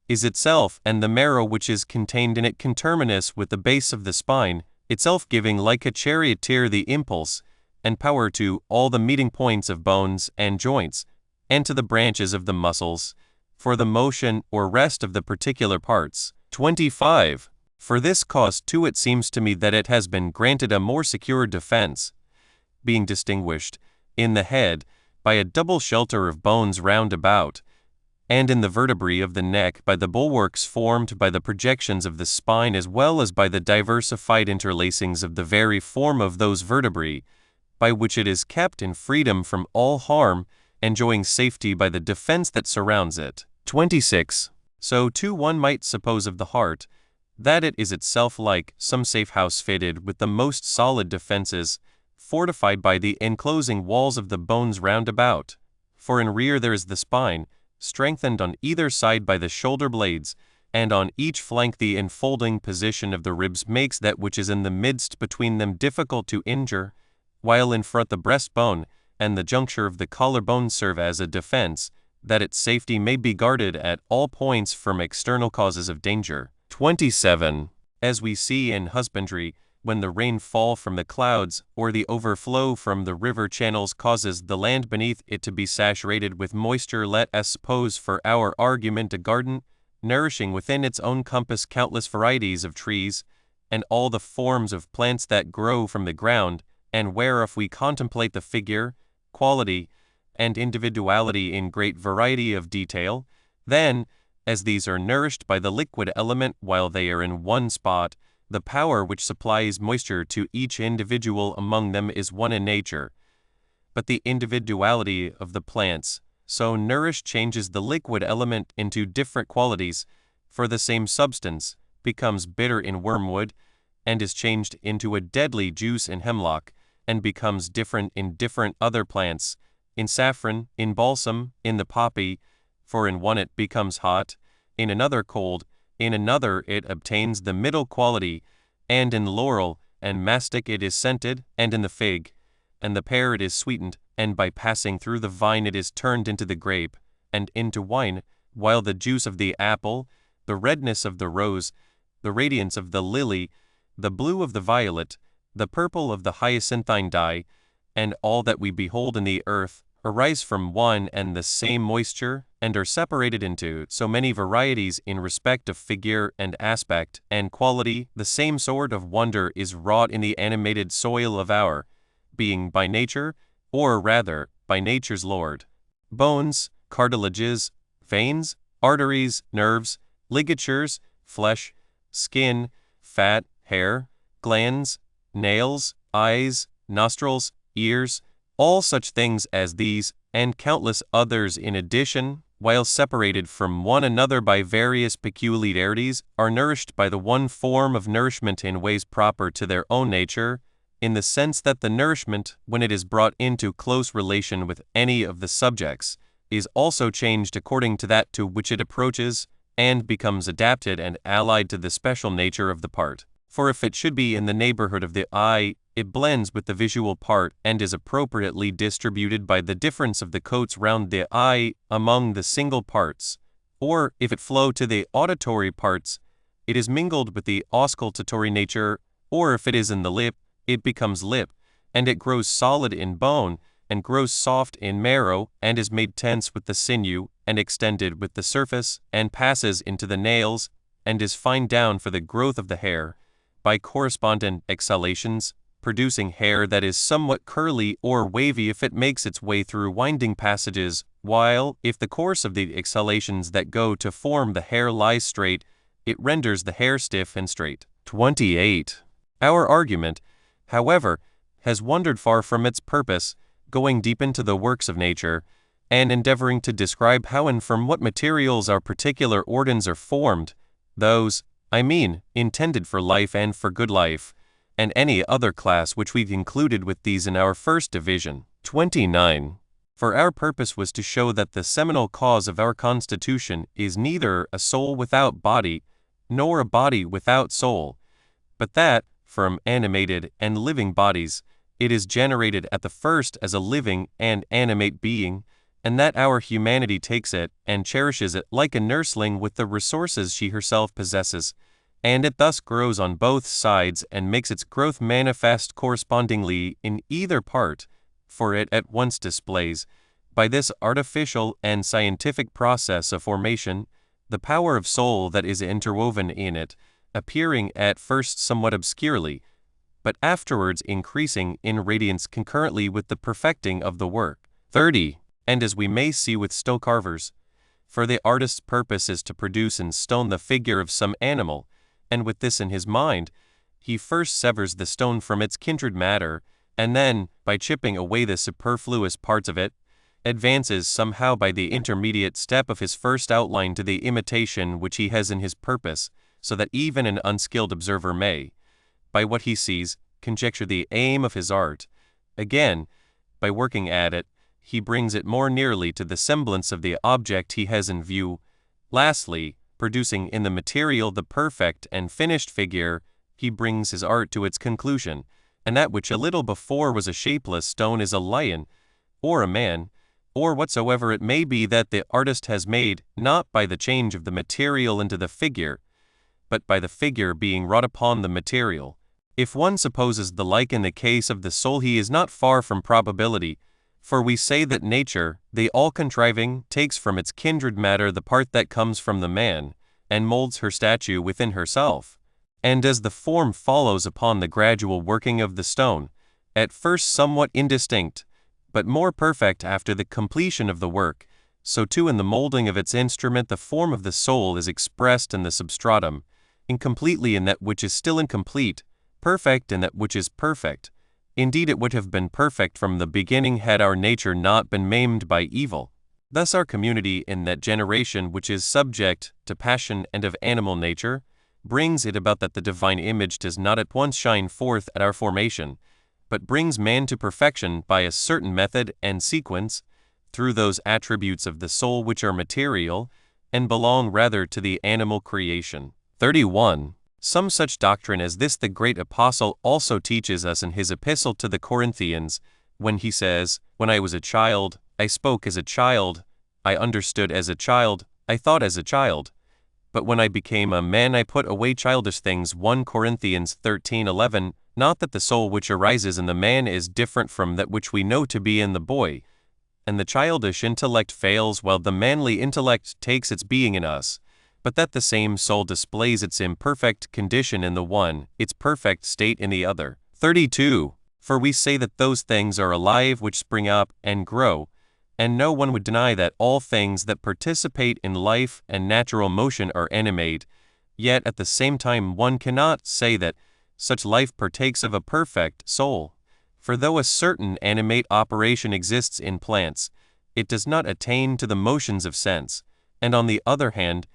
S1: is itself, and the marrow which is contained in it conterminous with the base of the spine, itself giving like a charioteer the impulse and power to all the meeting points of bones and joints, and to the branches of the muscles, for the motion or rest of the particular parts. 25. For this cause too it seems to me that it has been granted a more secure defense, being distinguished, in the head, by a double shelter of bones round about, and in the vertebrae of the neck by the bulwarks formed by the projections of the spine, as well as by the diversified interlacings of the very form of those vertebrae, by which it is kept in freedom from all harm, enjoying safety by the defense that surrounds it. 26. So too one might suppose of the heart, that it is itself like some safe house fitted with the most solid defenses, fortified by the enclosing walls of the bones round about. For in rear there is the spine, strengthened on either side by the shoulder blades, and on each flank the enfolding position of the ribs makes that which is in the midst between them difficult to injure, while in front the breastbone and the juncture of the collarbone serve as a defense, that its safety may be guarded at all points from external causes of danger. 27. As we see in husbandry, when the rain fall from the clouds, or the overflow from the river channels causes the land beneath it to be saturated with moisture, let us suppose for our argument a garden, nourishing within its own compass countless varieties of trees, and all the forms of plants that grow from the ground, and where if we contemplate the figure, quality, and individuality in great variety of detail, then, as these are nourished by the liquid element while they are in one spot, the power which supplies moisture to each individual among them is one in nature. But the individuality of the plants, so nourished, changes the liquid element into different qualities, for the same substance becomes bitter in wormwood, and is changed into a deadly juice in hemlock, and becomes different in different other plants, in saffron, in balsam, in the poppy, for in one it becomes hot, in another cold, in another it obtains the middle quality, and in laurel and mastic it is scented, and in the fig and the pear it is sweetened, and by passing through the vine it is turned into the grape, and into wine, while the juice of the apple, the redness of the rose, the radiance of the lily, the blue of the violet, the purple of the hyacinthine dye, and all that we behold in the earth, arise from one and the same moisture, and are separated into so many varieties in respect of figure and aspect and quality. The same sort of wonder is wrought in the animated soil of our being by nature, or rather by nature's Lord. Bones, cartilages, veins, arteries, nerves, ligatures, flesh, skin, fat, hair, glands, nails, eyes, nostrils, ears, all such things as these, and countless others in addition, while separated from one another by various peculiarities, are nourished by the one form of nourishment in ways proper to their own nature, in the sense that the nourishment, when it is brought into close relation with any of the subjects, is also changed according to that to which it approaches, and becomes adapted and allied to the special nature of the part. For if it should be in the neighborhood of the eye, it blends with the visual part and is appropriately distributed by the difference of the coats round the eye among the single parts. Or if it flow to the auditory parts, it is mingled with the auscultatory nature. Or if it is in the lip, it becomes lip, and it grows solid in bone, and grows soft in marrow, and is made tense with the sinew, and extended with the surface, and passes into the nails, and is fined down for the growth of the hair, by correspondent exhalations, producing hair that is somewhat curly or wavy if it makes its way through winding passages, while, if the course of the exhalations that go to form the hair lies straight, it renders the hair stiff and straight. 28. Our argument, however, has wandered far from its purpose, going deep into the works of nature, and endeavoring to describe how and from what materials our particular organs are formed, those, I mean, intended for life and for good life, and any other class which we've included with these in our first division. 29. For our purpose was to show that the seminal cause of our constitution is neither a soul without body, nor a body without soul, but that, from animated and living bodies, it is generated at the first as a living and animate being, and that our humanity takes it and cherishes it like a nursling with the resources she herself possesses, and it thus grows on both sides and makes its growth manifest correspondingly in either part, for it at once displays, by this artificial and scientific process of formation, the power of soul that is interwoven in it, appearing at first somewhat obscurely, but afterwards increasing in radiance concurrently with the perfecting of the work. 30. And as we may see with stone carvers, for the artist's purpose is to produce in stone the figure of some animal, and with this in his mind, he first severs the stone from its kindred matter, and then, by chipping away the superfluous parts of it, advances somehow by the intermediate step of his first outline to the imitation which he has in his purpose, so that even an unskilled observer may, by what he sees, conjecture the aim of his art. Again, by working at it, he brings it more nearly to the semblance of the object he has in view. Lastly, producing in the material the perfect and finished figure, he brings his art to its conclusion, and that which a little before was a shapeless stone is a lion, or a man, or whatsoever it may be that the artist has made, not by the change of the material into the figure, but by the figure being wrought upon the material. If one supposes the like in the case of the soul, he is not far from probability, for we say that nature, the all-contriving, takes from its kindred matter the part that comes from the man, and molds her statue within herself. And as the form follows upon the gradual working of the stone, at first somewhat indistinct, but more perfect after the completion of the work, so too in the molding of its instrument the form of the soul is expressed in the substratum, incompletely in that which is still incomplete, perfect in that which is perfect. Indeed, it would have been perfect from the beginning had our nature not been maimed by evil. Thus our community in that generation which is subject to passion and of animal nature, brings it about that the divine image does not at once shine forth at our formation, but brings man to perfection by a certain method and sequence, through those attributes of the soul which are material, and belong rather to the animal creation. 31. Some such doctrine as this the great apostle also teaches us in his epistle to the Corinthians, when he says, "When I was a child, I spoke as a child, I understood as a child, I thought as a child. But when I became a man, I put away childish things." 1 Corinthians 13:11. Not that the soul which arises in the man is different from that which we know to be in the boy, and the childish intellect fails while the manly intellect takes its being in us, but that the same soul displays its imperfect condition in the one, its perfect state in the other. 32. For we say that those things are alive which spring up and grow, and no one would deny that all things that participate in life and natural motion are animate, yet at the same time one cannot say that such life partakes of a perfect soul. For though a certain animate operation exists in plants, it does not attain to the motions of sense, and on the other hand,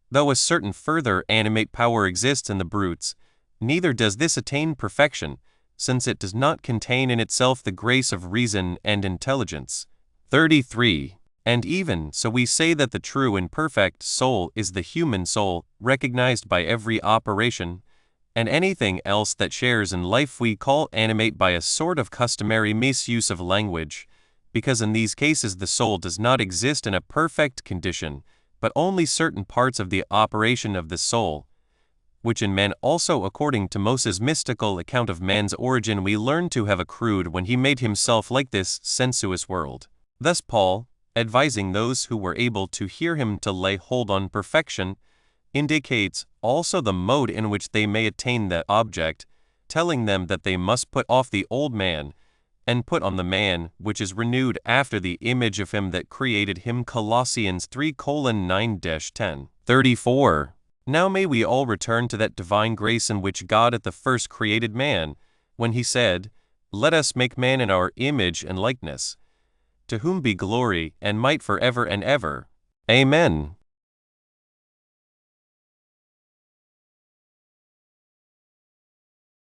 S1: though a certain further animate power exists in the brutes, neither does this attain perfection, since it does not contain in itself the grace of reason and intelligence. 33. And even so we say that the true and perfect soul is the human soul, recognized by every operation, and anything else that shares in life we call animate by a sort of customary misuse of language, because in these cases the soul does not exist in a perfect condition, but only certain parts of the operation of the soul, which in man also according to Moses' mystical account of man's origin we learn to have accrued when he made himself like this sensuous world. Thus Paul, advising those who were able to hear him to lay hold on perfection, indicates also the mode in which they may attain that object, telling them that they must put off the old man, and put on the man which is renewed after the image of him that created him. Colossians 3:9-10. 34. Now may we all return to that divine grace in which God at the first created man, when he said, "Let us make man in our image and likeness," to whom be glory and might forever and ever. Amen.